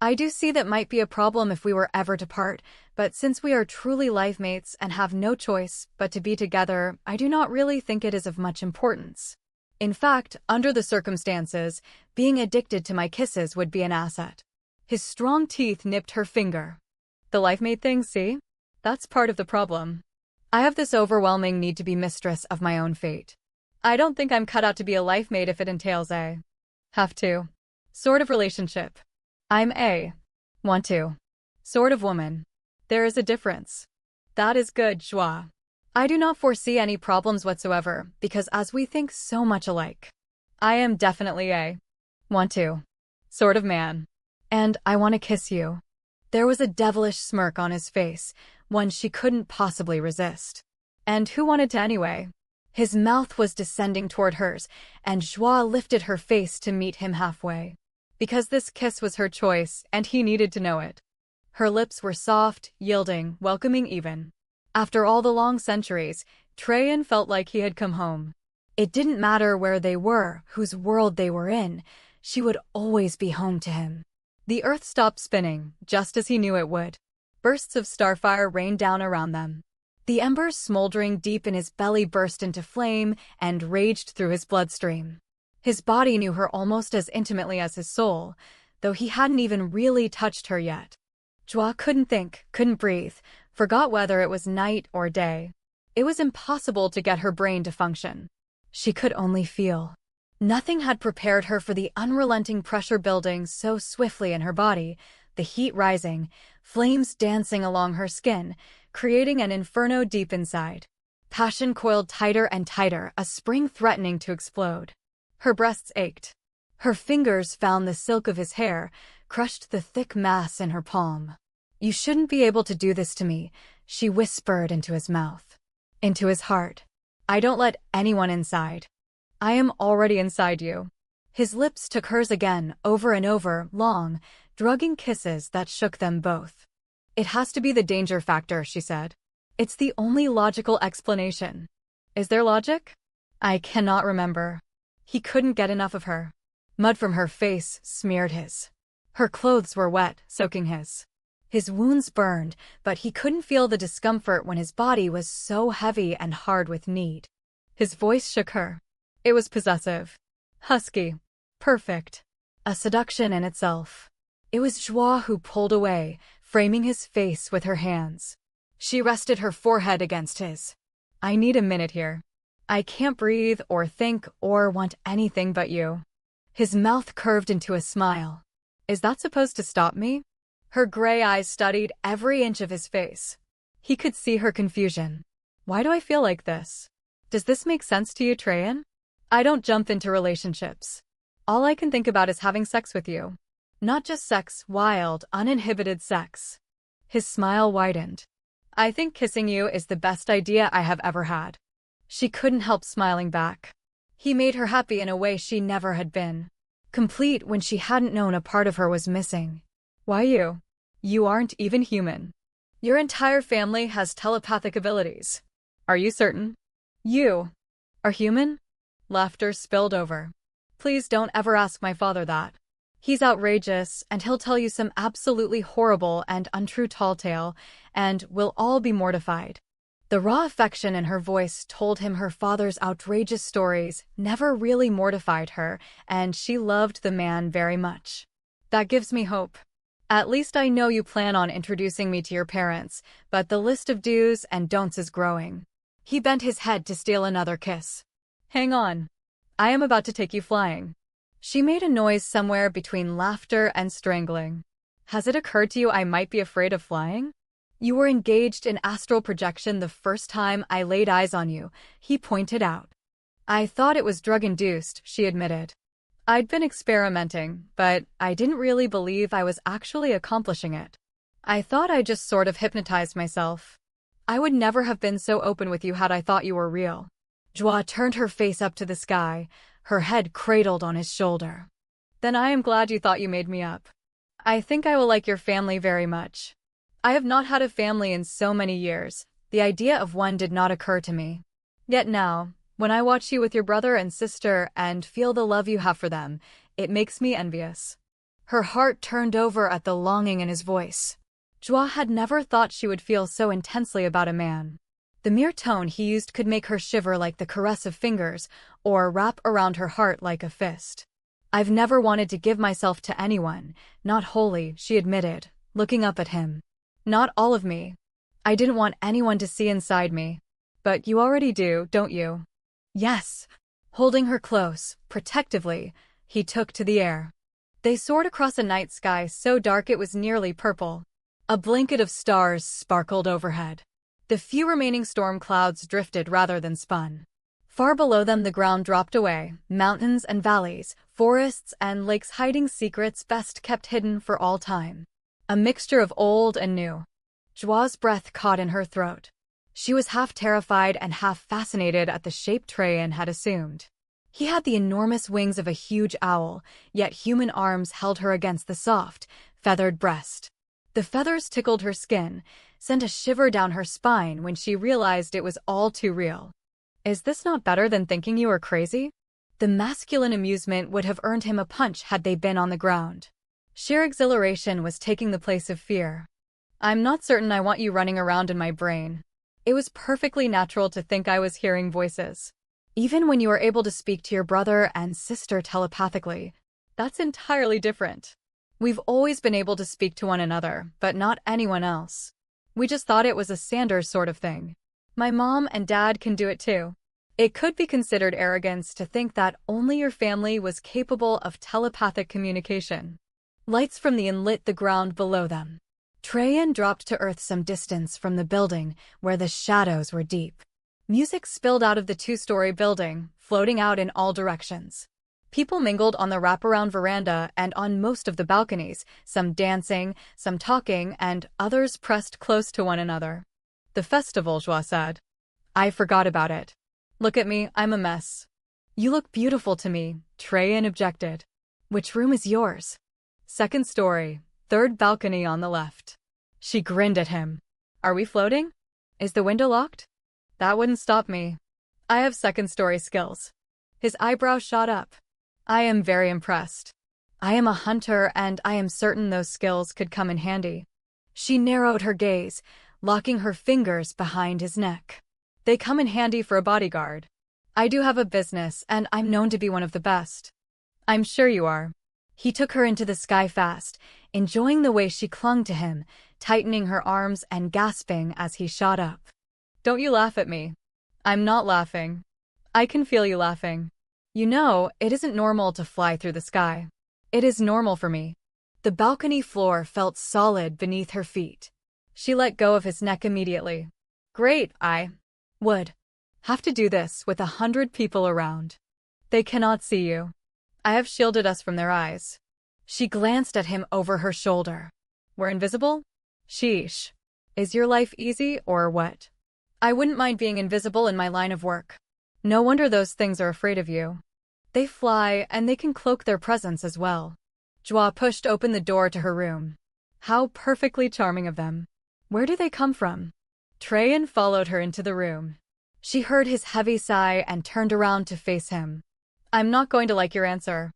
I do see that might be a problem if we were ever to part, but since we are truly life mates and have no choice but to be together, I do not really think it is of much importance. In fact, under the circumstances, being addicted to my kisses would be an asset. His strong teeth nipped her finger. The life mate thing, see? That's part of the problem. I have this overwhelming need to be mistress of my own fate. I don't think I'm cut out to be a life mate if it entails a have to sort of relationship. I'm a want to sort of woman. There is a difference. That is good, Joie. I do not foresee any problems whatsoever, because as we think so much alike. I am definitely a want to sort of man. And I want to kiss you. There was a devilish smirk on his face, one she couldn't possibly resist. And who wanted to anyway? His mouth was descending toward hers, and Joie lifted her face to meet him halfway. Because this kiss was her choice, and he needed to know it. Her lips were soft, yielding, welcoming even. After all the long centuries, Traian felt like he had come home. It didn't matter where they were, whose world they were in, she would always be home to him. The earth stopped spinning, just as he knew it would. Bursts of starfire rained down around them. The embers smoldering deep in his belly burst into flame and raged through his bloodstream. His body knew her almost as intimately as his soul, though he hadn't even really touched her yet. Joie couldn't think, couldn't breathe, forgot whether it was night or day. It was impossible to get her brain to function. She could only feel. Nothing had prepared her for the unrelenting pressure building so swiftly in her body, the heat rising, flames dancing along her skin, creating an inferno deep inside. Passion coiled tighter and tighter, a spring threatening to explode. Her breasts ached. Her fingers found the silk of his hair, crushed the thick mass in her palm. "You shouldn't be able to do this to me," she whispered into his mouth. Into his heart. "I don't let anyone inside. I am already inside you." His lips took hers again, over and over, long, drugging kisses that shook them both. "It has to be the danger factor," she said. "It's the only logical explanation." Is there logic? I cannot remember. He couldn't get enough of her. Mud from her face smeared his. Her clothes were wet, soaking his. His wounds burned, but he couldn't feel the discomfort when his body was so heavy and hard with need. His voice shook her. It was possessive. Husky. Perfect. A seduction in itself. It was Joie who pulled away, framing his face with her hands. She rested her forehead against his. "I need a minute here. I can't breathe or think or want anything but you." His mouth curved into a smile. "Is that supposed to stop me?" Her gray eyes studied every inch of his face. He could see her confusion. "Why do I feel like this? Does this make sense to you, Traian? I don't jump into relationships. All I can think about is having sex with you. Not just sex, wild, uninhibited sex." His smile widened. "I think kissing you is the best idea I have ever had." She couldn't help smiling back. He made her happy in a way she never had been. Complete when she hadn't known a part of her was missing. "Why you? You aren't even human. Your entire family has telepathic abilities. Are you certain? You are human?" Laughter spilled over. "Please don't ever ask my father that. He's outrageous, and he'll tell you some absolutely horrible and untrue tall tale, and we'll all be mortified." The raw affection in her voice told him her father's outrageous stories never really mortified her, and she loved the man very much. "That gives me hope. At least I know you plan on introducing me to your parents, but the list of do's and don'ts is growing." He bent his head to steal another kiss. "Hang on. I am about to take you flying." She made a noise somewhere between laughter and strangling. "Has it occurred to you I might be afraid of flying? You were engaged in astral projection the first time I laid eyes on you," he pointed out. "I thought it was drug-induced," she admitted. "I'd been experimenting, but I didn't really believe I was actually accomplishing it. I thought I just sort of hypnotized myself. I would never have been so open with you had I thought you were real." Joie turned her face up to the sky, her head cradled on his shoulder. "Then I am glad you thought you made me up. I think I will like your family very much. I have not had a family in so many years. The idea of one did not occur to me. Yet now, when I watch you with your brother and sister and feel the love you have for them, it makes me envious." Her heart turned over at the longing in his voice. Joie had never thought she would feel so intensely about a man. The mere tone he used could make her shiver like the caress of fingers, or wrap around her heart like a fist. "I've never wanted to give myself to anyone, not wholly," she admitted, looking up at him. "Not all of me. I didn't want anyone to see inside me. But you already do, don't you?" "Yes." Holding her close, protectively, he took to the air. They soared across a night sky so dark it was nearly purple. A blanket of stars sparkled overhead. The few remaining storm clouds drifted rather than spun. Far below them the ground dropped away, mountains and valleys, forests and lakes hiding secrets best kept hidden for all time. a mixture of old and new. Joie's breath caught in her throat. She was half terrified and half fascinated at the shape Traian had assumed. He had the enormous wings of a huge owl, yet human arms held her against the soft, feathered breast. The feathers tickled her skin, sent a shiver down her spine when she realized it was all too real. Is this not better than thinking you were crazy? The masculine amusement would have earned him a punch had they been on the ground. Sheer exhilaration was taking the place of fear. I'm not certain I want you running around in my brain. It was perfectly natural to think I was hearing voices. Even when you were able to speak to your brother and sister telepathically, that's entirely different. We've always been able to speak to one another, but not anyone else. We just thought it was a Sanders sort of thing. My mom and dad can do it too. It could be considered arrogance to think that only your family was capable of telepathic communication. Lights from the inn lit the ground below them. Traian dropped to earth some distance from the building, where the shadows were deep. Music spilled out of the two-story building, floating out in all directions. People mingled on the wraparound veranda and on most of the balconies, some dancing, some talking, and others pressed close to one another. The festival, Joie said. I forgot about it. Look at me, I'm a mess. You look beautiful to me, Traian objected. Which room is yours? Second story, third balcony on the left. She grinned at him. Are we floating? Is the window locked? That wouldn't stop me. I have second-story skills. His eyebrows shot up. I am very impressed. I am a hunter and I am certain those skills could come in handy. She narrowed her gaze, locking her fingers behind his neck. They come in handy for a bodyguard. I do have a business and I'm known to be one of the best. I'm sure you are. He took her into the sky fast, enjoying the way she clung to him, tightening her arms and gasping as he shot up. Don't you laugh at me. I'm not laughing. I can feel you laughing. You know, it isn't normal to fly through the sky. It is normal for me. The balcony floor felt solid beneath her feet. She let go of his neck immediately. Great, I would have to do this with 100 people around. They cannot see you. I have shielded us from their eyes. She glanced at him over her shoulder. We're invisible? Sheesh. Is your life easy or what? I wouldn't mind being invisible in my line of work. No wonder those things are afraid of you. They fly and they can cloak their presence as well. Joie pushed open the door to her room. How perfectly charming of them. Where do they come from? Traian followed her into the room. She heard his heavy sigh and turned around to face him. I'm not going to like your answer.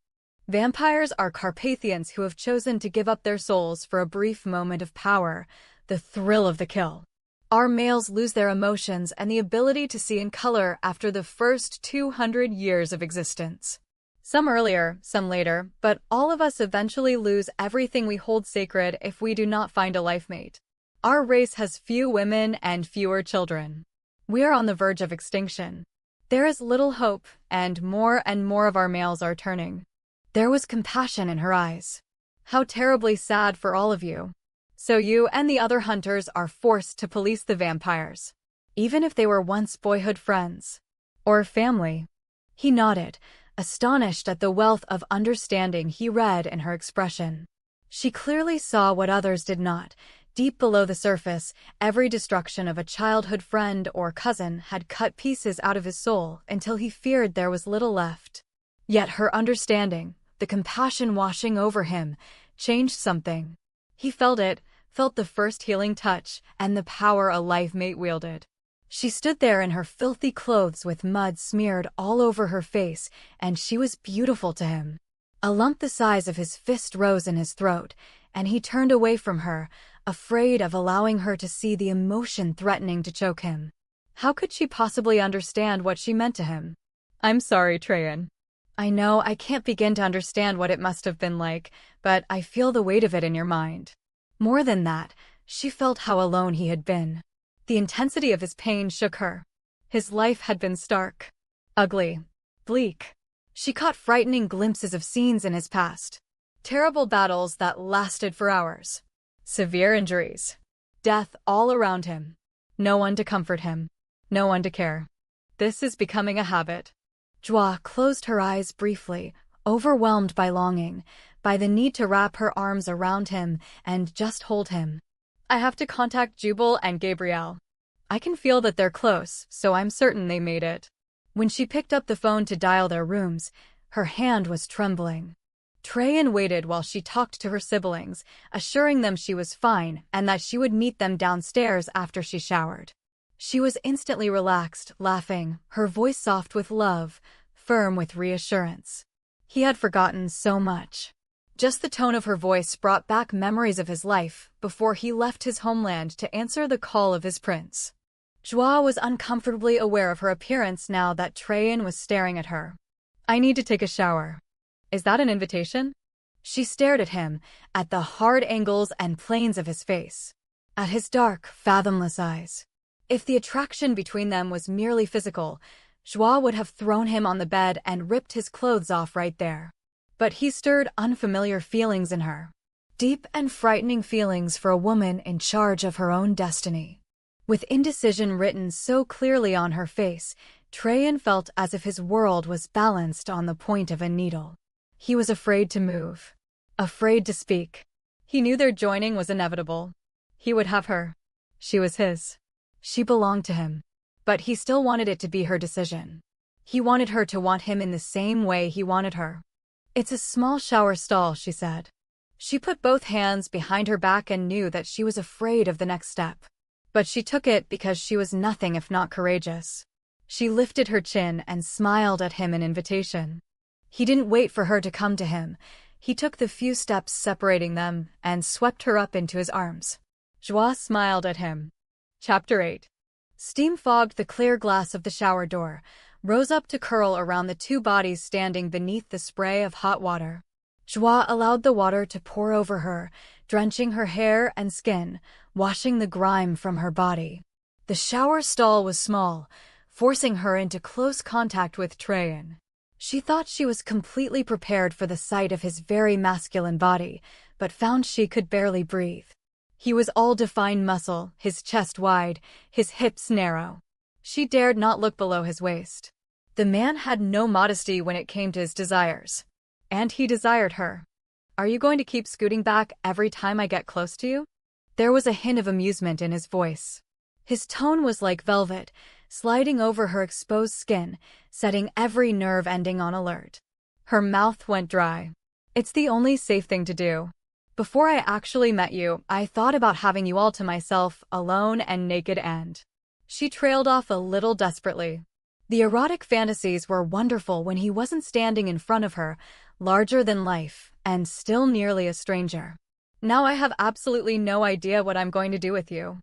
Vampires are Carpathians who have chosen to give up their souls for a brief moment of power, the thrill of the kill. Our males lose their emotions and the ability to see in color after the first 200 years of existence. Some earlier, some later, but all of us eventually lose everything we hold sacred if we do not find a life mate. Our race has few women and fewer children. We are on the verge of extinction. There is little hope, and more of our males are turning. There was compassion in her eyes. How terribly sad for all of you. So you and the other hunters are forced to police the vampires, even if they were once boyhood friends or family. He nodded, astonished at the wealth of understanding he read in her expression. She clearly saw what others did not. Deep below the surface, every destruction of a childhood friend or cousin had cut pieces out of his soul until he feared there was little left. Yet her understanding, the compassion washing over him, changed something. He felt it, felt the first healing touch, and the power a life mate wielded. She stood there in her filthy clothes with mud smeared all over her face, and she was beautiful to him. A lump the size of his fist rose in his throat, and he turned away from her, afraid of allowing her to see the emotion threatening to choke him. How could she possibly understand what she meant to him? I'm sorry, Traian. I know I can't begin to understand what it must have been like, but I feel the weight of it in your mind. More than that, she felt how alone he had been. The intensity of his pain shook her. His life had been stark, ugly, bleak. She caught frightening glimpses of scenes in his past. Terrible battles that lasted for hours. Severe injuries. Death all around him. No one to comfort him. No one to care. This is becoming a habit. Joie closed her eyes briefly, overwhelmed by longing, by the need to wrap her arms around him and just hold him. I have to contact Jubal and Gabrielle. I can feel that they're close, so I'm certain they made it. When she picked up the phone to dial their rooms, her hand was trembling. Traian waited while she talked to her siblings, assuring them she was fine and that she would meet them downstairs after she showered. She was instantly relaxed, laughing, her voice soft with love, firm with reassurance. He had forgotten so much. Just the tone of her voice brought back memories of his life before he left his homeland to answer the call of his prince. Joie was uncomfortably aware of her appearance now that Traian was staring at her. I need to take a shower. Is that an invitation? She stared at him, at the hard angles and planes of his face, at his dark, fathomless eyes. If the attraction between them was merely physical, Joie would have thrown him on the bed and ripped his clothes off right there. But he stirred unfamiliar feelings in her. Deep and frightening feelings for a woman in charge of her own destiny. With indecision written so clearly on her face, Traian felt as if his world was balanced on the point of a needle. He was afraid to move. Afraid to speak. He knew their joining was inevitable. He would have her. She was his. She belonged to him. But he still wanted it to be her decision. He wanted her to want him in the same way he wanted her. It's a small shower stall, she said. She put both hands behind her back and knew that she was afraid of the next step. But she took it because she was nothing if not courageous. She lifted her chin and smiled at him in invitation. He didn't wait for her to come to him. He took the few steps separating them and swept her up into his arms. Joie smiled at him. Chapter 8. Steam fogged the clear glass of the shower door, rose up to curl around the two bodies standing beneath the spray of hot water. Joie allowed the water to pour over her, drenching her hair and skin, washing the grime from her body. The shower stall was small, forcing her into close contact with Traian. She thought she was completely prepared for the sight of his very masculine body, but found she could barely breathe. He was all defined muscle, his chest wide, his hips narrow. She dared not look below his waist. The man had no modesty when it came to his desires. And he desired her. Are you going to keep scooting back every time I get close to you? There was a hint of amusement in his voice. His tone was like velvet, sliding over her exposed skin, setting every nerve ending on alert. Her mouth went dry. It's the only safe thing to do. Before I actually met you, I thought about having you all to myself, alone and naked and... She trailed off a little desperately. The erotic fantasies were wonderful when he wasn't standing in front of her, larger than life, and still nearly a stranger. Now I have absolutely no idea what I'm going to do with you.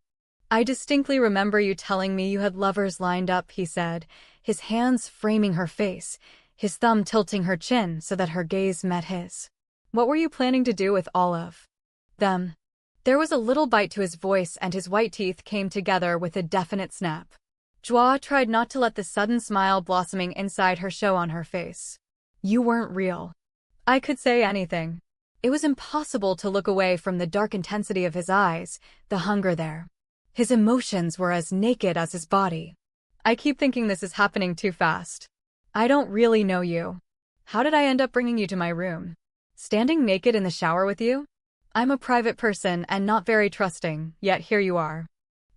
I distinctly remember you telling me you had lovers lined up, he said, his hands framing her face, his thumb tilting her chin so that her gaze met his. What were you planning to do with all of them? There was a little bite to his voice and his white teeth came together with a definite snap. Joie tried not to let the sudden smile blossoming inside her show on her face. You weren't real. I could say anything. It was impossible to look away from the dark intensity of his eyes, the hunger there. His emotions were as naked as his body. I keep thinking this is happening too fast. I don't really know you. How did I end up bringing you to my room? Standing naked in the shower with you? I'm a private person and not very trusting, yet here you are.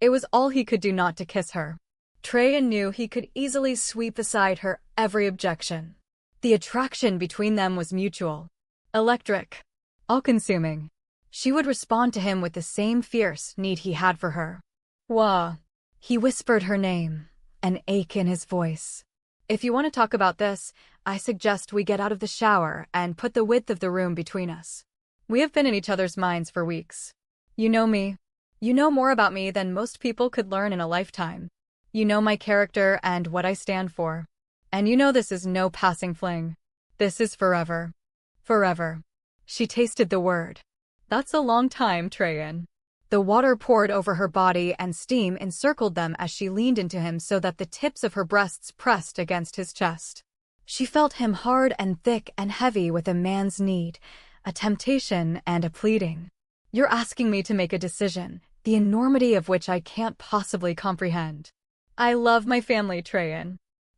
It was all he could do not to kiss her. Traian knew he could easily sweep aside her every objection. The attraction between them was mutual. Electric. All-consuming. She would respond to him with the same fierce need he had for her. Wah. He whispered her name, an ache in his voice. If you want to talk about this, I suggest we get out of the shower and put the width of the room between us. We have been in each other's minds for weeks. You know me. You know more about me than most people could learn in a lifetime. You know my character and what I stand for. And you know this is no passing fling. This is forever. Forever. She tasted the word. That's a long time, Traian. The water poured over her body and steam encircled them as she leaned into him so that the tips of her breasts pressed against his chest. She felt him hard and thick and heavy with a man's need, a temptation and a pleading. You're asking me to make a decision, the enormity of which I can't possibly comprehend. I love my family, Traian.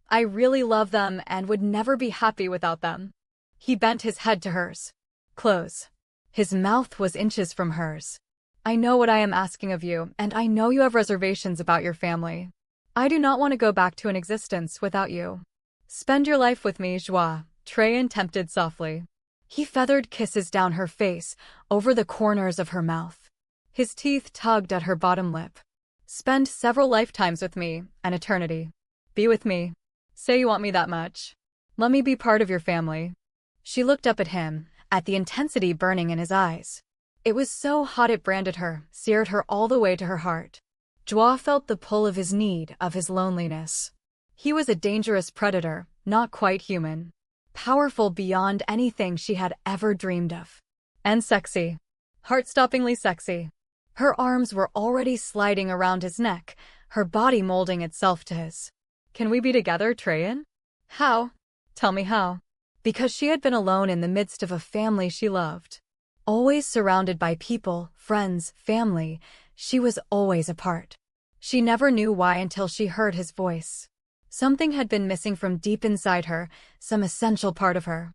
I really love them and would never be happy without them. He bent his head to hers. Close. His mouth was inches from hers. I know what I am asking of you, and I know you have reservations about your family. I do not want to go back to an existence without you. Spend your life with me, Joie, Traian tempted softly. He feathered kisses down her face, over the corners of her mouth. His teeth tugged at her bottom lip. Spend several lifetimes with me, an eternity. Be with me. Say you want me that much. Let me be part of your family. She looked up at him, at the intensity burning in his eyes. It was so hot it branded her, seared her all the way to her heart. Joie felt the pull of his need, of his loneliness. He was a dangerous predator, not quite human. Powerful beyond anything she had ever dreamed of. And sexy. Heart-stoppingly sexy. Her arms were already sliding around his neck, her body molding itself to his. Can we be together, Traian? How? Tell me how. Because she had been alone in the midst of a family she loved. Always surrounded by people, friends, family, she was always apart. She never knew why until she heard his voice. Something had been missing from deep inside her, some essential part of her.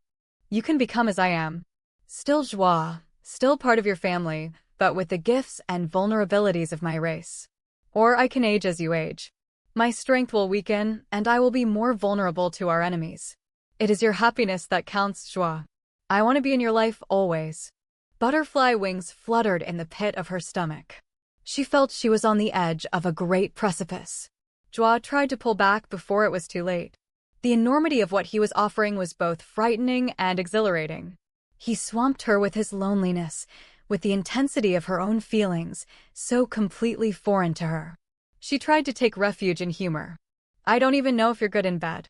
You can become as I am. Still Joie, still part of your family, but with the gifts and vulnerabilities of my race. Or I can age as you age. My strength will weaken, and I will be more vulnerable to our enemies. It is your happiness that counts, Joie. I want to be in your life always. Butterfly wings fluttered in the pit of her stomach. She felt she was on the edge of a great precipice. Joie tried to pull back before it was too late. The enormity of what he was offering was both frightening and exhilarating. He swamped her with his loneliness, with the intensity of her own feelings, so completely foreign to her. She tried to take refuge in humor. I don't even know if you're good in bed.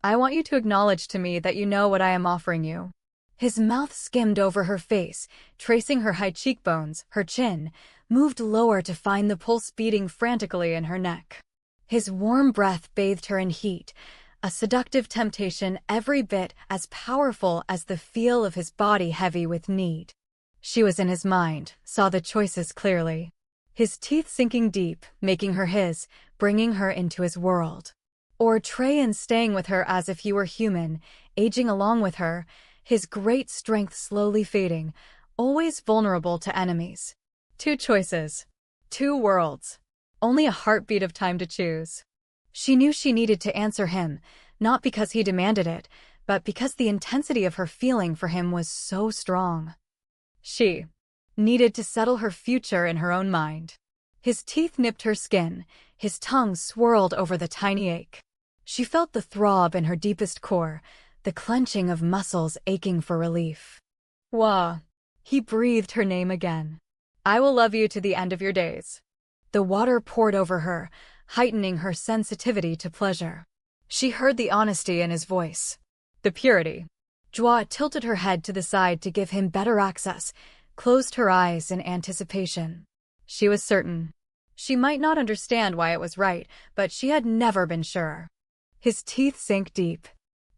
I want you to acknowledge to me that you know what I am offering you. His mouth skimmed over her face, tracing her high cheekbones, her chin, moved lower to find the pulse beating frantically in her neck. His warm breath bathed her in heat, a seductive temptation every bit as powerful as the feel of his body heavy with need. She was in his mind, saw the choices clearly. His teeth sinking deep, making her his, bringing her into his world. Or Traian staying with her as if he were human, aging along with her, his great strength slowly fading, always vulnerable to enemies. 2 choices. 2 worlds. Only a heartbeat of time to choose. She knew she needed to answer him, not because he demanded it, but because the intensity of her feeling for him was so strong. She needed to settle her future in her own mind. His teeth nipped her skin, his tongue swirled over the tiny ache. She felt the throb in her deepest core, the clenching of muscles aching for relief. Wah! He breathed her name again. I will love you to the end of your days. The water poured over her, heightening her sensitivity to pleasure. She heard the honesty in his voice. The purity. Joie tilted her head to the side to give him better access, closed her eyes in anticipation. She was certain. She might not understand why it was right, but she had never been sure. His teeth sank deep.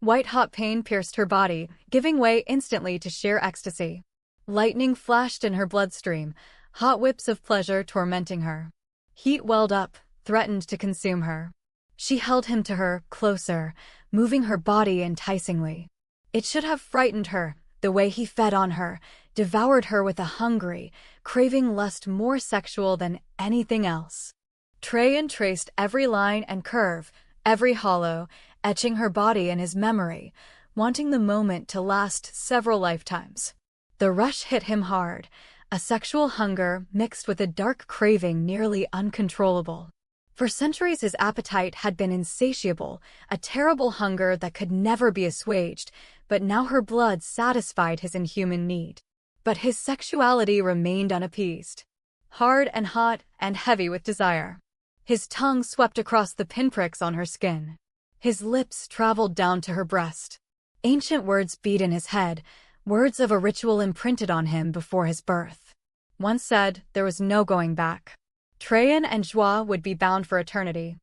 White-hot pain pierced her body, giving way instantly to sheer ecstasy. Lightning flashed in her bloodstream, hot whips of pleasure tormenting her. Heat welled up, threatened to consume her. She held him to her, closer, moving her body enticingly. It should have frightened her, the way he fed on her, devoured her with a hungry, craving lust more sexual than anything else. Traian traced every line and curve, every hollow, etching her body in his memory, wanting the moment to last several lifetimes. The rush hit him hard, a sexual hunger mixed with a dark craving nearly uncontrollable. For centuries his appetite had been insatiable, a terrible hunger that could never be assuaged, but now her blood satisfied his inhuman need. But his sexuality remained unappeased. Hard and hot and heavy with desire. His tongue swept across the pinpricks on her skin. His lips traveled down to her breast. Ancient words beat in his head, words of a ritual imprinted on him before his birth. Once said, there was no going back. Traian and Joie would be bound for eternity.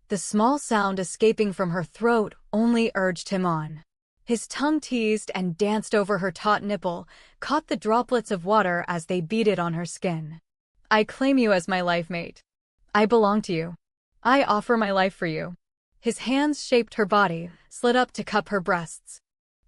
The small sound escaping from her throat only urged him on. His tongue teased and danced over her taut nipple, caught the droplets of water as they beaded on her skin. I claim you as my life mate. I belong to you. I offer my life for you. His hands shaped her body, slid up to cup her breasts.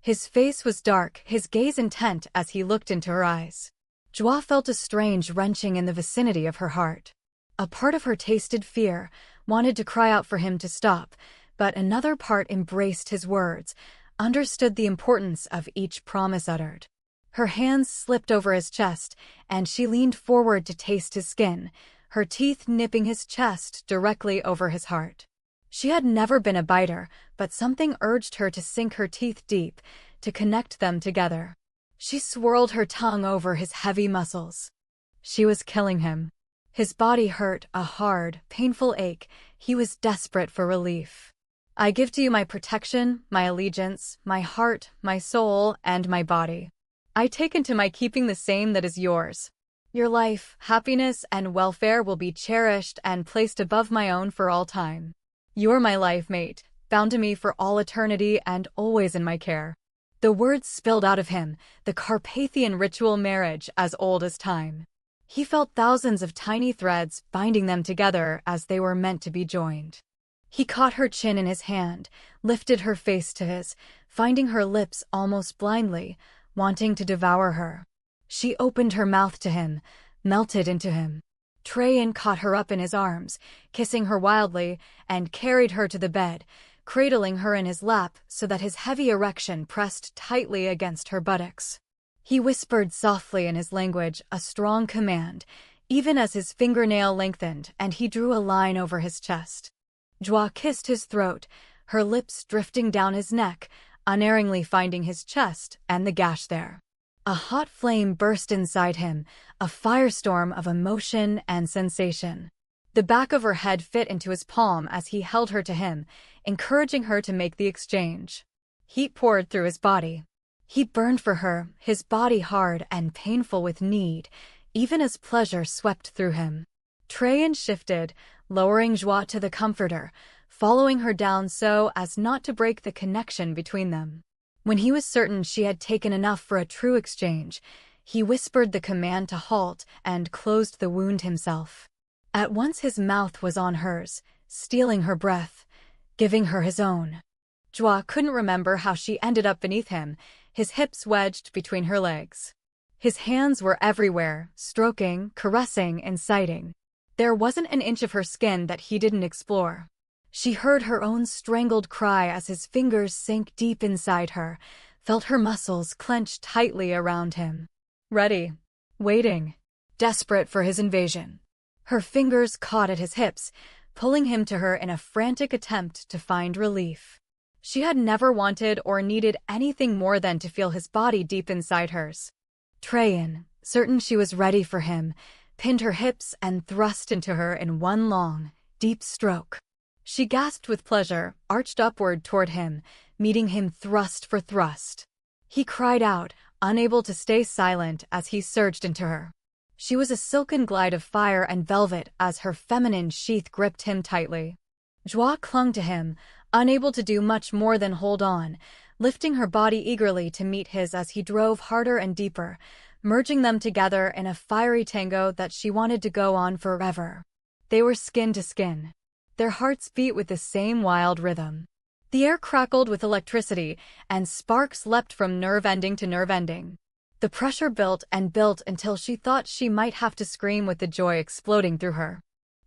His face was dark, his gaze intent as he looked into her eyes. Joie felt a strange wrenching in the vicinity of her heart. A part of her tasted fear, wanted to cry out for him to stop, but another part embraced his words, understood the importance of each promise uttered. Her hands slipped over his chest, and she leaned forward to taste his skin, her teeth nipping his chest directly over his heart. She had never been a biter, but something urged her to sink her teeth deep, to connect them together. She swirled her tongue over his heavy muscles. She was killing him. His body hurt, a hard, painful ache. He was desperate for relief. I give to you my protection, my allegiance, my heart, my soul, and my body. I take into my keeping the same that is yours. Your life, happiness, and welfare will be cherished and placed above my own for all time. You're my life mate, bound to me for all eternity and always in my care. The words spilled out of him, the Carpathian ritual marriage as old as time. He felt thousands of tiny threads binding them together as they were meant to be joined. He caught her chin in his hand, lifted her face to his, finding her lips almost blindly, wanting to devour her. She opened her mouth to him, melted into him. Traian caught her up in his arms, kissing her wildly, and carried her to the bed, cradling her in his lap so that his heavy erection pressed tightly against her buttocks. He whispered softly in his language, a strong command, even as his fingernail lengthened and he drew a line over his chest. Joie kissed his throat, her lips drifting down his neck, unerringly finding his chest and the gash there. A hot flame burst inside him, a firestorm of emotion and sensation. The back of her head fit into his palm as he held her to him, encouraging her to make the exchange. Heat poured through his body. He burned for her, his body hard and painful with need, even as pleasure swept through him. Traian shifted, lowering Joie to the comforter, following her down so as not to break the connection between them. When he was certain she had taken enough for a true exchange, he whispered the command to halt and closed the wound himself. At once his mouth was on hers, stealing her breath, giving her his own. Joie couldn't remember how she ended up beneath him, his hips wedged between her legs. His hands were everywhere, stroking, caressing, inciting. There wasn't an inch of her skin that he didn't explore. She heard her own strangled cry as his fingers sank deep inside her, felt her muscles clench tightly around him. Ready. Waiting. Desperate for his invasion. Her fingers caught at his hips, pulling him to her in a frantic attempt to find relief. She had never wanted or needed anything more than to feel his body deep inside hers. Traian, certain she was ready for him, pinned her hips and thrust into her in one long, deep stroke. She gasped with pleasure, arched upward toward him, meeting him thrust for thrust. He cried out, unable to stay silent as he surged into her. She was a silken glide of fire and velvet as her feminine sheath gripped him tightly. Joie clung to him, unable to do much more than hold on, lifting her body eagerly to meet his as he drove harder and deeper, merging them together in a fiery tango that she wanted to go on forever. They were skin to skin. Their hearts beat with the same wild rhythm. The air crackled with electricity, and sparks leapt from nerve ending to nerve ending. The pressure built and built until she thought she might have to scream with the joy exploding through her.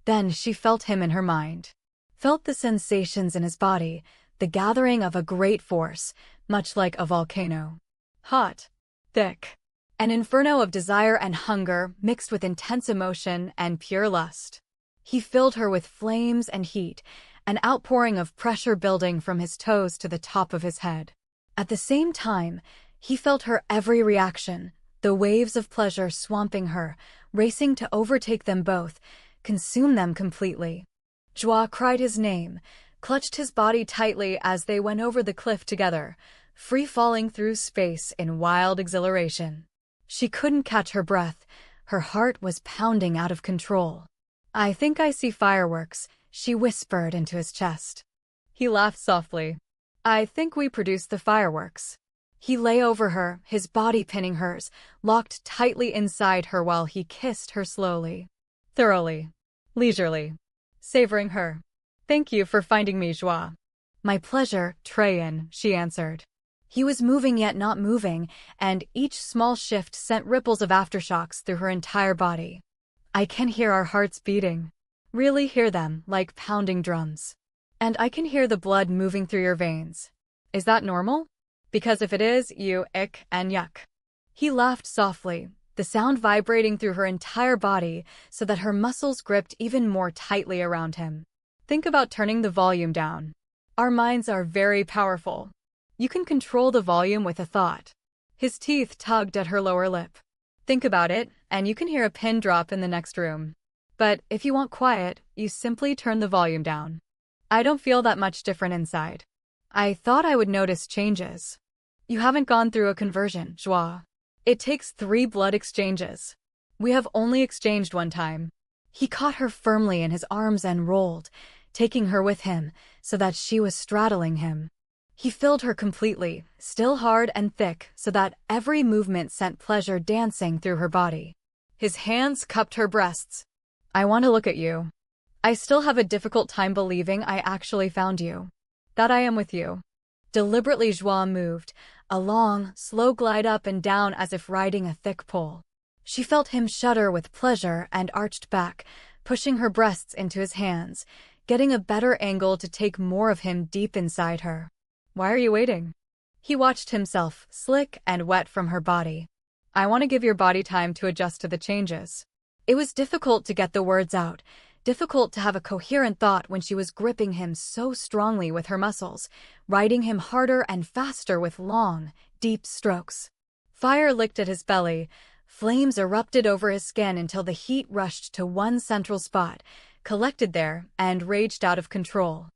Then she felt him in her mind. Felt the sensations in his body, the gathering of a great force, much like a volcano. Hot. Thick. An inferno of desire and hunger mixed with intense emotion and pure lust. He filled her with flames and heat, an outpouring of pressure building from his toes to the top of his head. At the same time, he felt her every reaction, the waves of pleasure swamping her, racing to overtake them both, consume them completely. Joie cried his name, clutched his body tightly as they went over the cliff together, free-falling through space in wild exhilaration. She couldn't catch her breath, her heart was pounding out of control. "I think I see fireworks," she whispered into his chest. He laughed softly. "I think we produced the fireworks." He lay over her, his body pinning hers, locked tightly inside her while he kissed her slowly, thoroughly, leisurely, savoring her. "Thank you for finding me, Joie." "My pleasure, Traian," she answered. He was moving yet not moving, and each small shift sent ripples of aftershocks through her entire body. I can hear our hearts beating. Really hear them, like pounding drums. And I can hear the blood moving through your veins. Is that normal? Because if it is, you ick and yuck. He laughed softly, the sound vibrating through her entire body so that her muscles gripped even more tightly around him. Think about turning the volume down. Our minds are very powerful. You can control the volume with a thought. His teeth tugged at her lower lip. Think about it, and you can hear a pin drop in the next room. But if you want quiet, you simply turn the volume down. I don't feel that much different inside. I thought I would notice changes. You haven't gone through a conversion, Joie. It takes 3 blood exchanges. We have only exchanged 1 time. He caught her firmly in his arms and rolled, taking her with him so that she was straddling him. He filled her completely, still hard and thick, so that every movement sent pleasure dancing through her body. His hands cupped her breasts. I want to look at you. I still have a difficult time believing I actually found you. That I am with you. Deliberately Joie moved, a long, slow glide up and down as if riding a thick pole. She felt him shudder with pleasure and arched back, pushing her breasts into his hands, getting a better angle to take more of him deep inside her. Why are you waiting? He watched himself, slick and wet from her body. I want to give your body time to adjust to the changes. It was difficult to get the words out, difficult to have a coherent thought when she was gripping him so strongly with her muscles, riding him harder and faster with long, deep strokes. Fire licked at his belly, flames erupted over his skin until the heat rushed to one central spot, collected there, and raged out of control.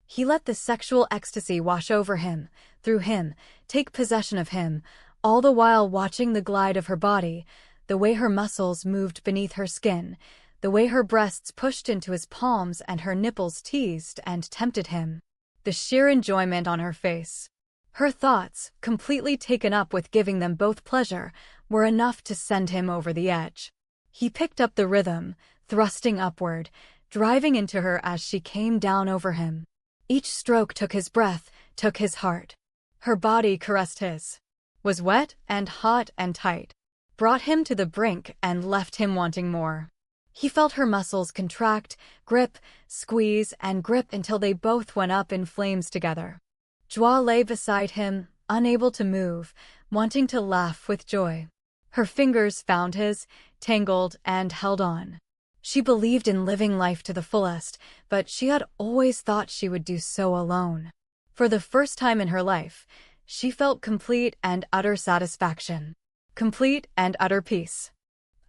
He let the sexual ecstasy wash over him, through him, take possession of him, all the while watching the glide of her body, the way her muscles moved beneath her skin, the way her breasts pushed into his palms and her nipples teased and tempted him. The sheer enjoyment on her face. Her thoughts, completely taken up with giving them both pleasure, were enough to send him over the edge. He picked up the rhythm, thrusting upward, driving into her as she came down over him. Each stroke took his breath, took his heart. Her body caressed his. Was wet and hot and tight. Brought him to the brink and left him wanting more. He felt her muscles contract, grip, squeeze, and grip until they both went up in flames together. Joie lay beside him, unable to move, wanting to laugh with joy. Her fingers found his, tangled, and held on. She believed in living life to the fullest, but she had always thought she would do so alone. For the first time in her life, she felt complete and utter satisfaction. Complete and utter peace.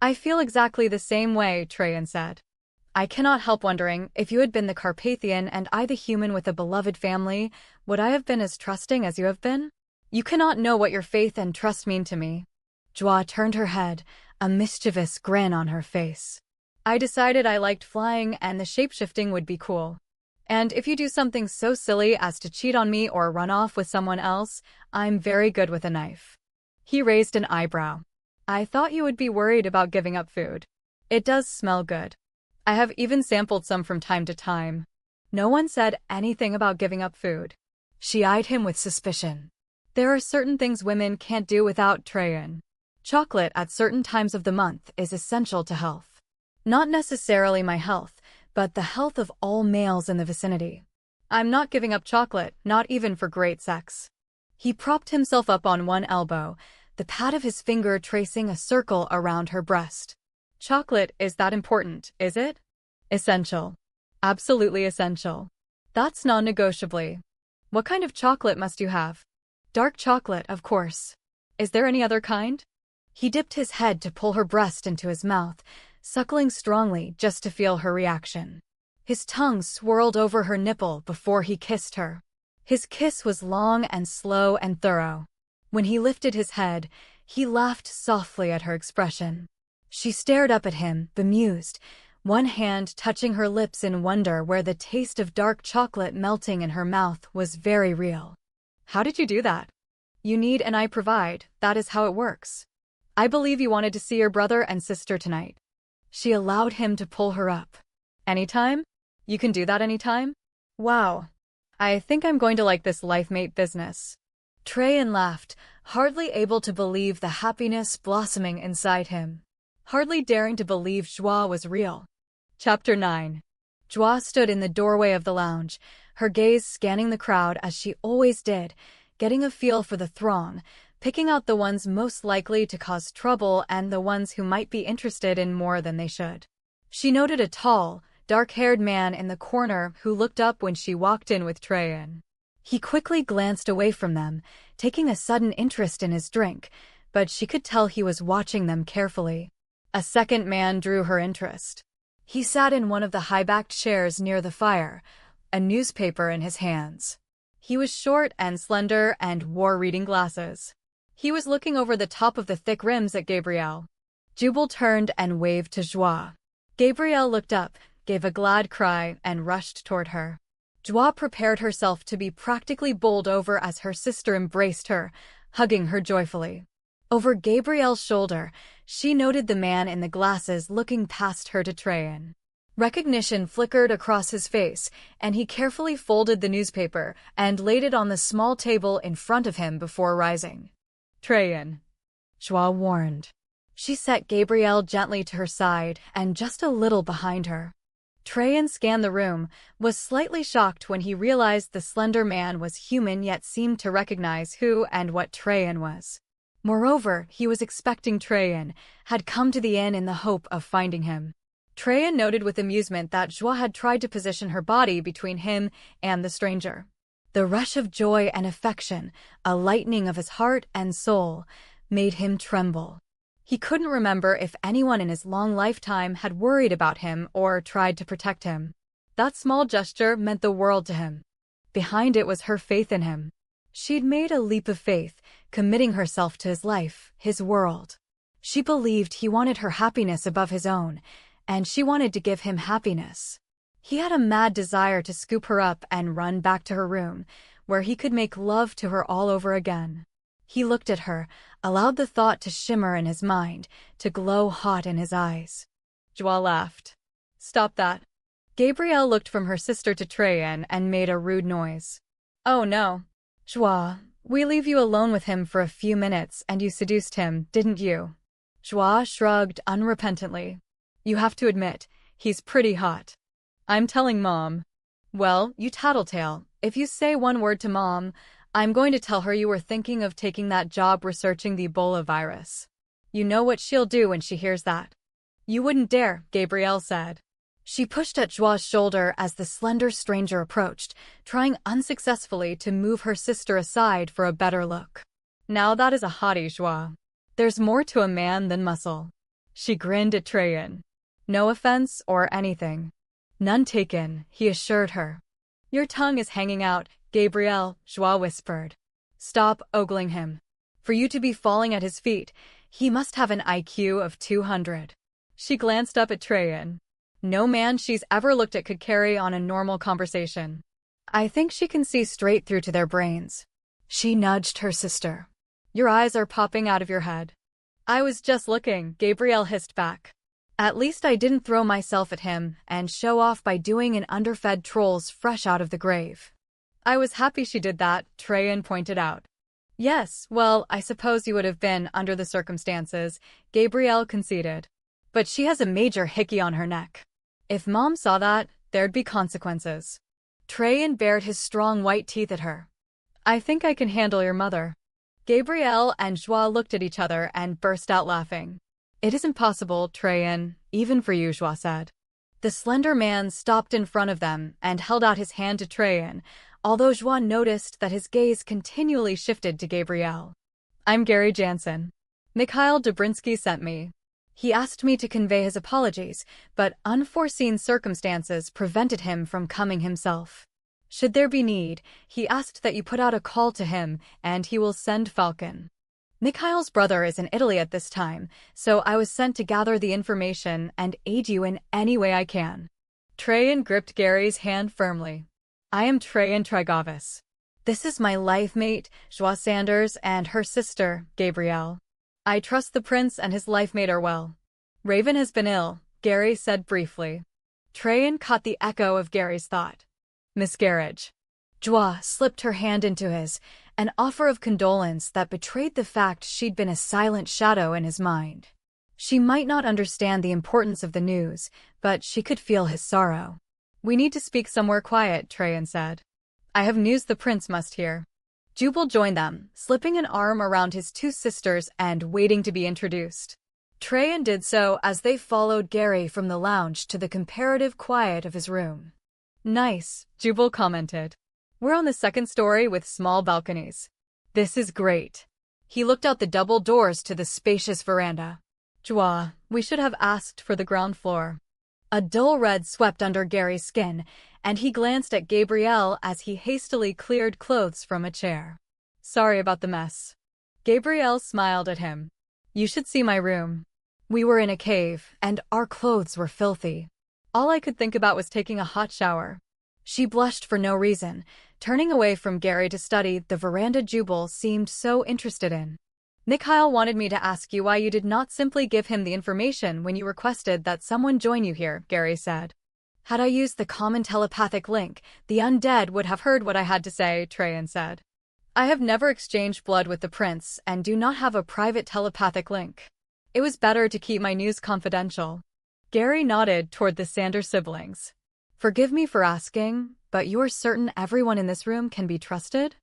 I feel exactly the same way, Traian said. I cannot help wondering, if you had been the Carpathian and I the human with a beloved family, would I have been as trusting as you have been? You cannot know what your faith and trust mean to me. Joie turned her head, a mischievous grin on her face. I decided I liked flying and the shapeshifting would be cool. And if you do something so silly as to cheat on me or run off with someone else, I'm very good with a knife. He raised an eyebrow. I thought you would be worried about giving up food. It does smell good. I have even sampled some from time to time. No one said anything about giving up food. She eyed him with suspicion. There are certain things women can't do without, Traian. Chocolate at certain times of the month is essential to health. Not necessarily my health, but the health of all males in the vicinity. I'm not giving up chocolate, not even for great sex. He propped himself up on one elbow, the pad of his finger tracing a circle around her breast. Chocolate is that important, is it? Essential. Absolutely essential. That's non-negotiably. What kind of chocolate must you have? Dark chocolate, of course. Is there any other kind? He dipped his head to pull her breast into his mouth, suckling strongly just to feel her reaction. His tongue swirled over her nipple before he kissed her. His kiss was long and slow and thorough. When he lifted his head, he laughed softly at her expression. She stared up at him, bemused, one hand touching her lips in wonder where the taste of dark chocolate melting in her mouth was very real. How did you do that? You need and I provide, that is how it works. I believe you wanted to see your brother and sister tonight. She allowed him to pull her up. Anytime? You can do that anytime? Wow. I think I'm going to like this life mate business. Traian laughed, hardly able to believe the happiness blossoming inside him. Hardly daring to believe Joie was real. Chapter 9. Joie stood in the doorway of the lounge, her gaze scanning the crowd as she always did, getting a feel for the throng, picking out the ones most likely to cause trouble and the ones who might be interested in more than they should. She noted a tall, dark-haired man in the corner who looked up when she walked in with Traian. He quickly glanced away from them, taking a sudden interest in his drink, but she could tell he was watching them carefully. A second man drew her interest. He sat in one of the high-backed chairs near the fire, a newspaper in his hands. He was short and slender and wore reading glasses. He was looking over the top of the thick rims at Gabrielle. Jubal turned and waved to Joie. Gabrielle looked up, gave a glad cry, and rushed toward her. Joie prepared herself to be practically bowled over as her sister embraced her, hugging her joyfully. Over Gabrielle's shoulder, she noted the man in the glasses looking past her to Traian. Recognition flickered across his face, and he carefully folded the newspaper and laid it on the small table in front of him before rising. Traian, Joie warned. She set Gabrielle gently to her side and just a little behind her. Traian scanned the room, was slightly shocked when he realized the slender man was human yet seemed to recognize who and what Traian was. Moreover, he was expecting Traian, had come to the inn in the hope of finding him. Traian noted with amusement that Joie had tried to position her body between him and the stranger. The rush of joy and affection, a lightening of his heart and soul, made him tremble. He couldn't remember if anyone in his long lifetime had worried about him or tried to protect him. That small gesture meant the world to him. Behind it was her faith in him. She'd made a leap of faith, committing herself to his life, his world. She believed he wanted her happiness above his own, and she wanted to give him happiness. He had a mad desire to scoop her up and run back to her room, where he could make love to her all over again. He looked at her, allowed the thought to shimmer in his mind, to glow hot in his eyes. Joie laughed. Stop that. Gabrielle looked from her sister to Traian and made a rude noise. Oh no. Joie, we leave you alone with him for a few minutes and you seduced him, didn't you? Joie shrugged unrepentantly. You have to admit, he's pretty hot. I'm telling Mom. Well, you tattletale. If you say one word to Mom, I'm going to tell her you were thinking of taking that job researching the Ebola virus. You know what she'll do when she hears that. You wouldn't dare, Gabrielle said. She pushed at Joie's shoulder as the slender stranger approached, trying unsuccessfully to move her sister aside for a better look. Now that is a hottie, Joie. There's more to a man than muscle. She grinned at Traian. No offense or anything. None taken, he assured her. Your tongue is hanging out, Gabrielle, Joie whispered. Stop ogling him. For you to be falling at his feet, he must have an IQ of 200. She glanced up at Traian. No man she's ever looked at could carry on a normal conversation. I think she can see straight through to their brains. She nudged her sister. Your eyes are popping out of your head. I was just looking, Gabrielle hissed back. At least I didn't throw myself at him and show off by doing an underfed troll's fresh out of the grave. I was happy she did that, Traian pointed out. Yes, well, I suppose you would have been under the circumstances, Gabrielle conceded. But she has a major hickey on her neck. If Mom saw that, there'd be consequences. Traian bared his strong white teeth at her. I think I can handle your mother. Gabrielle and Joie looked at each other and burst out laughing. It isn't possible, Traian, even for you, Joie said. The slender man stopped in front of them and held out his hand to Traian, although Joie noticed that his gaze continually shifted to Gabrielle. I'm Gary Jansen. Mikhail Dobrinsky sent me. He asked me to convey his apologies, but unforeseen circumstances prevented him from coming himself. Should there be need, he asked that you put out a call to him, and he will send Falcon. Mikhail's brother is in Italy at this time, so I was sent to gather the information and aid you in any way I can. Traian gripped Gary's hand firmly. I am Traian Trigovise. This is my life mate, Joie Sanders, and her sister, Gabrielle. I trust the prince and his life mate are well. Raven has been ill, Gary said briefly. Traian caught the echo of Gary's thought. Miscarriage. Joie slipped her hand into his, an offer of condolence that betrayed the fact she'd been a silent shadow in his mind. She might not understand the importance of the news, but she could feel his sorrow. "We need to speak somewhere quiet," Traian said. "I have news the prince must hear." Jubal joined them, slipping an arm around his two sisters and waiting to be introduced. Traian did so as they followed Gary from the lounge to the comparative quiet of his room. "Nice," Jubal commented. "We're on the second story with small balconies. This is great." He looked out the double doors to the spacious veranda. "Joie, we should have asked for the ground floor." A dull red swept under Gary's skin, and he glanced at Gabrielle as he hastily cleared clothes from a chair. "Sorry about the mess." Gabrielle smiled at him. "You should see my room. We were in a cave, and our clothes were filthy. All I could think about was taking a hot shower." She blushed for no reason, turning away from Gary to study the veranda Jubal seemed so interested in. "Mikhail wanted me to ask you why you did not simply give him the information when you requested that someone join you here," Gary said. "Had I used the common telepathic link, the undead would have heard what I had to say," Traian said. "I have never exchanged blood with the prince and do not have a private telepathic link. It was better to keep my news confidential." Gary nodded toward the Sanders siblings. "Forgive me for asking, but you are certain everyone in this room can be trusted?"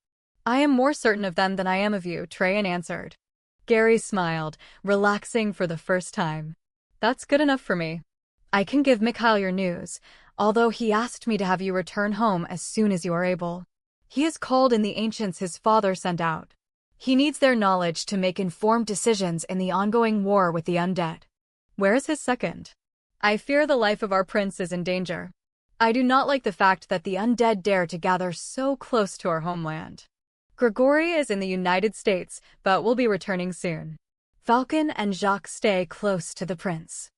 "I am more certain of them than I am of you," Traian answered. Gary smiled, relaxing for the first time. "That's good enough for me. I can give Mikhail your news, although he asked me to have you return home as soon as you are able. He has called in the ancients his father sent out. He needs their knowledge to make informed decisions in the ongoing war with the undead." "Where is his second?" "I fear the life of our prince is in danger. I do not like the fact that the undead dare to gather so close to our homeland. Grigory is in the United States, but will be returning soon. Falcon and Jacques stay close to the prince."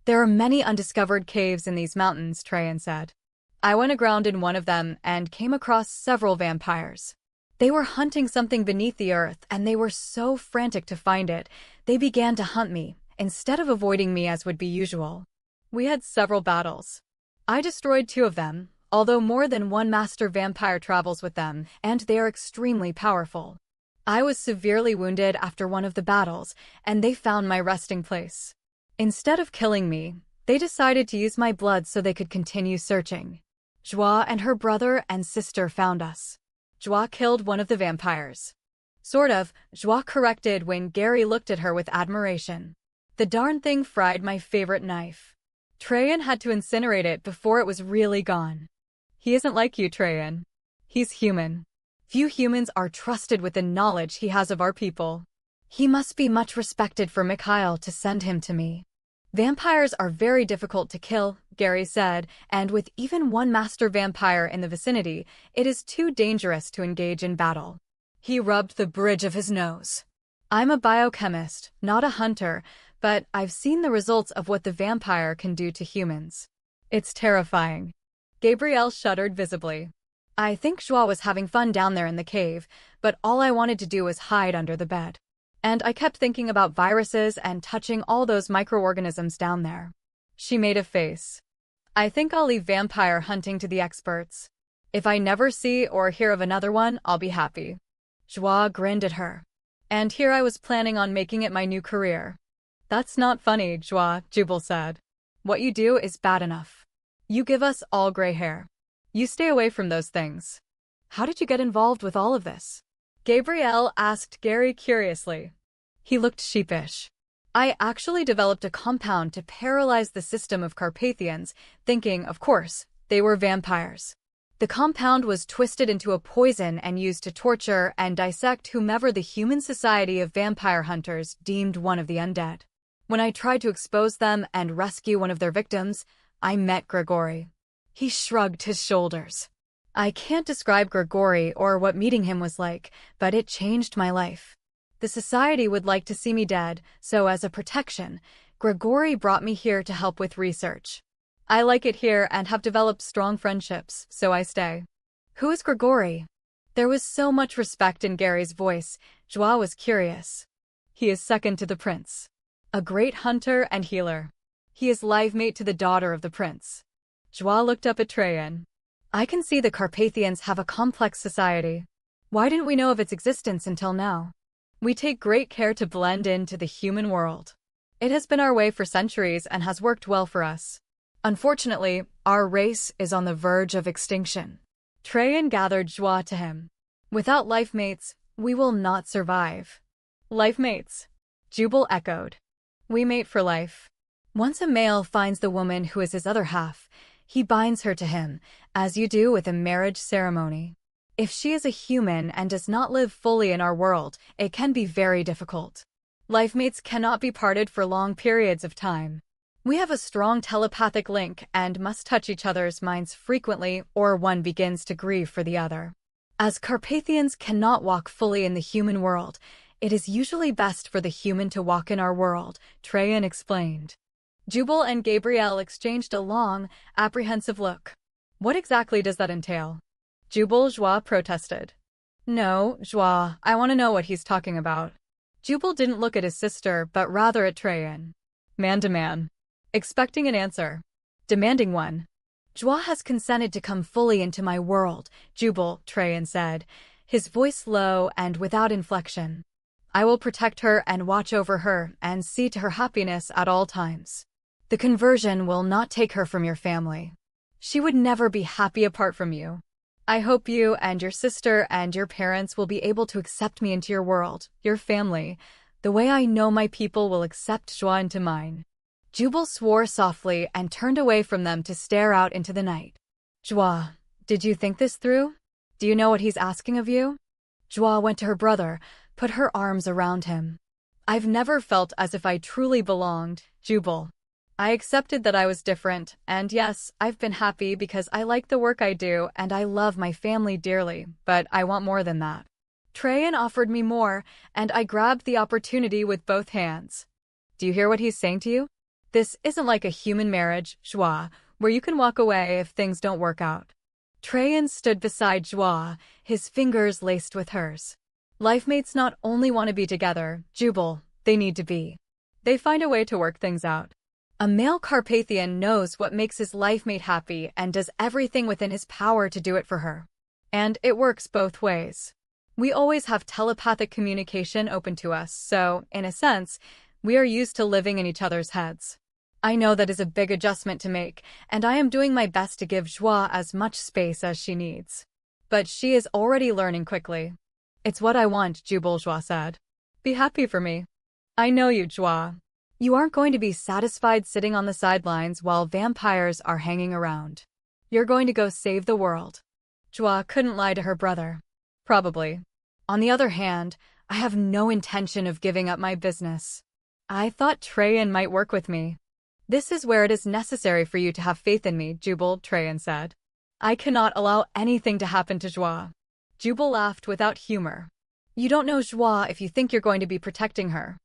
"There are many undiscovered caves in these mountains," Traian said. "I went aground in one of them and came across several vampires. They were hunting something beneath the earth, and they were so frantic to find it, they began to hunt me, instead of avoiding me as would be usual. We had several battles. I destroyed 2 of them, although more than one master vampire travels with them, and they are extremely powerful. I was severely wounded after one of the battles, and they found my resting place. Instead of killing me, they decided to use my blood so they could continue searching. Joie and her brother and sister found us. Joie killed one of the vampires." "Sort of," Joie corrected when Gary looked at her with admiration. "The darn thing fried my favorite knife. Traian had to incinerate it before it was really gone." "He isn't like you, Traian. He's human. Few humans are trusted with the knowledge he has of our people. He must be much respected for Mikhail to send him to me." "Vampires are very difficult to kill," Gary said, "and with even one master vampire in the vicinity, it is too dangerous to engage in battle." He rubbed the bridge of his nose. "I'm a biochemist, not a hunter, but I've seen the results of what the vampire can do to humans. It's terrifying." Gabrielle shuddered visibly. "I think Joie was having fun down there in the cave, but all I wanted to do was hide under the bed. And I kept thinking about viruses and touching all those microorganisms down there." She made a face. "I think I'll leave vampire hunting to the experts. If I never see or hear of another one, I'll be happy." Joie grinned at her. "And here I was planning on making it my new career." "That's not funny, Joie," Jubal said. "What you do is bad enough. You give us all gray hair. You stay away from those things." "How did you get involved with all of this?" Gabrielle asked Gary curiously. He looked sheepish. "I actually developed a compound to paralyze the system of Carpathians, thinking, of course, they were vampires. The compound was twisted into a poison and used to torture and dissect whomever the Human Society of Vampire Hunters deemed one of the undead. When I tried to expose them and rescue one of their victims, I met Grigory." He shrugged his shoulders. "I can't describe Grigory or what meeting him was like, but it changed my life. The society would like to see me dead, so as a protection, Grigory brought me here to help with research. I like it here and have developed strong friendships, so I stay." "Who is Grigory?" There was so much respect in Gary's voice, Joie was curious. "He is second to the prince. A great hunter and healer. He is live mate to the daughter of the prince." Joie looked up at Traian. "I can see the Carpathians have a complex society. Why didn't we know of its existence until now? We take great care to blend into the human world. It has been our way for centuries and has worked well for us. Unfortunately, our race is on the verge of extinction. Traian gathered Joie to him. Without life mates, we will not survive. Life mates, Jubal echoed. We mate for life. Once a male finds the woman who is his other half, he binds her to him, as you do with a marriage ceremony. If she is a human and does not live fully in our world, it can be very difficult. Life mates cannot be parted for long periods of time. We have a strong telepathic link and must touch each other's minds frequently, or one begins to grieve for the other. As Carpathians cannot walk fully in the human world, it is usually best for the human to walk in our world, Traian explained. Jubal and Gabrielle exchanged a long, apprehensive look. What exactly does that entail? Jubal Joie protested. No, Joie, I want to know what he's talking about. Jubal didn't look at his sister, but rather at Traian. Man to man. Expecting an answer. Demanding one. Joie has consented to come fully into my world, Jubal, Traian said, his voice low and without inflection. I will protect her and watch over her and see to her happiness at all times. The conversion will not take her from your family. She would never be happy apart from you. I hope you and your sister and your parents will be able to accept me into your world, your family, the way I know my people will accept Joie into mine. Jubal swore softly and turned away from them to stare out into the night. Joie, did you think this through? Do you know what he's asking of you? Joie went to her brother, put her arms around him. I've never felt as if I truly belonged, Jubal. I accepted that I was different, and yes, I've been happy because I like the work I do and I love my family dearly, but I want more than that. Traian offered me more, and I grabbed the opportunity with both hands. Do you hear what he's saying to you? This isn't like a human marriage, Joie, where you can walk away if things don't work out. Traian stood beside Joie, his fingers laced with hers. Life mates not only want to be together, Jubal, they need to be. They find a way to work things out. A male Carpathian knows what makes his life mate happy and does everything within his power to do it for her. And it works both ways. We always have telepathic communication open to us, so, in a sense, we are used to living in each other's heads. I know that is a big adjustment to make, and I am doing my best to give Joie as much space as she needs. But she is already learning quickly. It's what I want, Jubal Joie said. Be happy for me. I know you, Joie. You aren't going to be satisfied sitting on the sidelines while vampires are hanging around. You're going to go save the world. Joie couldn't lie to her brother. Probably. On the other hand, I have no intention of giving up my business. I thought Traian might work with me. This is where it is necessary for you to have faith in me, Jubal, Traian said. I cannot allow anything to happen to Joie. Jubal laughed without humor. You don't know Joie if you think you're going to be protecting her.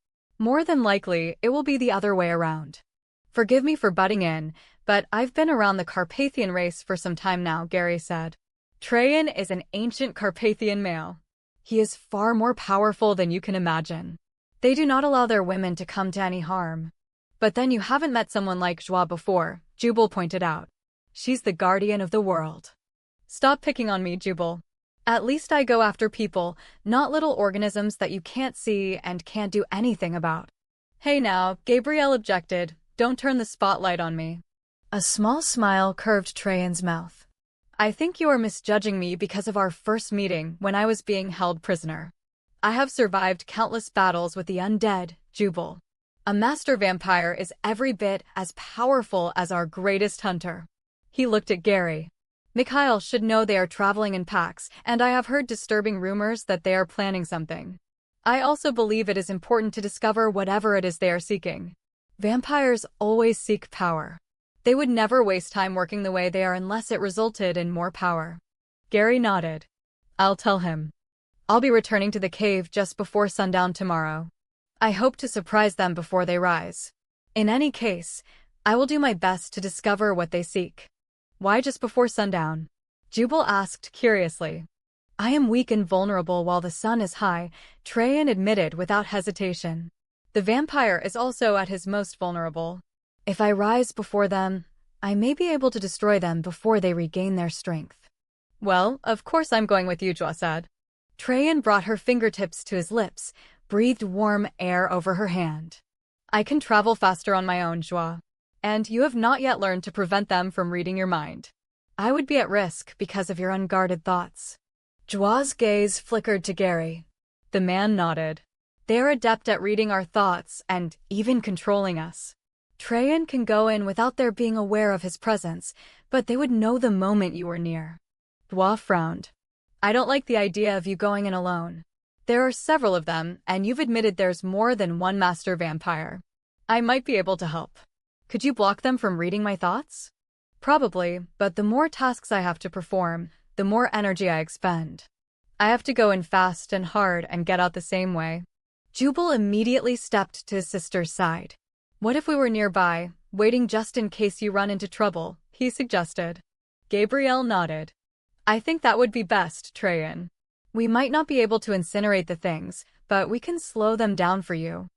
More than likely, it will be the other way around. Forgive me for butting in, but I've been around the Carpathian race for some time now, Gary said. Traian is an ancient Carpathian male. He is far more powerful than you can imagine. They do not allow their women to come to any harm. But then you haven't met someone like Joie before, Jubal pointed out. She's the guardian of the world. Stop picking on me, Jubal. At least I go after people, not little organisms that you can't see and can't do anything about. Hey now, Gabrielle objected, don't turn the spotlight on me. A small smile curved Traian's mouth. I think you are misjudging me because of our first meeting when I was being held prisoner. I have survived countless battles with the undead, Jubal. A master vampire is every bit as powerful as our greatest hunter. He looked at Gary. Mikhail should know they are traveling in packs, and I have heard disturbing rumors that they are planning something. I also believe it is important to discover whatever it is they are seeking. Vampires always seek power. They would never waste time working the way they are unless it resulted in more power. Gary nodded. I'll tell him. I'll be returning to the cave just before sundown tomorrow. I hope to surprise them before they rise. In any case, I will do my best to discover what they seek. Why just before sundown? Jubal asked curiously. I am weak and vulnerable while the sun is high, Traian admitted without hesitation. The vampire is also at his most vulnerable. If I rise before them, I may be able to destroy them before they regain their strength. Well, of course I'm going with you, Joie said. Traian brought her fingertips to his lips, breathed warm air over her hand. I can travel faster on my own, Joie. And you have not yet learned to prevent them from reading your mind. I would be at risk because of your unguarded thoughts. Joie's gaze flickered to Gary. The man nodded. They are adept at reading our thoughts and even controlling us. Traian can go in without their being aware of his presence, but they would know the moment you were near. Joie frowned. I don't like the idea of you going in alone. There are several of them, and you've admitted there's more than one master vampire. I might be able to help. Could you block them from reading my thoughts? Probably, but the more tasks I have to perform, the more energy I expend. I have to go in fast and hard and get out the same way. Jubal immediately stepped to his sister's side. What if we were nearby, waiting just in case you run into trouble, he suggested. Gabrielle nodded. I think that would be best, Traian. We might not be able to incinerate the things, but we can slow them down for you.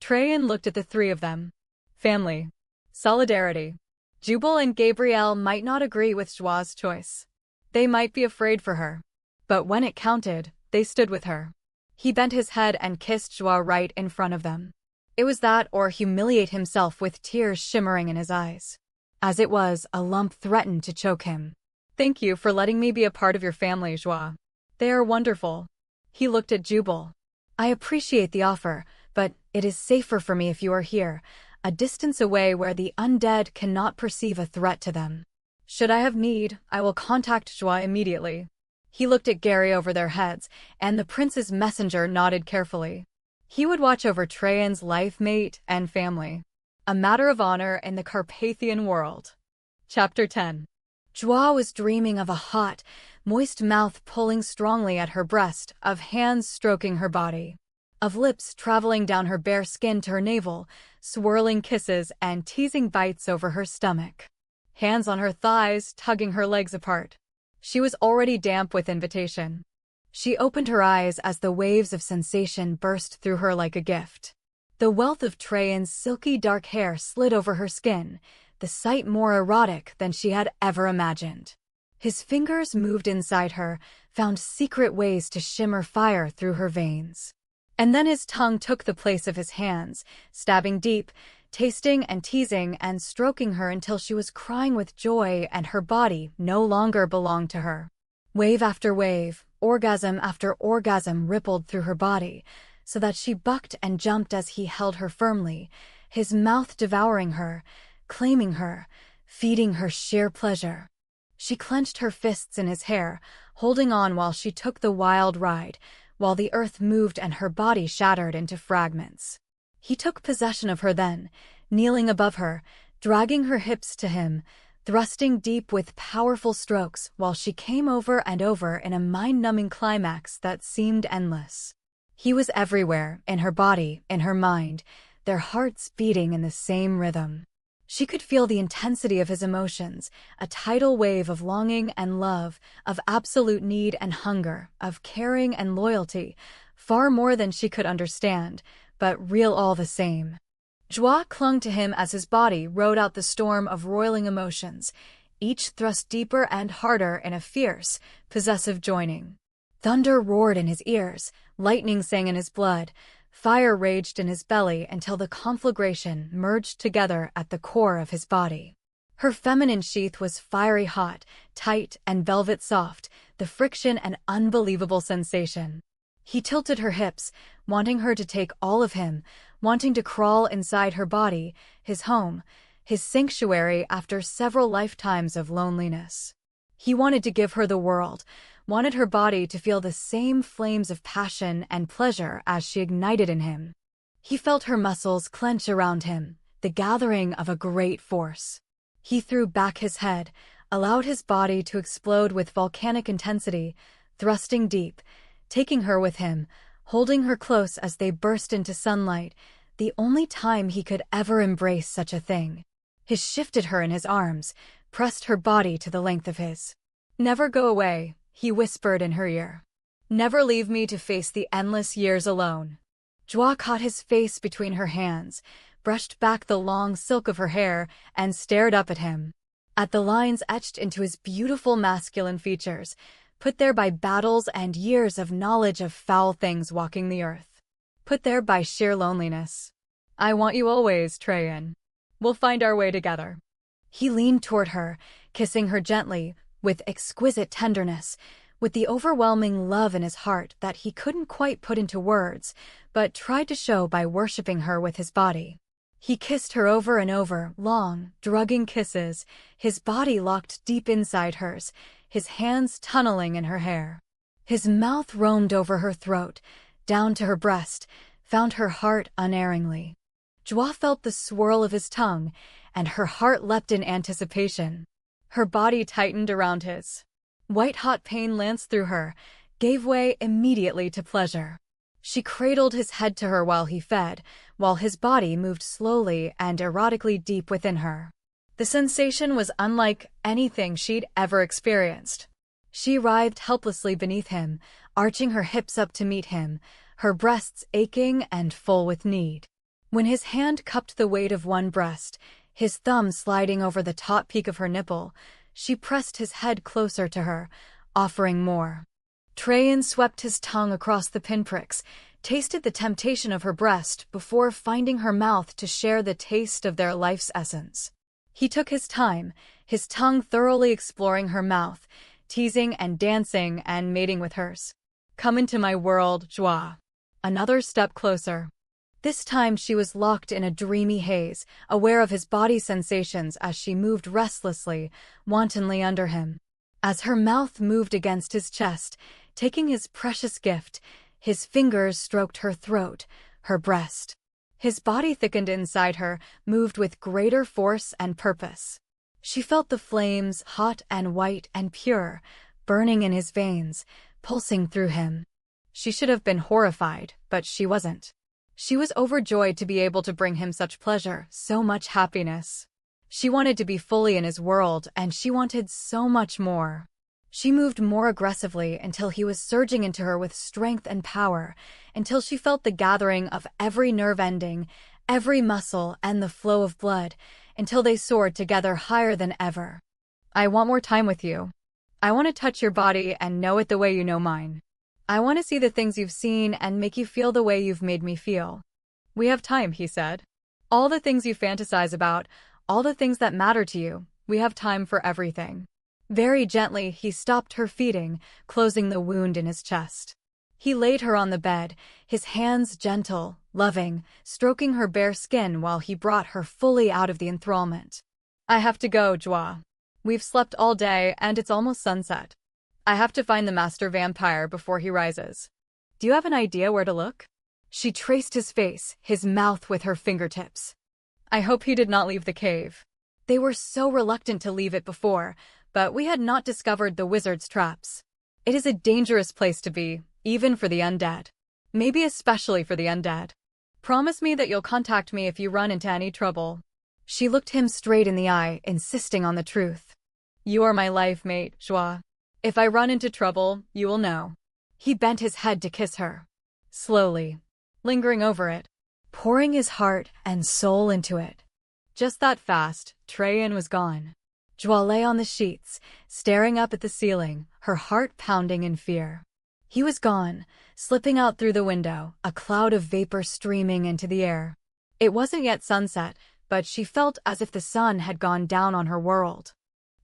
Traian looked at the three of them. Family. Solidarity. Jubal and Gabrielle might not agree with Joie's choice. They might be afraid for her. But when it counted, they stood with her. He bent his head and kissed Joie right in front of them. It was that or humiliate himself with tears shimmering in his eyes. As it was, a lump threatened to choke him. Thank you for letting me be a part of your family, Joie. They are wonderful. He looked at Jubal. I appreciate the offer, but it is safer for me if you are here, a distance away where the undead cannot perceive a threat to them. Should I have need, I will contact Joie immediately. He looked at Gary over their heads, and the prince's messenger nodded carefully. He would watch over Traian's life mate and family. A matter of honor in the Carpathian world. Chapter 10. Joie was dreaming of a hot, moist mouth pulling strongly at her breast, of hands stroking her body, of lips traveling down her bare skin to her navel, swirling kisses and teasing bites over her stomach. Hands on her thighs, tugging her legs apart. She was already damp with invitation. She opened her eyes as the waves of sensation burst through her like a gift. The wealth of Traian's silky dark hair slid over her skin, the sight more erotic than she had ever imagined. His fingers moved inside her, found secret ways to shimmer fire through her veins. And then his tongue took the place of his hands, stabbing deep, tasting and teasing and stroking her until she was crying with joy and her body no longer belonged to her. Wave after wave, orgasm after orgasm rippled through her body, so that she bucked and jumped as he held her firmly, his mouth devouring her, claiming her, feeding her sheer pleasure. She clenched her fists in his hair, holding on while she took the wild ride, while the earth moved and her body shattered into fragments. He took possession of her then, kneeling above her, dragging her hips to him, thrusting deep with powerful strokes while she came over and over in a mind-numbing climax that seemed endless. He was everywhere, in her body, in her mind, their hearts beating in the same rhythm. She could feel the intensity of his emotions, a tidal wave of longing and love, of absolute need and hunger, of caring and loyalty, far more than she could understand, but real all the same. Joie clung to him as his body rode out the storm of roiling emotions, each thrust deeper and harder in a fierce, possessive joining. Thunder roared in his ears, lightning sang in his blood, fire raged in his belly until the conflagration merged together at the core of his body. Her feminine sheath was fiery hot, tight and velvet soft, the friction an unbelievable sensation. He tilted her hips, wanting her to take all of him, wanting to crawl inside her body, his home, his sanctuary after several lifetimes of loneliness. He wanted to give her the world, wanted her body to feel the same flames of passion and pleasure as she ignited in him. He felt her muscles clench around him, the gathering of a great force. He threw back his head, allowed his body to explode with volcanic intensity, thrusting deep, taking her with him, holding her close as they burst into sunlight, the only time he could ever embrace such a thing. He shifted her in his arms, pressed her body to the length of his. "Never go away," he whispered in her ear. "Never leave me to face the endless years alone." Joie caught his face between her hands, brushed back the long silk of her hair, and stared up at him. At the lines etched into his beautiful masculine features, put there by battles and years of knowledge of foul things walking the earth, put there by sheer loneliness. I want you always, Traian. We'll find our way together. He leaned toward her, kissing her gently, with exquisite tenderness, with the overwhelming love in his heart that he couldn't quite put into words, but tried to show by worshipping her with his body. He kissed her over and over, long, drugging kisses, his body locked deep inside hers, his hands tunneling in her hair. His mouth roamed over her throat, down to her breast, found her heart unerringly. Joie felt the swirl of his tongue, and her heart leapt in anticipation. Her body tightened around his. White-hot pain lanced through her, gave way immediately to pleasure. She cradled his head to her while he fed, while his body moved slowly and erotically deep within her. The sensation was unlike anything she'd ever experienced. She writhed helplessly beneath him, arching her hips up to meet him, her breasts aching and full with need. When his hand cupped the weight of one breast, his thumb sliding over the top peak of her nipple, she pressed his head closer to her, offering more. Traian swept his tongue across the pinpricks, tasted the temptation of her breast before finding her mouth to share the taste of their life's essence. He took his time, his tongue thoroughly exploring her mouth, teasing and dancing and mating with hers. Come into my world, Joie. Another step closer. This time she was locked in a dreamy haze, aware of his body sensations as she moved restlessly, wantonly under him. As her mouth moved against his chest, taking his precious gift, his fingers stroked her throat, her breast. His body thickened inside her, moved with greater force and purpose. She felt the flames, hot and white and pure, burning in his veins, pulsing through him. She should have been horrified, but she wasn't. She was overjoyed to be able to bring him such pleasure, so much happiness. She wanted to be fully in his world, and she wanted so much more. She moved more aggressively until he was surging into her with strength and power, until she felt the gathering of every nerve ending, every muscle, and the flow of blood, until they soared together higher than ever. I want more time with you. I want to touch your body and know it the way you know mine. I want to see the things you've seen and make you feel the way you've made me feel. We have time, he said. All the things you fantasize about, all the things that matter to you, we have time for everything. Very gently, he stopped her feeding, closing the wound in his chest. He laid her on the bed, his hands gentle, loving, stroking her bare skin while he brought her fully out of the enthrallment. I have to go, Joie. We've slept all day and it's almost sunset. I have to find the master vampire before he rises. Do you have an idea where to look? She traced his face, his mouth with her fingertips. I hope he did not leave the cave. They were so reluctant to leave it before, but we had not discovered the wizard's traps. It is a dangerous place to be, even for the undead. Maybe especially for the undead. Promise me that you'll contact me if you run into any trouble. She looked him straight in the eye, insisting on the truth. You are my life mate, Joie. If I run into trouble, you will know. He bent his head to kiss her. Slowly, lingering over it, pouring his heart and soul into it. Just that fast, Traian was gone. Joie lay on the sheets, staring up at the ceiling, her heart pounding in fear. He was gone, slipping out through the window, a cloud of vapor streaming into the air. It wasn't yet sunset, but she felt as if the sun had gone down on her world.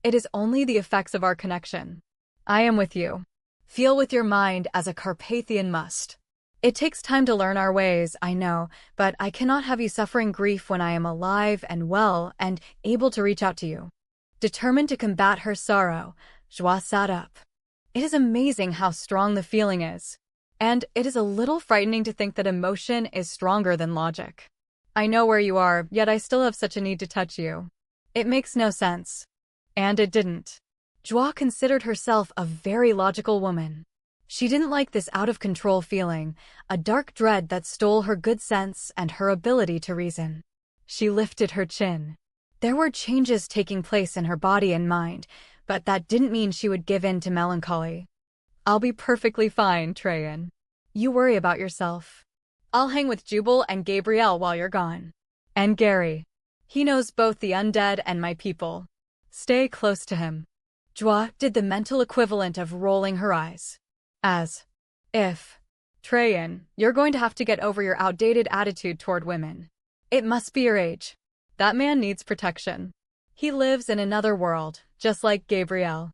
It is only the effects of our connection. I am with you. Feel with your mind as a Carpathian must. It takes time to learn our ways, I know, but I cannot have you suffering grief when I am alive and well and able to reach out to you. Determined to combat her sorrow, Joie sat up. It is amazing how strong the feeling is. And it is a little frightening to think that emotion is stronger than logic. I know where you are, yet I still have such a need to touch you. It makes no sense. And it didn't. Joie considered herself a very logical woman. She didn't like this out-of-control feeling, a dark dread that stole her good sense and her ability to reason. She lifted her chin. There were changes taking place in her body and mind, but that didn't mean she would give in to melancholy. I'll be perfectly fine, Traian. You worry about yourself. I'll hang with Jubal and Gabrielle while you're gone. And Gary. He knows both the undead and my people. Stay close to him. Joie did the mental equivalent of rolling her eyes. As if, Traian, you're going to have to get over your outdated attitude toward women. It must be your age. That man needs protection. He lives in another world, just like Gabriel.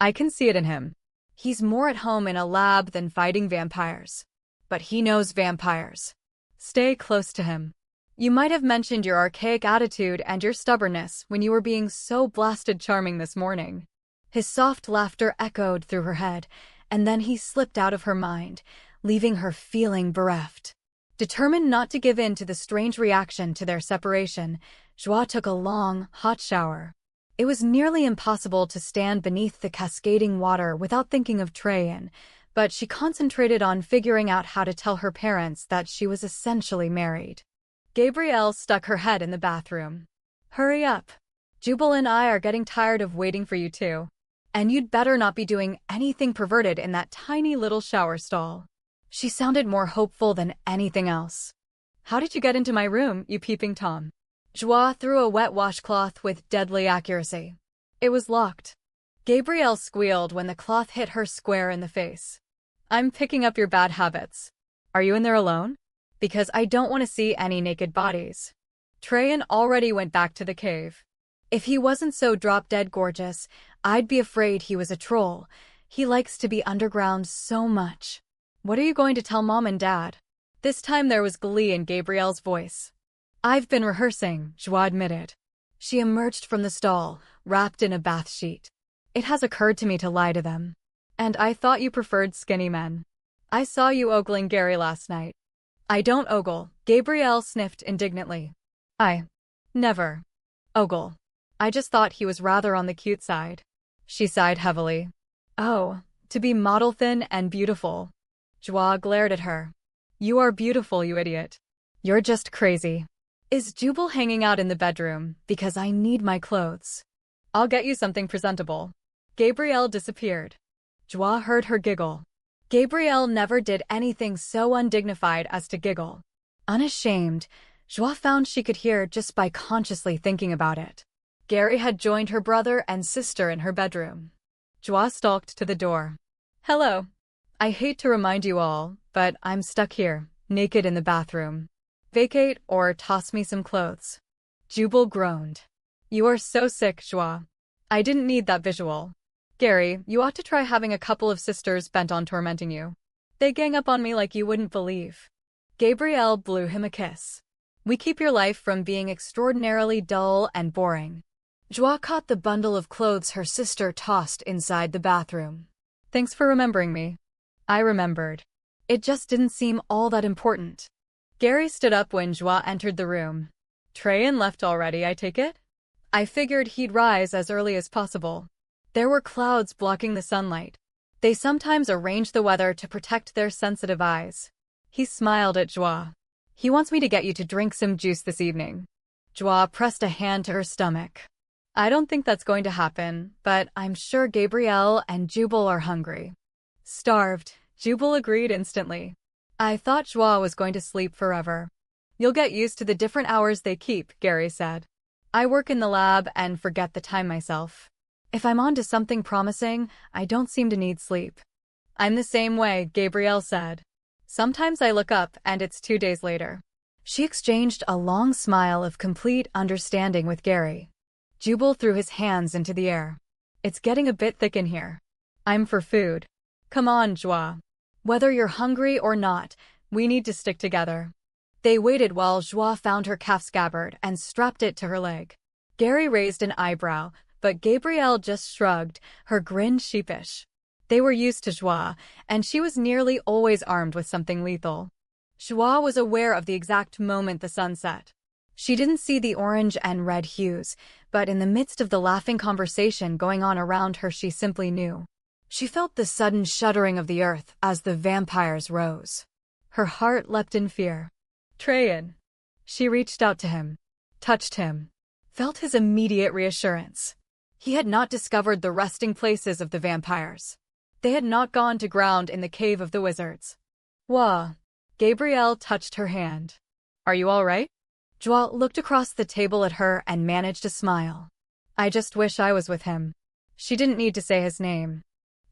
I can see it in him. He's more at home in a lab than fighting vampires. But he knows vampires. Stay close to him. You might have mentioned your archaic attitude and your stubbornness when you were being so blasted charming this morning. His soft laughter echoed through her head, and then he slipped out of her mind, leaving her feeling bereft. Determined not to give in to the strange reaction to their separation, Joie took a long, hot shower. It was nearly impossible to stand beneath the cascading water without thinking of Traian, but she concentrated on figuring out how to tell her parents that she was essentially married. Gabrielle stuck her head in the bathroom. Hurry up. Jubal and I are getting tired of waiting for you too. And you'd better not be doing anything perverted in that tiny little shower stall. She sounded more hopeful than anything else. How did you get into my room, you peeping Tom? Joie threw a wet washcloth with deadly accuracy. It was locked. Gabrielle squealed when the cloth hit her square in the face. I'm picking up your bad habits. Are you in there alone? Because I don't want to see any naked bodies. Traian already went back to the cave. If he wasn't so drop-dead gorgeous, I'd be afraid he was a troll. He likes to be underground so much. What are you going to tell Mom and Dad? This time there was glee in Gabrielle's voice. I've been rehearsing, Joie admitted. She emerged from the stall, wrapped in a bath sheet. It has occurred to me to lie to them. And I thought you preferred skinny men. I saw you ogling Gary last night. I don't ogle, Gabrielle sniffed indignantly. I never ogle. I just thought he was rather on the cute side. She sighed heavily. Oh, to be model thin and beautiful. Joie glared at her. You are beautiful, you idiot. You're just crazy. Is Jubal hanging out in the bedroom? Because I need my clothes. I'll get you something presentable. Gabrielle disappeared. Joie heard her giggle. Gabrielle never did anything so undignified as to giggle. Unashamed, Joie found she could hear just by consciously thinking about it. Gary had joined her brother and sister in her bedroom. Joie stalked to the door. Hello. I hate to remind you all, but I'm stuck here, naked in the bathroom. Vacate or toss me some clothes. Jubal groaned. You are so sick, Joie. I didn't need that visual. Gary, you ought to try having a couple of sisters bent on tormenting you. They gang up on me like you wouldn't believe. Gabrielle blew him a kiss. We keep your life from being extraordinarily dull and boring. Joie caught the bundle of clothes her sister tossed inside the bathroom. Thanks for remembering me. I remembered. It just didn't seem all that important. Gary stood up when Joie entered the room. Traian left already, I take it? I figured he'd rise as early as possible. There were clouds blocking the sunlight. They sometimes arrange the weather to protect their sensitive eyes. He smiled at Joie. He wants me to get you to drink some juice this evening. Joie pressed a hand to her stomach. I don't think that's going to happen, but I'm sure Gabrielle and Jubal are hungry. Starved, Jubal agreed instantly. I thought Joie was going to sleep forever. You'll get used to the different hours they keep, Gary said. I work in the lab and forget the time myself. If I'm on to something promising, I don't seem to need sleep. I'm the same way, Gabrielle said. Sometimes I look up and it's 2 days later. She exchanged a long smile of complete understanding with Gary. Jubal threw his hands into the air. It's getting a bit thick in here. I'm for food. Come on, Joie. Whether you're hungry or not, we need to stick together. They waited while Joie found her calf scabbard and strapped it to her leg. Gary raised an eyebrow, but Gabrielle just shrugged, her grin sheepish. They were used to Joie, and she was nearly always armed with something lethal. Joie was aware of the exact moment the sun set. She didn't see the orange and red hues, but in the midst of the laughing conversation going on around her, she simply knew. She felt the sudden shuddering of the earth as the vampires rose. Her heart leapt in fear. Traian. She reached out to him, touched him, felt his immediate reassurance. He had not discovered the resting places of the vampires. They had not gone to ground in the cave of the wizards. Wah. Gabrielle touched her hand. Are you all right? Joie looked across the table at her and managed a smile. I just wish I was with him. She didn't need to say his name.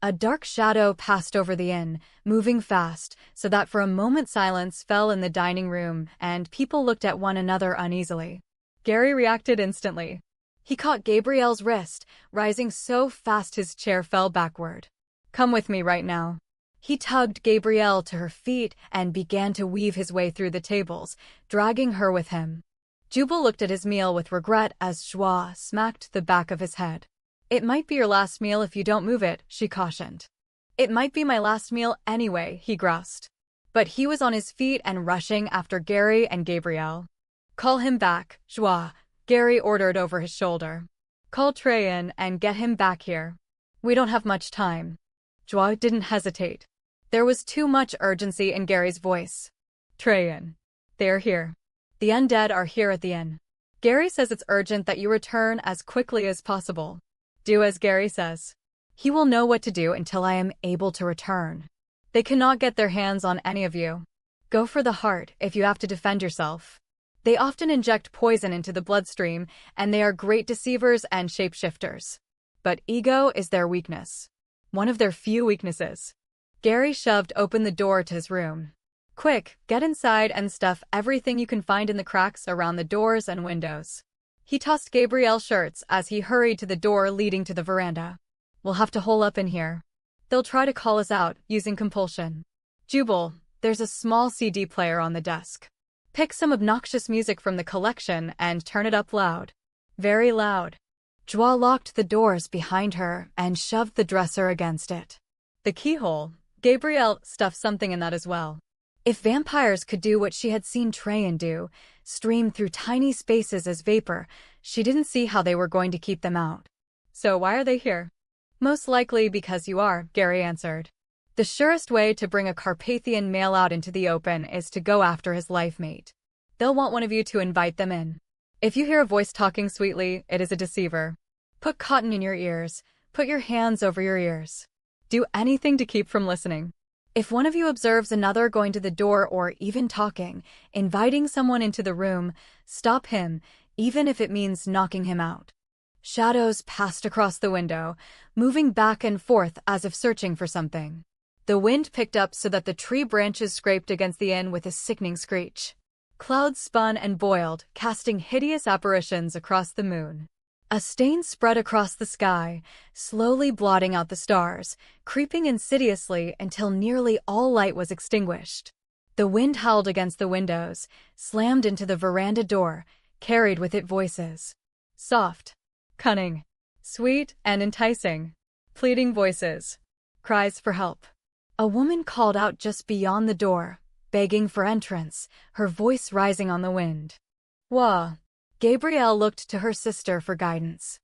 A dark shadow passed over the inn, moving fast, so that for a moment silence fell in the dining room and people looked at one another uneasily. Gary reacted instantly. He caught Gabrielle's wrist, rising so fast his chair fell backward. "Come with me right now." He tugged Gabrielle to her feet and began to weave his way through the tables, dragging her with him. Jubal looked at his meal with regret as Joie smacked the back of his head. "It might be your last meal if you don't move it," she cautioned. "It might be my last meal anyway," he groused. But he was on his feet and rushing after Gary and Gabrielle. "Call him back, Joie," Gary ordered over his shoulder. "Call Traian and get him back here. We don't have much time." Joie didn't hesitate. There was too much urgency in Gary's voice. "Traian, they're here. The undead are here at the inn. Gary says it's urgent that you return as quickly as possible. Do as Gary says. He will know what to do until I am able to return. They cannot get their hands on any of you. Go for the heart if you have to defend yourself. They often inject poison into the bloodstream, and they are great deceivers and shapeshifters. But ego is their weakness. One of their few weaknesses." Gary shoved open the door to his room. "Quick, get inside and stuff everything you can find in the cracks around the doors and windows." He tossed Gabrielle shirts as he hurried to the door leading to the veranda. "We'll have to hole up in here. They'll try to call us out, using compulsion. Jubal, there's a small CD player on the desk. Pick some obnoxious music from the collection and turn it up loud. Very loud." Joie locked the doors behind her and shoved the dresser against it. The keyhole. Gabrielle stuffed something in that as well. If vampires could do what she had seen Traian do, stream through tiny spaces as vapor, she didn't see how they were going to keep them out. "So why are they here?" "Most likely because you are," Gary answered. "The surest way to bring a Carpathian male out into the open is to go after his life mate. They'll want one of you to invite them in. If you hear a voice talking sweetly, it is a deceiver. Put cotton in your ears. Put your hands over your ears. Do anything to keep from listening. If one of you observes another going to the door or even talking, inviting someone into the room, stop him, even if it means knocking him out." Shadows passed across the window, moving back and forth as if searching for something. The wind picked up so that the tree branches scraped against the inn with a sickening screech. Clouds spun and boiled, casting hideous apparitions across the moon. A stain spread across the sky, slowly blotting out the stars, creeping insidiously until nearly all light was extinguished. The wind howled against the windows, slammed into the veranda door, carried with it voices. Soft, cunning, sweet, and enticing. Pleading voices. Cries for help. A woman called out just beyond the door, begging for entrance, her voice rising on the wind. "Wah." Gabrielle looked to her sister for guidance.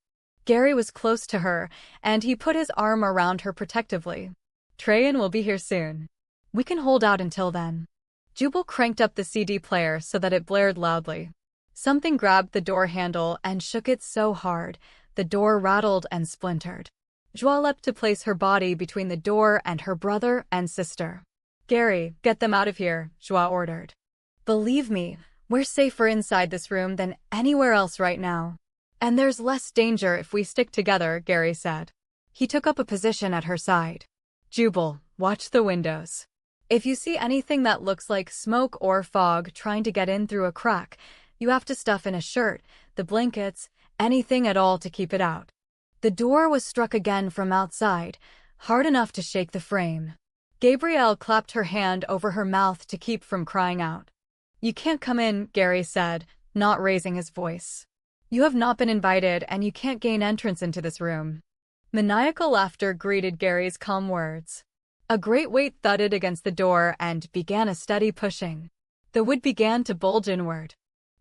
Gary was close to her, and he put his arm around her protectively. "Traian will be here soon. We can hold out until then." Jubal cranked up the CD player so that it blared loudly. Something grabbed the door handle and shook it so hard, the door rattled and splintered. Joie leapt to place her body between the door and her brother and sister. "Gary, get them out of here," Joie ordered. "Believe me, we're safer inside this room than anywhere else right now. And there's less danger if we stick together," Gary said. He took up a position at her side. "Jubal, watch the windows. If you see anything that looks like smoke or fog trying to get in through a crack, you have to stuff in a shirt, the blankets, anything at all to keep it out." The door was struck again from outside, hard enough to shake the frame. Gabrielle clapped her hand over her mouth to keep from crying out. "You can't come in," Gary said, not raising his voice. "You have not been invited and you can't gain entrance into this room." Maniacal laughter greeted Gary's calm words. A great weight thudded against the door and began a steady pushing. The wood began to bulge inward.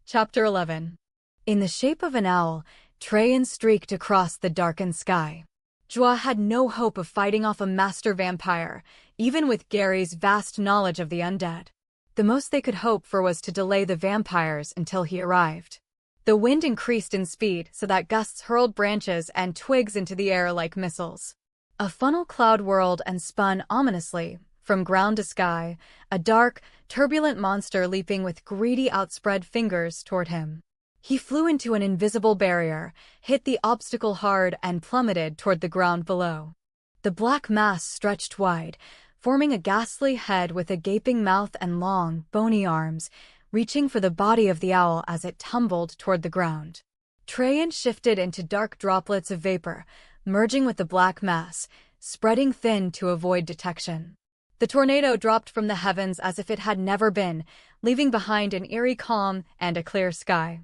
Chapter 11. In the shape of an owl, Traian streaked across the darkened sky. Joie had no hope of fighting off a master vampire, even with Gary's vast knowledge of the undead. The most they could hope for was to delay the vampires until he arrived. The wind increased in speed so that gusts hurled branches and twigs into the air like missiles. A funnel cloud whirled and spun ominously, from ground to sky, a dark, turbulent monster leaping with greedy outspread fingers toward him. He flew into an invisible barrier, hit the obstacle hard, and plummeted toward the ground below. The black mass stretched wide, forming a ghastly head with a gaping mouth and long, bony arms, reaching for the body of the owl as it tumbled toward the ground. Traian shifted into dark droplets of vapor, merging with the black mass, spreading thin to avoid detection. The tornado dropped from the heavens as if it had never been, leaving behind an eerie calm and a clear sky.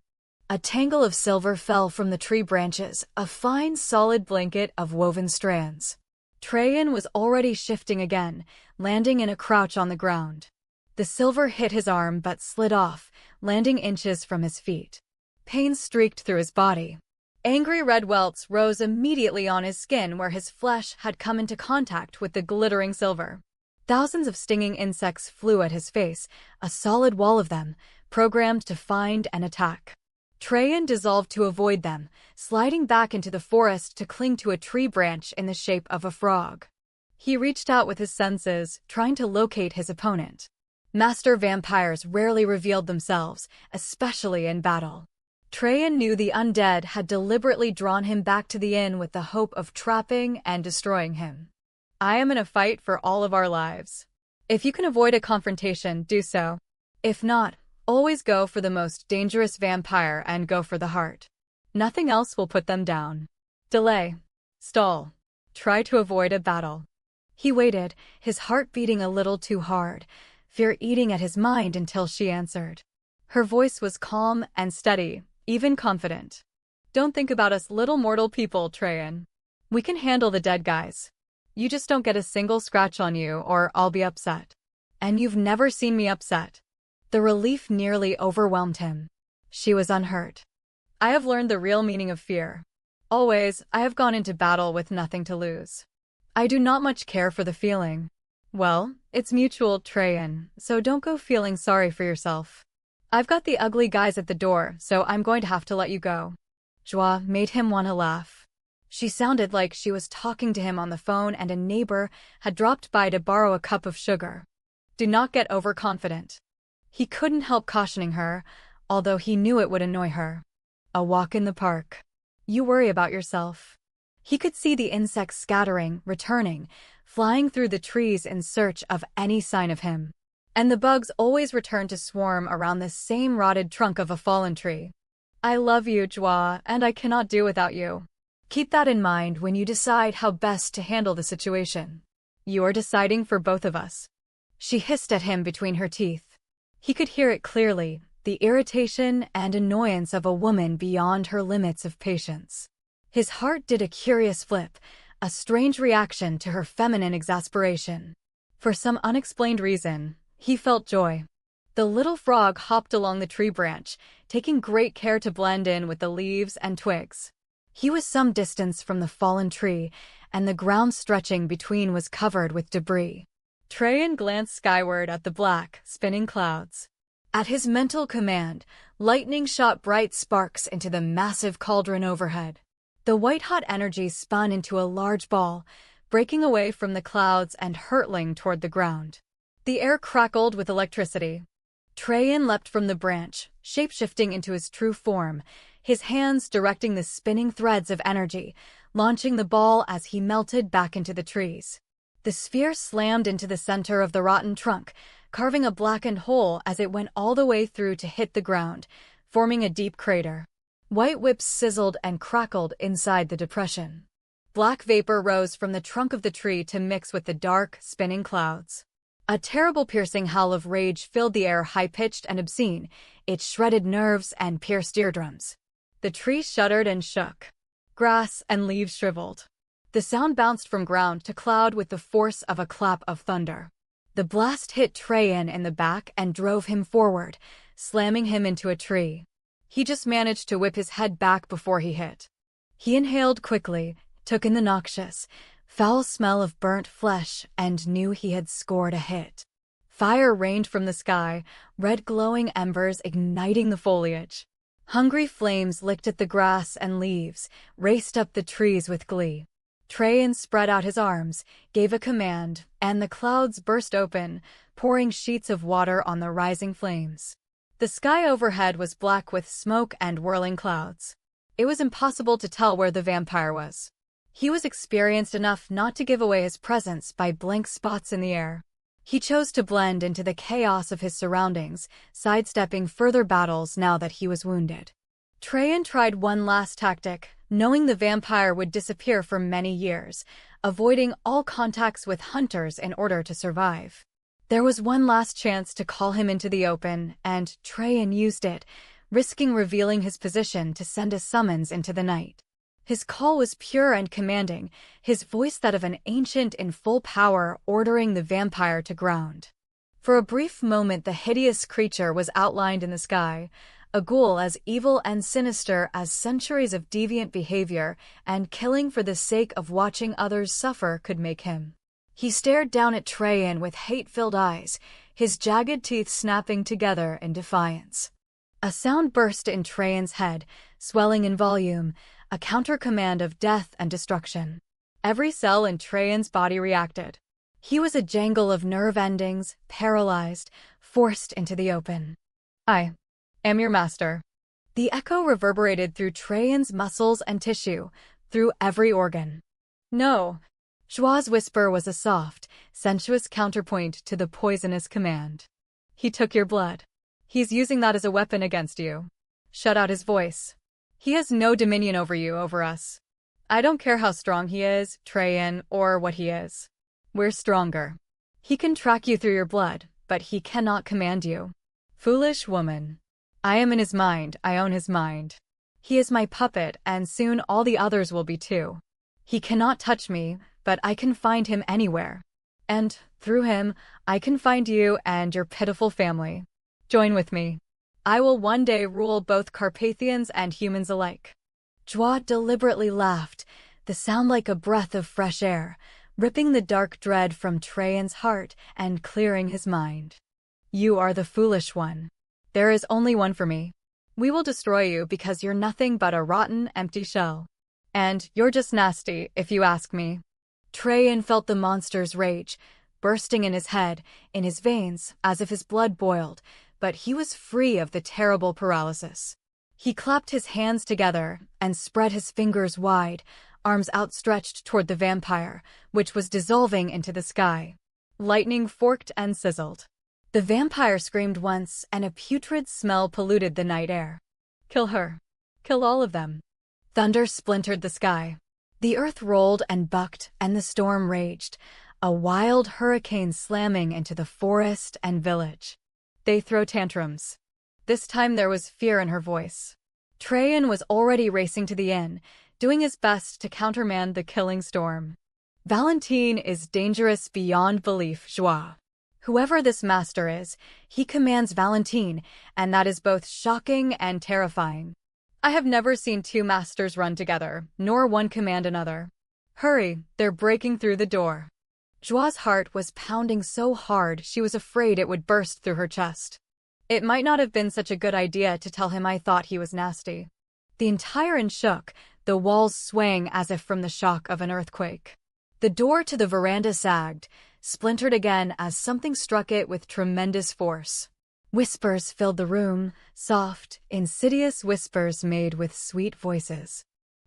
A tangle of silver fell from the tree branches, a fine, solid blanket of woven strands. Traian was already shifting again, landing in a crouch on the ground. The silver hit his arm but slid off, landing inches from his feet. Pain streaked through his body. Angry red welts rose immediately on his skin where his flesh had come into contact with the glittering silver. Thousands of stinging insects flew at his face, a solid wall of them, programmed to find and attack. Traian dissolved to avoid them, sliding back into the forest to cling to a tree branch in the shape of a frog. He reached out with his senses, trying to locate his opponent. Master vampires rarely revealed themselves, especially in battle. Traian knew the undead had deliberately drawn him back to the inn with the hope of trapping and destroying him. I am in a fight for all of our lives. If you can avoid a confrontation, do so. If not, always go for the most dangerous vampire and go for the heart. Nothing else will put them down. Delay. Stall. Try to avoid a battle. He waited, his heart beating a little too hard, fear eating at his mind until she answered. Her voice was calm and steady, even confident. Don't think about us little mortal people, Traian. We can handle the dead guys. You just don't get a single scratch on you or I'll be upset. And you've never seen me upset. The relief nearly overwhelmed him. She was unhurt. I have learned the real meaning of fear. Always, I have gone into battle with nothing to lose. I do not much care for the feeling. Well, it's mutual, Traian, so don't go feeling sorry for yourself. I've got the ugly guys at the door, so I'm going to have to let you go. Joie made him want to laugh. She sounded like she was talking to him on the phone and a neighbor had dropped by to borrow a cup of sugar. Do not get overconfident. He couldn't help cautioning her, although he knew it would annoy her. A walk in the park. You worry about yourself. He could see the insects scattering, returning, flying through the trees in search of any sign of him. And the bugs always returned to swarm around the same rotted trunk of a fallen tree. I love you, Joie, and I cannot do without you. Keep that in mind when you decide how best to handle the situation. You are deciding for both of us. She hissed at him between her teeth. He could hear it clearly, the irritation and annoyance of a woman beyond her limits of patience. His heart did a curious flip, a strange reaction to her feminine exasperation. For some unexplained reason, he felt joy. The little frog hopped along the tree branch, taking great care to blend in with the leaves and twigs. He was some distance from the fallen tree, and the ground stretching between was covered with debris. Traian glanced skyward at the black, spinning clouds. At his mental command, lightning shot bright sparks into the massive cauldron overhead. The white-hot energy spun into a large ball, breaking away from the clouds and hurtling toward the ground. The air crackled with electricity. Traian leapt from the branch, shape-shifting into his true form, his hands directing the spinning threads of energy, launching the ball as he melted back into the trees. The sphere slammed into the center of the rotten trunk, carving a blackened hole as it went all the way through to hit the ground, forming a deep crater. White whips sizzled and crackled inside the depression. Black vapor rose from the trunk of the tree to mix with the dark, spinning clouds. A terrible piercing howl of rage filled the air, high-pitched and obscene. It shredded nerves and pierced eardrums. The tree shuddered and shook. Grass and leaves shriveled. The sound bounced from ground to cloud with the force of a clap of thunder. The blast hit Traian in the back and drove him forward, slamming him into a tree. He just managed to whip his head back before he hit. He inhaled quickly, took in the noxious, foul smell of burnt flesh, and knew he had scored a hit. Fire rained from the sky, red glowing embers igniting the foliage. Hungry flames licked at the grass and leaves, raced up the trees with glee. Traian spread out his arms, gave a command, and the clouds burst open, pouring sheets of water on the rising flames. The sky overhead was black with smoke and whirling clouds. It was impossible to tell where the vampire was. He was experienced enough not to give away his presence by blank spots in the air. He chose to blend into the chaos of his surroundings, sidestepping further battles now that he was wounded. Traian tried one last tactic, knowing the vampire would disappear for many years, avoiding all contacts with hunters in order to survive. There was one last chance to call him into the open, and Traian used it, risking revealing his position to send a summons into the night. His call was pure and commanding, his voice that of an ancient in full power ordering the vampire to ground. For a brief moment the hideous creature was outlined in the sky, a ghoul as evil and sinister as centuries of deviant behavior and killing for the sake of watching others suffer could make him. He stared down at Traian with hate-filled eyes, his jagged teeth snapping together in defiance. A sound burst in Traian's head, swelling in volume, a counter-command of death and destruction. Every cell in Traian's body reacted. He was a jangle of nerve endings, paralyzed, forced into the open. I am your master. The echo reverberated through Traian's muscles and tissue, through every organ. No. Joie's whisper was a soft, sensuous counterpoint to the poisonous command. He took your blood. He's using that as a weapon against you. Shut out his voice. He has no dominion over us. I don't care how strong he is, Traian, or what he is. We're stronger. He can track you through your blood, but he cannot command you. Foolish woman. I am in his mind, I own his mind. He is my puppet, and soon all the others will be too. He cannot touch me, but I can find him anywhere. And, through him, I can find you and your pitiful family. Join with me. I will one day rule both Carpathians and humans alike. Joie deliberately laughed, the sound like a breath of fresh air, ripping the dark dread from Traian's heart and clearing his mind. You are the foolish one. There is only one for me. We will destroy you because you're nothing but a rotten, empty shell. And you're just nasty, if you ask me. Traian felt the monster's rage, bursting in his head, in his veins, as if his blood boiled, but he was free of the terrible paralysis. He clapped his hands together and spread his fingers wide, arms outstretched toward the vampire, which was dissolving into the sky. Lightning forked and sizzled. The vampire screamed once, and a putrid smell polluted the night air. Kill her. Kill all of them. Thunder splintered the sky. The earth rolled and bucked, and the storm raged, a wild hurricane slamming into the forest and village. They throw tantrums. This time there was fear in her voice. Traian was already racing to the inn, doing his best to countermand the killing storm. Valentine is dangerous beyond belief, Joie. Whoever this master is, he commands Valentine, and that is both shocking and terrifying. I have never seen two masters run together, nor one command another. Hurry, they're breaking through the door. Joie's heart was pounding so hard she was afraid it would burst through her chest. It might not have been such a good idea to tell him I thought he was nasty. The entire inn shook, the walls swaying as if from the shock of an earthquake. The door to the veranda sagged, splintered again as something struck it with tremendous force. Whispers filled the room, soft, insidious whispers made with sweet voices.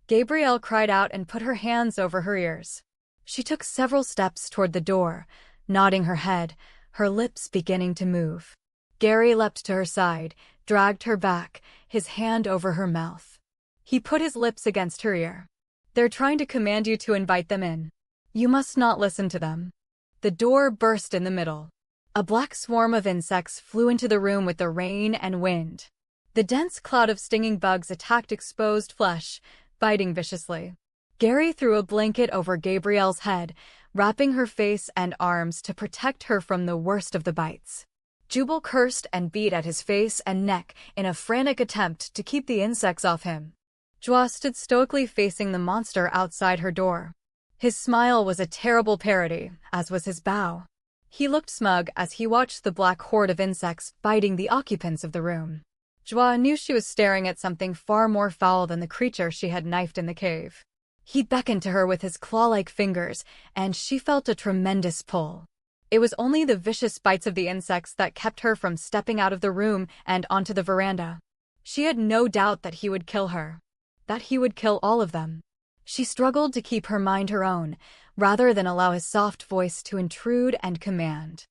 Gabrielle cried out and put her hands over her ears. She took several steps toward the door, nodding her head, her lips beginning to move. Gary leapt to her side, dragged her back, his hand over her mouth. He put his lips against her ear. They're trying to command you to invite them in. You must not listen to them. The door burst in the middle. A black swarm of insects flew into the room with the rain and wind. The dense cloud of stinging bugs attacked exposed flesh, biting viciously. Gary threw a blanket over Gabrielle's head, wrapping her face and arms to protect her from the worst of the bites. Jubal cursed and beat at his face and neck in a frantic attempt to keep the insects off him. Joie stood stoically facing the monster outside her door. His smile was a terrible parody, as was his bow. He looked smug as he watched the black horde of insects biting the occupants of the room. Joie knew she was staring at something far more foul than the creature she had knifed in the cave. He beckoned to her with his claw-like fingers, and she felt a tremendous pull. It was only the vicious bites of the insects that kept her from stepping out of the room and onto the veranda. She had no doubt that he would kill her. That he would kill all of them. She struggled to keep her mind her own, rather than allow his soft voice to intrude and command.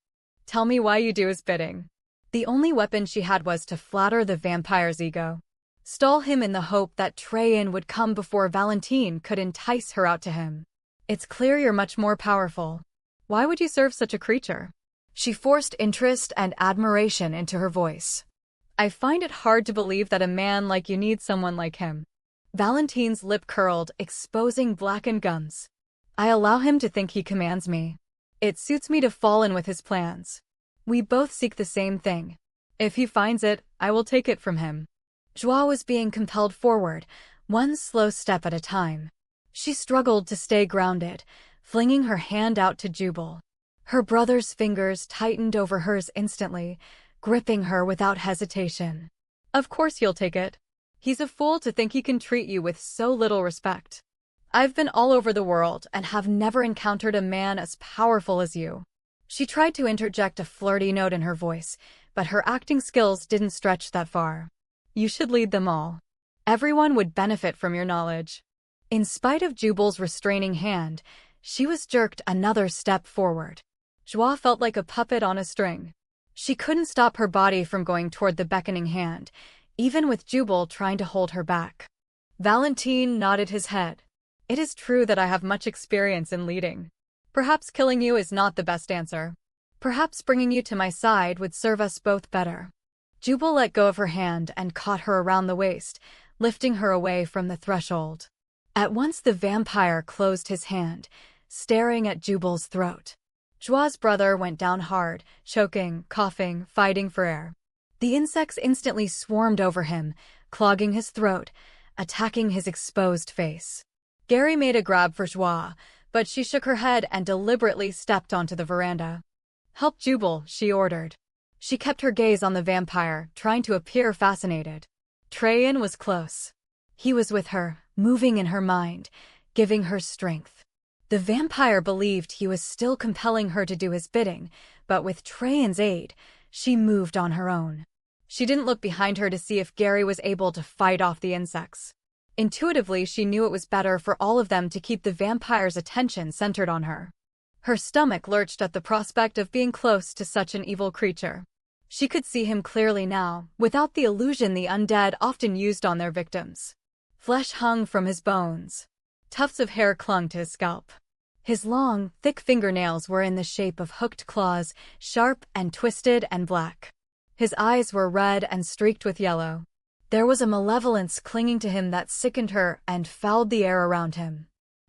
Tell me why you do his bidding. The only weapon she had was to flatter the vampire's ego. Stall him in the hope that Traian would come before Valentine could entice her out to him. It's clear you're much more powerful. Why would you serve such a creature? She forced interest and admiration into her voice. I find it hard to believe that a man like you needs someone like him. Valentine's lip curled, exposing blackened gums. I allow him to think he commands me. It suits me to fall in with his plans. We both seek the same thing. If he finds it, I will take it from him. Joie was being compelled forward, one slow step at a time. She struggled to stay grounded, flinging her hand out to Jubal. Her brother's fingers tightened over hers instantly, gripping her without hesitation. Of course you'll take it. He's a fool to think he can treat you with so little respect. I've been all over the world and have never encountered a man as powerful as you. She tried to interject a flirty note in her voice, but her acting skills didn't stretch that far. You should lead them all. Everyone would benefit from your knowledge. In spite of Jubal's restraining hand, she was jerked another step forward. Joie felt like a puppet on a string. She couldn't stop her body from going toward the beckoning hand, even with Jubal trying to hold her back. Valentine nodded his head. It is true that I have much experience in leading. Perhaps killing you is not the best answer. Perhaps bringing you to my side would serve us both better. Jubal let go of her hand and caught her around the waist, lifting her away from the threshold. At once the vampire closed his hand, staring at Jubal's throat. Joie's brother went down hard, choking, coughing, fighting for air. The insects instantly swarmed over him, clogging his throat, attacking his exposed face. Gary made a grab for Joie, but she shook her head and deliberately stepped onto the veranda. Help Jubal, she ordered. She kept her gaze on the vampire, trying to appear fascinated. Traian was close. He was with her, moving in her mind, giving her strength. The vampire believed he was still compelling her to do his bidding, but with Traian's aid, she moved on her own. She didn't look behind her to see if Gary was able to fight off the insects. Intuitively, she knew it was better for all of them to keep the vampire's attention centered on her. Her stomach lurched at the prospect of being close to such an evil creature. She could see him clearly now, without the illusion the undead often used on their victims. Flesh hung from his bones. Tufts of hair clung to his scalp. His long, thick fingernails were in the shape of hooked claws, sharp and twisted and black. His eyes were red and streaked with yellow. There was a malevolence clinging to him that sickened her and fouled the air around him.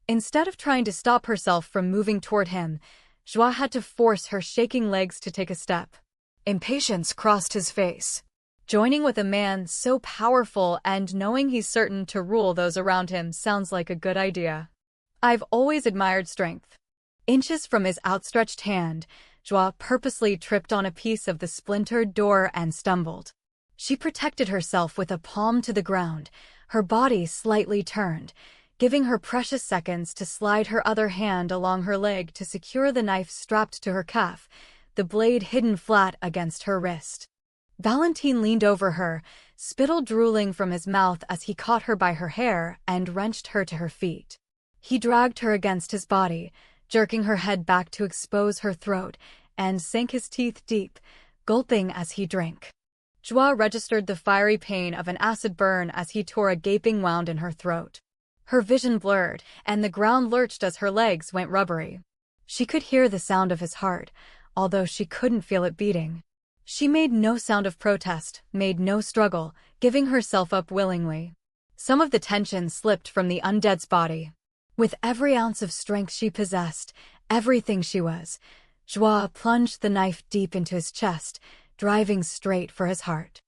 Instead of trying to stop herself from moving toward him, Joie had to force her shaking legs to take a step. Impatience crossed his face. Joining with a man so powerful and knowing he's certain to rule those around him sounds like a good idea. I've always admired strength. Inches from his outstretched hand, Joie purposely tripped on a piece of the splintered door and stumbled. She protected herself with a palm to the ground, her body slightly turned, giving her precious seconds to slide her other hand along her leg to secure the knife strapped to her calf, the blade hidden flat against her wrist. Valentine leaned over her, spittle drooling from his mouth as he caught her by her hair and wrenched her to her feet. He dragged her against his body, jerking her head back to expose her throat, and sank his teeth deep, gulping as he drank. Joie registered the fiery pain of an acid burn as he tore a gaping wound in her throat. Her vision blurred, and the ground lurched as her legs went rubbery. She could hear the sound of his heart, although she couldn't feel it beating. She made no sound of protest, made no struggle, giving herself up willingly. Some of the tension slipped from the undead's body. With every ounce of strength she possessed, everything she was, Joie plunged the knife deep into his chest, driving straight for his heart.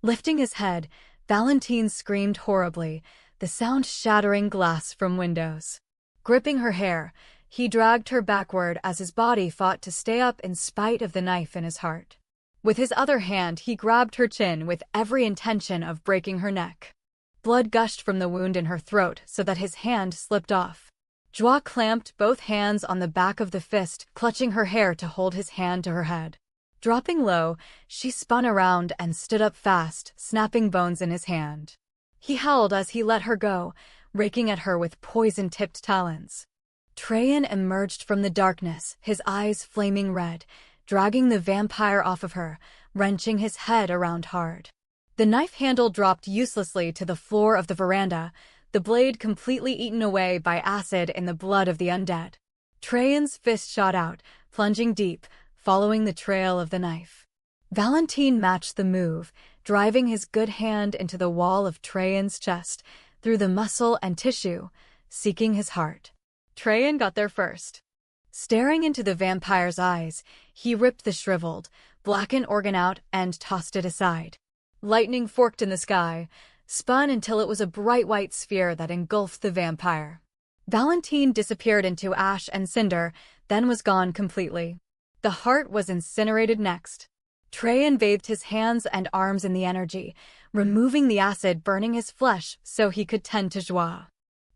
Lifting his head, Valentine screamed horribly, the sound shattering glass from windows. Gripping her hair, he dragged her backward as his body fought to stay up in spite of the knife in his heart. With his other hand, he grabbed her chin with every intention of breaking her neck. Blood gushed from the wound in her throat so that his hand slipped off. Joie clamped both hands on the back of the fist, clutching her hair to hold his hand to her head. Dropping low, she spun around and stood up fast, snapping bones in his hand. He howled as he let her go, raking at her with poison-tipped talons. Traian emerged from the darkness, his eyes flaming red, dragging the vampire off of her, wrenching his head around hard. The knife handle dropped uselessly to the floor of the veranda, the blade completely eaten away by acid in the blood of the undead. Traian's fist shot out, plunging deep, following the trail of the knife. Valentine matched the move, driving his good hand into the wall of Traian's chest, through the muscle and tissue, seeking his heart. Traian got there first. Staring into the vampire's eyes, he ripped the shriveled, blackened organ out and tossed it aside. Lightning forked in the sky, spun until it was a bright white sphere that engulfed the vampire. Valentine disappeared into ash and cinder, then was gone completely. The heart was incinerated next. Traian bathed his hands and arms in the energy, removing the acid burning his flesh so he could tend to Joie.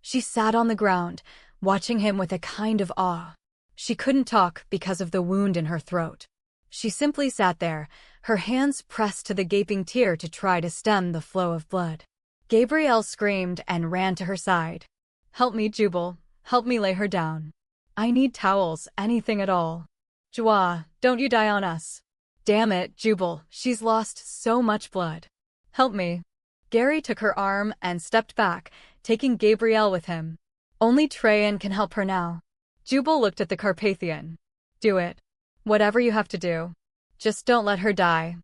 She sat on the ground, watching him with a kind of awe. She couldn't talk because of the wound in her throat. She simply sat there, her hands pressed to the gaping tear to try to stem the flow of blood. Gabrielle screamed and ran to her side. "Help me, Jubal. Help me lay her down. I need towels, anything at all. Joie, don't you die on us. Damn it, Jubal, she's lost so much blood. Help me." Gary took her arm and stepped back, taking Gabrielle with him. "Only Traian can help her now." Jubal looked at the Carpathian. "Do it. Whatever you have to do. Just don't let her die."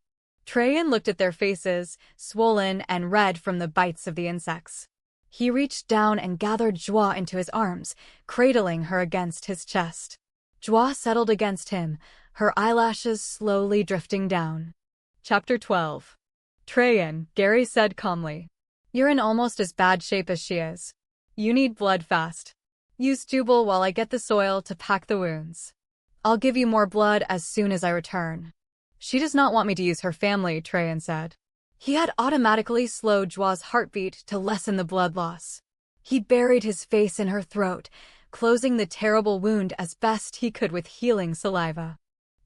Traian looked at their faces, swollen and red from the bites of the insects. He reached down and gathered Joie into his arms, cradling her against his chest. Joie settled against him, her eyelashes slowly drifting down. Chapter 12. Traian, Gary said calmly. "You're in almost as bad shape as she is. You need blood fast. Use Jubal while I get the soil to pack the wounds. I'll give you more blood as soon as I return." "She does not want me to use her family," Traian said. He had automatically slowed Joie's heartbeat to lessen the blood loss. He buried his face in her throat, closing the terrible wound as best he could with healing saliva.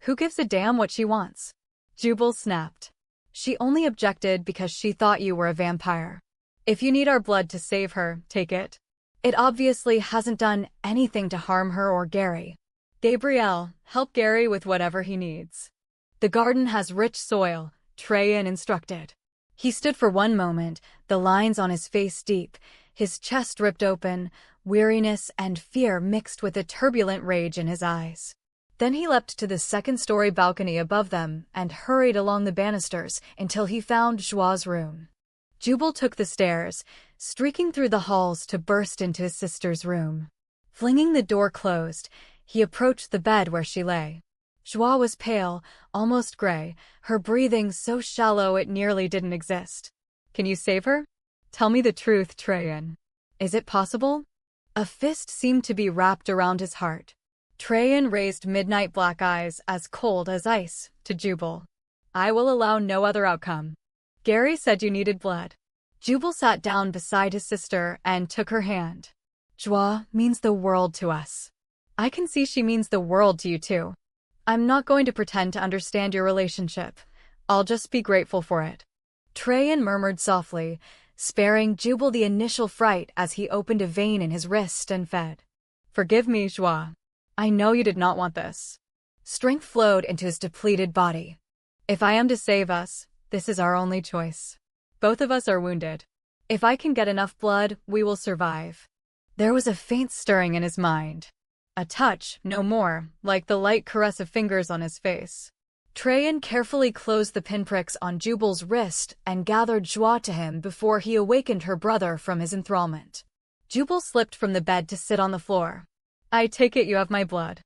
"Who gives a damn what she wants?" Jubal snapped. "She only objected because she thought you were a vampire. If you need our blood to save her, take it. It obviously hasn't done anything to harm her or Gary. Gabrielle, help Gary with whatever he needs. The garden has rich soil," Traian instructed. He stood for one moment, the lines on his face deep, his chest ripped open, weariness and fear mixed with a turbulent rage in his eyes. Then he leapt to the second-story balcony above them and hurried along the banisters until he found Joie's room. Jubal took the stairs, streaking through the halls to burst into his sister's room. Flinging the door closed, he approached the bed where she lay. Joie was pale, almost gray, her breathing so shallow it nearly didn't exist. "Can you save her? Tell me the truth, Traian. Is it possible?" A fist seemed to be wrapped around his heart. Traian raised midnight black eyes as cold as ice to Jubal. "I will allow no other outcome. Gary said you needed blood." Jubal sat down beside his sister and took her hand. "Joie means the world to us. I can see she means the world to you too. I'm not going to pretend to understand your relationship. I'll just be grateful for it." Traian murmured softly, sparing Jubal the initial fright as he opened a vein in his wrist and fed. "Forgive me, Joie. I know you did not want this." Strength flowed into his depleted body. "If I am to save us, this is our only choice. Both of us are wounded. If I can get enough blood, we will survive." There was a faint stirring in his mind. A touch, no more, like the light caress of fingers on his face. Traian carefully closed the pinpricks on Jubal's wrist and gathered Joie to him before he awakened her brother from his enthrallment. Jubal slipped from the bed to sit on the floor. "I take it you have my blood."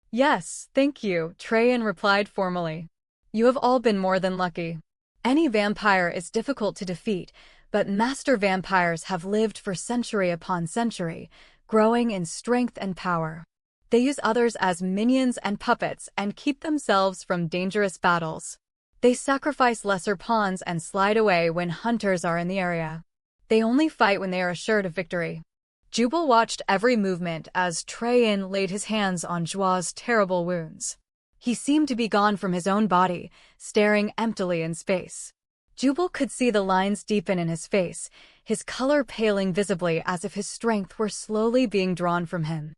"Yes, thank you," Traian replied formally. "You have all been more than lucky. Any vampire is difficult to defeat, but master vampires have lived for century upon century, growing in strength and power. They use others as minions and puppets and keep themselves from dangerous battles. They sacrifice lesser pawns and slide away when hunters are in the area. They only fight when they are assured of victory. Jubal watched every movement as Traian laid his hands on Joie's terrible wounds. He seemed to be gone from his own body, staring emptily in space. Jubal could see the lines deepen in his face, his color paling visibly as if his strength were slowly being drawn from him.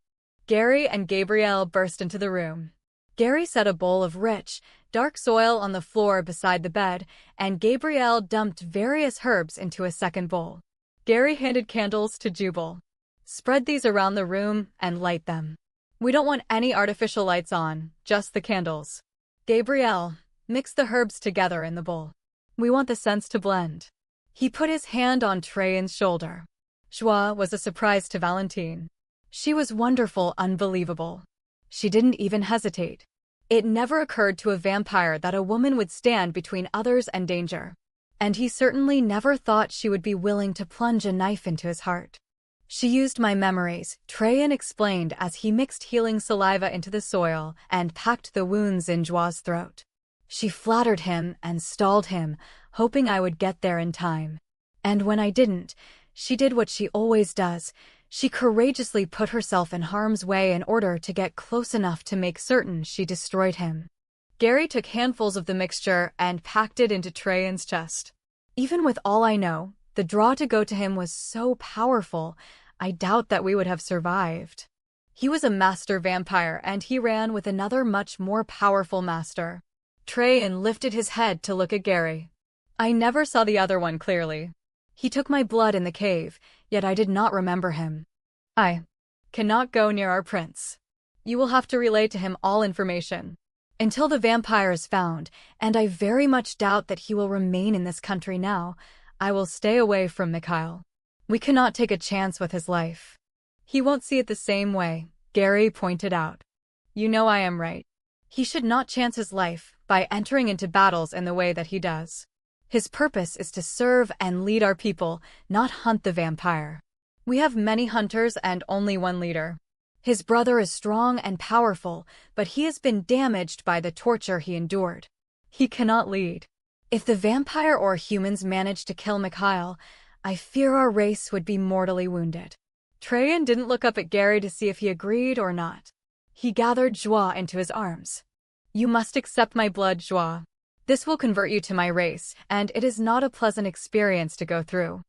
Gary and Gabrielle burst into the room. Gary set a bowl of rich, dark soil on the floor beside the bed, and Gabrielle dumped various herbs into a second bowl. Gary handed candles to Jubal. Spread these around the room and light them. We don't want any artificial lights on, just the candles. Gabrielle, mix the herbs together in the bowl. We want the scents to blend. He put his hand on Traian's shoulder. Joie was a surprise to Valentine. She was wonderful, unbelievable. She didn't even hesitate. It never occurred to a vampire that a woman would stand between others and danger. And he certainly never thought she would be willing to plunge a knife into his heart. She used my memories, Traian explained as he mixed healing saliva into the soil and packed the wounds in Joie's throat. She flattered him and stalled him, hoping I would get there in time. And when I didn't, she did what she always does. She courageously put herself in harm's way in order to get close enough to make certain she destroyed him. Gary took handfuls of the mixture and packed it into Traian's chest. Even with all I know, the draw to go to him was so powerful, I doubt that we would have survived. He was a master vampire, and he ran with another much more powerful master. Traian lifted his head to look at Gary. I never saw the other one clearly. He took my blood in the cave, yet I did not remember him. I cannot go near our prince. You will have to relay to him all information. Until the vampire is found, and I very much doubt that he will remain in this country now, I will stay away from Mikhail. We cannot take a chance with his life. He won't see it the same way, Gary pointed out. You know I am right. He should not chance his life by entering into battles in the way that he does. His purpose is to serve and lead our people, not hunt the vampire. We have many hunters and only one leader. His brother is strong and powerful, but he has been damaged by the torture he endured. He cannot lead. If the vampire or humans manage to kill Mikhail, I fear our race would be mortally wounded. Traian didn't look up at Gary to see if he agreed or not. He gathered Joie into his arms. You must accept my blood, Joie. This will convert you to my race, and it is not a pleasant experience to go through.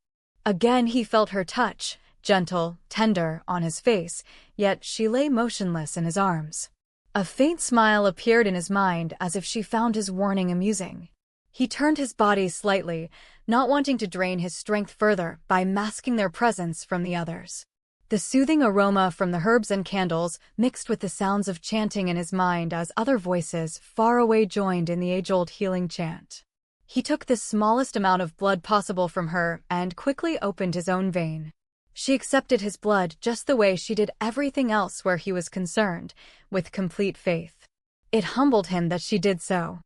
Again he felt her touch, gentle, tender, on his face, yet she lay motionless in his arms. A faint smile appeared in his mind as if she found his warning amusing. He turned his body slightly, not wanting to drain his strength further by masking their presence from the others. The soothing aroma from the herbs and candles mixed with the sounds of chanting in his mind as other voices far away joined in the age-old healing chant. He took the smallest amount of blood possible from her and quickly opened his own vein. She accepted his blood just the way she did everything else where he was concerned, with complete faith. It humbled him that she did so.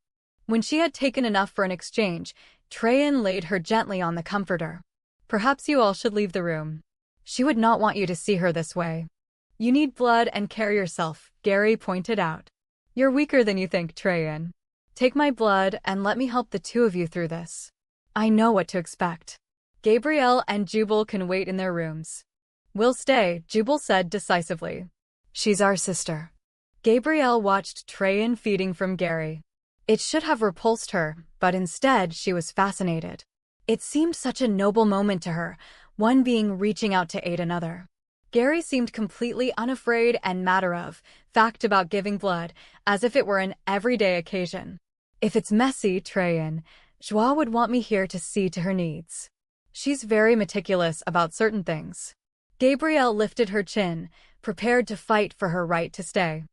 When she had taken enough for an exchange, Traian laid her gently on the comforter. Perhaps you all should leave the room. She would not want you to see her this way. You need blood and care yourself, Gary pointed out. You're weaker than you think, Traian. Take my blood and let me help the two of you through this. I know what to expect. Gabrielle and Jubal can wait in their rooms. We'll stay, Jubal said decisively. She's our sister. Gabrielle watched Traian feeding from Gary. It should have repulsed her, but instead she was fascinated. It seemed such a noble moment to her, one being reaching out to aid another. Gary seemed completely unafraid and matter-of-fact about giving blood, as if it were an everyday occasion. If it's messy, Traian, Joie would want me here to see to her needs. She's very meticulous about certain things. Gabrielle lifted her chin, prepared to fight for her right to stay.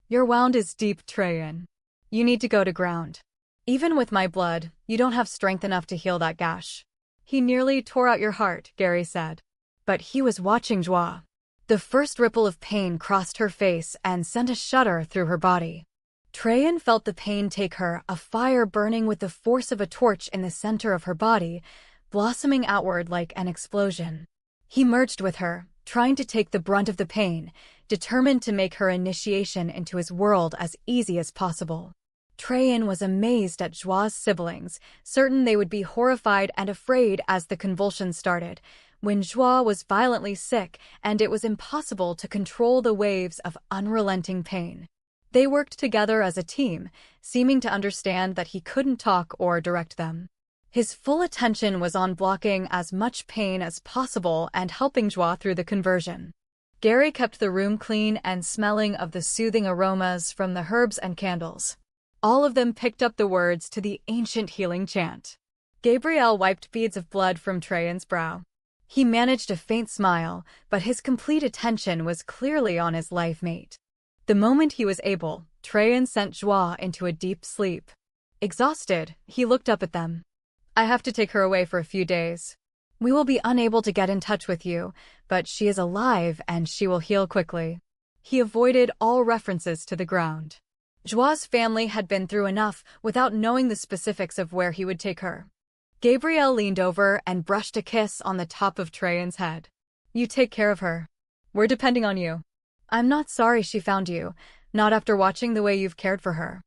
Your wound is deep, Traian. You need to go to ground. Even with my blood, you don't have strength enough to heal that gash. He nearly tore out your heart, Gary said. But he was watching Joie. The first ripple of pain crossed her face and sent a shudder through her body. Traian felt the pain take her, a fire burning with the force of a torch in the center of her body, blossoming outward like an explosion. He merged with her, trying to take the brunt of the pain, determined to make her initiation into his world as easy as possible. Traian was amazed at Joie's siblings, certain they would be horrified and afraid as the convulsions started, when Joie was violently sick and it was impossible to control the waves of unrelenting pain. They worked together as a team, seeming to understand that he couldn't talk or direct them. His full attention was on blocking as much pain as possible and helping Joie through the conversion. Gary kept the room clean and smelling of the soothing aromas from the herbs and candles. All of them picked up the words to the ancient healing chant. Gabriel wiped beads of blood from Traian's brow. He managed a faint smile, but his complete attention was clearly on his life mate. The moment he was able, Traian sent Joie into a deep sleep. Exhausted, he looked up at them. I have to take her away for a few days. We will be unable to get in touch with you, but she is alive and she will heal quickly. He avoided all references to the ground. Joie's family had been through enough without knowing the specifics of where he would take her. Gabriel leaned over and brushed a kiss on the top of Traian's head. You take care of her. We're depending on you. I'm not sorry she found you, not after watching the way you've cared for her.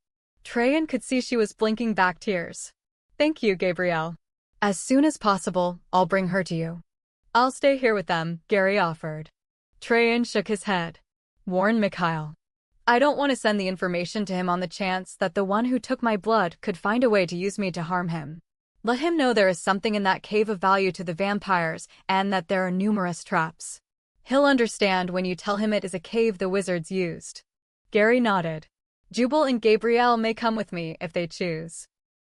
Traian could see she was blinking back tears. Thank you, Gabriel. As soon as possible, I'll bring her to you. I'll stay here with them, Gary offered. Traian shook his head. Warn Mikhail. I don't want to send the information to him on the chance that the one who took my blood could find a way to use me to harm him. Let him know there is something in that cave of value to the vampires and that there are numerous traps. He'll understand when you tell him it is a cave the wizards used. Gary nodded. Jubal and Gabriel may come with me if they choose.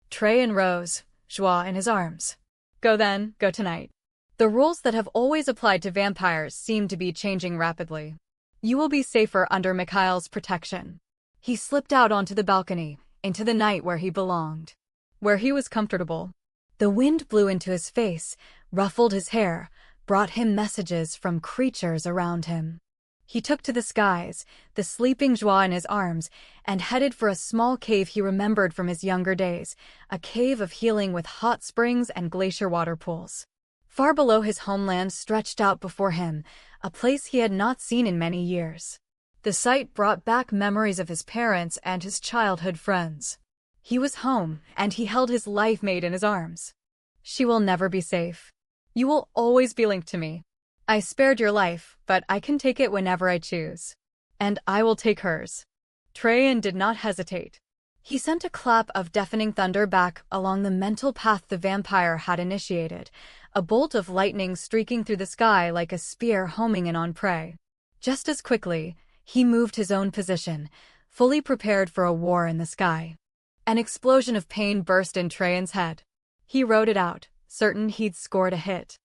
Traian rose, Joie in his arms. Go then, go tonight. The rules that have always applied to vampires seem to be changing rapidly. You will be safer under Mikhail's protection. He slipped out onto the balcony, into the night where he belonged. Where he was comfortable. The wind blew into his face, ruffled his hair, brought him messages from creatures around him. He took to the skies, the sleeping Joie in his arms, and headed for a small cave he remembered from his younger days, a cave of healing with hot springs and glacier water pools. Far below his homeland stretched out before him, a place he had not seen in many years. The sight brought back memories of his parents and his childhood friends. He was home, and he held his life mate in his arms. She will never be safe. You will always be linked to me. I spared your life, but I can take it whenever I choose. And I will take hers. Traian did not hesitate. He sent a clap of deafening thunder back along the mental path the vampire had initiated, a bolt of lightning streaking through the sky like a spear homing in on prey. Just as quickly, he moved his own position, fully prepared for a war in the sky. An explosion of pain burst in Traian's head. He wrote it out, certain he'd scored a hit.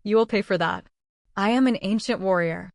You will pay for that. I am an ancient warrior.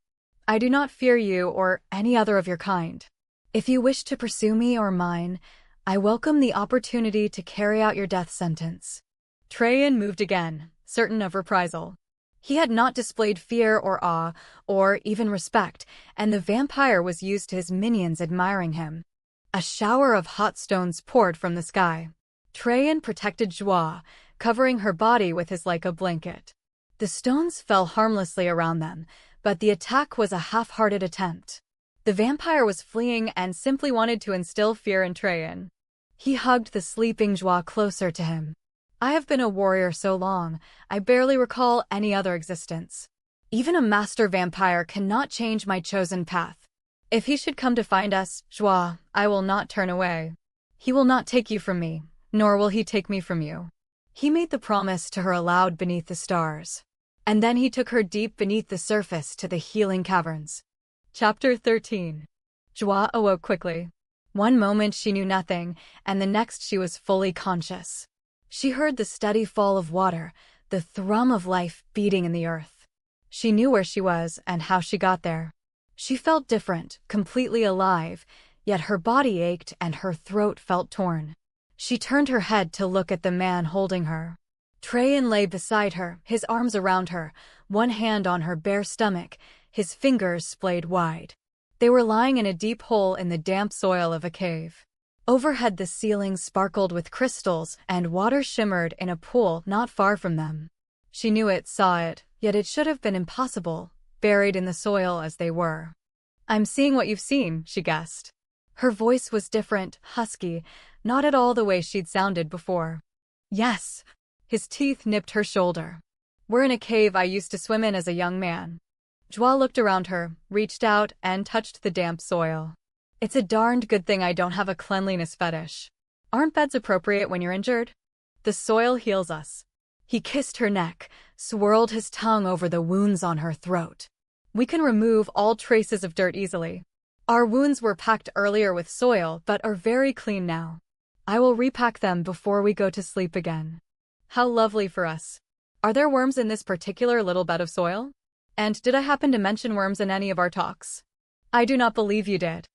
I do not fear you or any other of your kind. If you wish to pursue me or mine, I welcome the opportunity to carry out your death sentence. Traian moved again, certain of reprisal. He had not displayed fear or awe, or even respect, and the vampire was used to his minions admiring him. A shower of hot stones poured from the sky. Traian protected Joie, covering her body with his like a blanket. The stones fell harmlessly around them, but the attack was a half-hearted attempt. The vampire was fleeing and simply wanted to instill fear in Traian. He hugged the sleeping Joie closer to him. I have been a warrior so long, I barely recall any other existence. Even a master vampire cannot change my chosen path. If he should come to find us, Joie, I will not turn away. He will not take you from me, nor will he take me from you. He made the promise to her aloud beneath the stars. And then he took her deep beneath the surface to the healing caverns. Chapter 13. Joie awoke quickly. One moment she knew nothing, and the next she was fully conscious. She heard the steady fall of water, the thrum of life beating in the earth. She knew where she was and how she got there. She felt different, completely alive, yet her body ached and her throat felt torn. She turned her head to look at the man holding her. Traian lay beside her, his arms around her, one hand on her bare stomach, his fingers splayed wide. They were lying in a deep hole in the damp soil of a cave. Overhead the ceiling sparkled with crystals, and water shimmered in a pool not far from them. She knew it, saw it, yet it should have been impossible, buried in the soil as they were. I'm seeing what you've seen, she guessed. Her voice was different, husky, not at all the way she'd sounded before. Yes. His teeth nipped her shoulder. We're in a cave I used to swim in as a young man. Joie looked around her, reached out, and touched the damp soil. It's a darned good thing I don't have a cleanliness fetish. Aren't beds appropriate when you're injured? The soil heals us. He kissed her neck, swirled his tongue over the wounds on her throat. We can remove all traces of dirt easily. Our wounds were packed earlier with soil, but are very clean now. I will repack them before we go to sleep again. How lovely for us. Are there worms in this particular little bed of soil? And did I happen to mention worms in any of our talks? I do not believe you did.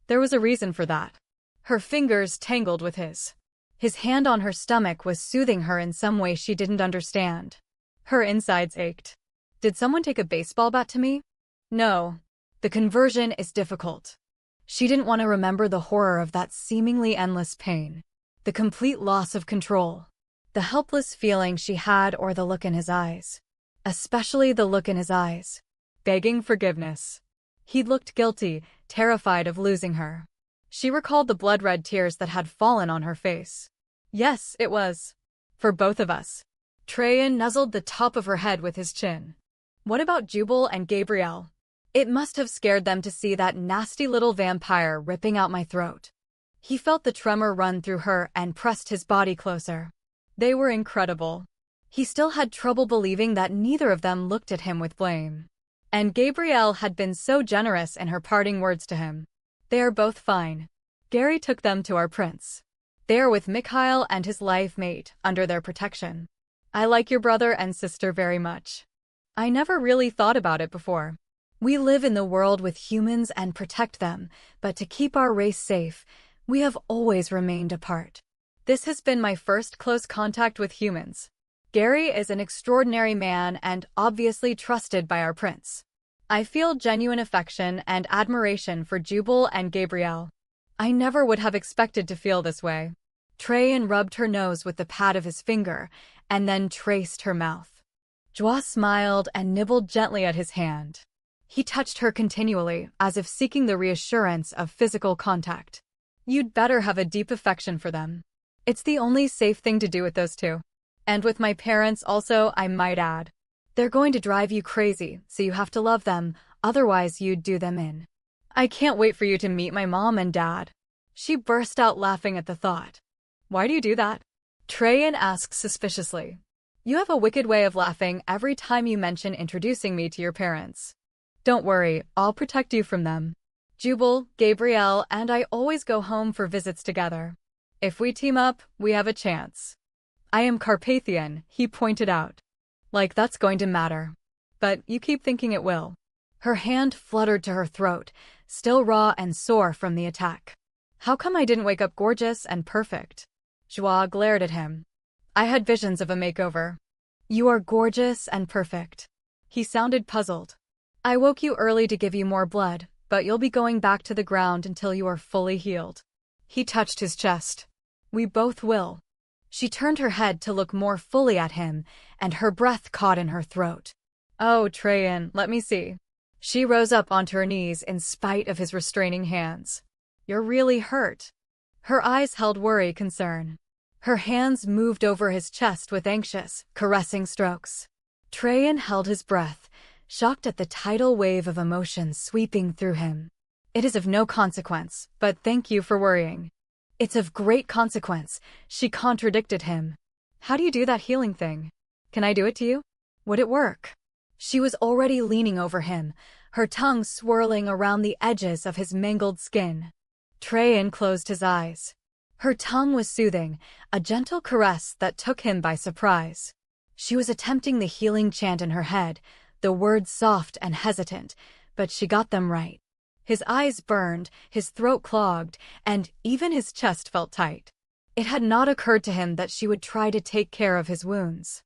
There was a reason for that. Her fingers tangled with his. His hand on her stomach was soothing her in some way she didn't understand. Her insides ached. Did someone take a baseball bat to me? No. The conversion is difficult. She didn't want to remember the horror of that seemingly endless pain. The complete loss of control. The helpless feeling she had or the look in his eyes. Especially the look in his eyes. Begging forgiveness. He'd looked guilty, terrified of losing her. She recalled the blood-red tears that had fallen on her face. Yes, it was. For both of us. Traian nuzzled the top of her head with his chin. What about Jubal and Gabrielle? It must have scared them to see that nasty little vampire ripping out my throat. He felt the tremor run through her and pressed his body closer. They were incredible. He still had trouble believing that neither of them looked at him with blame. And Gabrielle had been so generous in her parting words to him. They are both fine. Gary took them to our prince. They are with Mikhail and his life mate, under their protection. I like your brother and sister very much. I never really thought about it before. We live in the world with humans and protect them, but to keep our race safe, we have always remained apart. This has been my first close contact with humans. Gary is an extraordinary man and obviously trusted by our prince. I feel genuine affection and admiration for Jubal and Gabrielle. I never would have expected to feel this way. Traian rubbed her nose with the pad of his finger, and then traced her mouth. Joie smiled and nibbled gently at his hand. He touched her continually, as if seeking the reassurance of physical contact. You'd better have a deep affection for them. It's the only safe thing to do with those two. And with my parents also, I might add. They're going to drive you crazy, so you have to love them, otherwise you'd do them in. I can't wait for you to meet my mom and dad. She burst out laughing at the thought. Why do you do that? Traian asked suspiciously. You have a wicked way of laughing every time you mention introducing me to your parents. Don't worry, I'll protect you from them. Jubal, Gabrielle, and I always go home for visits together. If we team up, we have a chance. I am Carpathian, he pointed out. Like that's going to matter. But you keep thinking it will. Her hand fluttered to her throat, still raw and sore from the attack. How come I didn't wake up gorgeous and perfect? Joie glared at him. I had visions of a makeover. You are gorgeous and perfect. He sounded puzzled. I woke you early to give you more blood, but you'll be going back to the ground until you are fully healed. He touched his chest. We both will. She turned her head to look more fully at him, and her breath caught in her throat. Oh, Traian, let me see. She rose up onto her knees in spite of his restraining hands. You're really hurt. Her eyes held worry, concern. Her hands moved over his chest with anxious, caressing strokes. Traian held his breath, shocked at the tidal wave of emotion sweeping through him. It is of no consequence, but thank you for worrying. It's of great consequence, she contradicted him. How do you do that healing thing? Can I do it to you? Would it work? She was already leaning over him, her tongue swirling around the edges of his mangled skin. Traian closed his eyes. Her tongue was soothing, a gentle caress that took him by surprise. She was attempting the healing chant in her head, the words soft and hesitant, but she got them right. His eyes burned, his throat clogged, and even his chest felt tight. It had not occurred to him that she would try to take care of his wounds.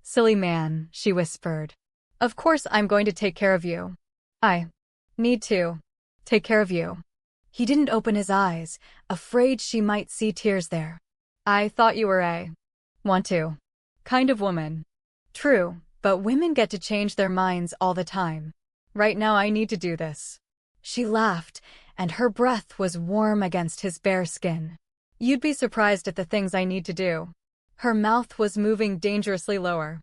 Silly man, she whispered. Of course I'm going to take care of you. I need to take care of you. He didn't open his eyes, afraid she might see tears there. I thought you were a want to kind of woman. True, but women get to change their minds all the time. Right now I need to do this. She laughed, and her breath was warm against his bare skin. You'd be surprised at the things I need to do. Her mouth was moving dangerously lower.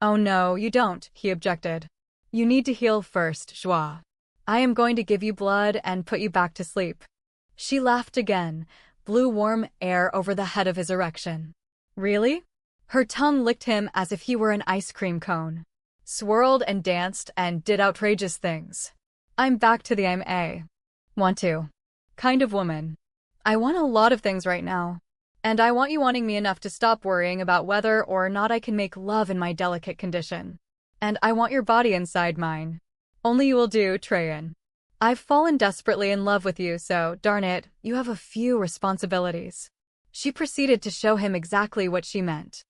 Oh no, you don't, he objected. You need to heal first, Joie. I am going to give you blood and put you back to sleep. She laughed again, blew warm air over the head of his erection. Really? Her tongue licked him as if he were an ice cream cone. Swirled and danced and did outrageous things. I'm back to the I'm a want to kind of woman. I want a lot of things right now. And I want you wanting me enough to stop worrying about whether or not I can make love in my delicate condition. And I want your body inside mine. Only you will do, Traian. I've fallen desperately in love with you, so, darn it, you have a few responsibilities. She proceeded to show him exactly what she meant.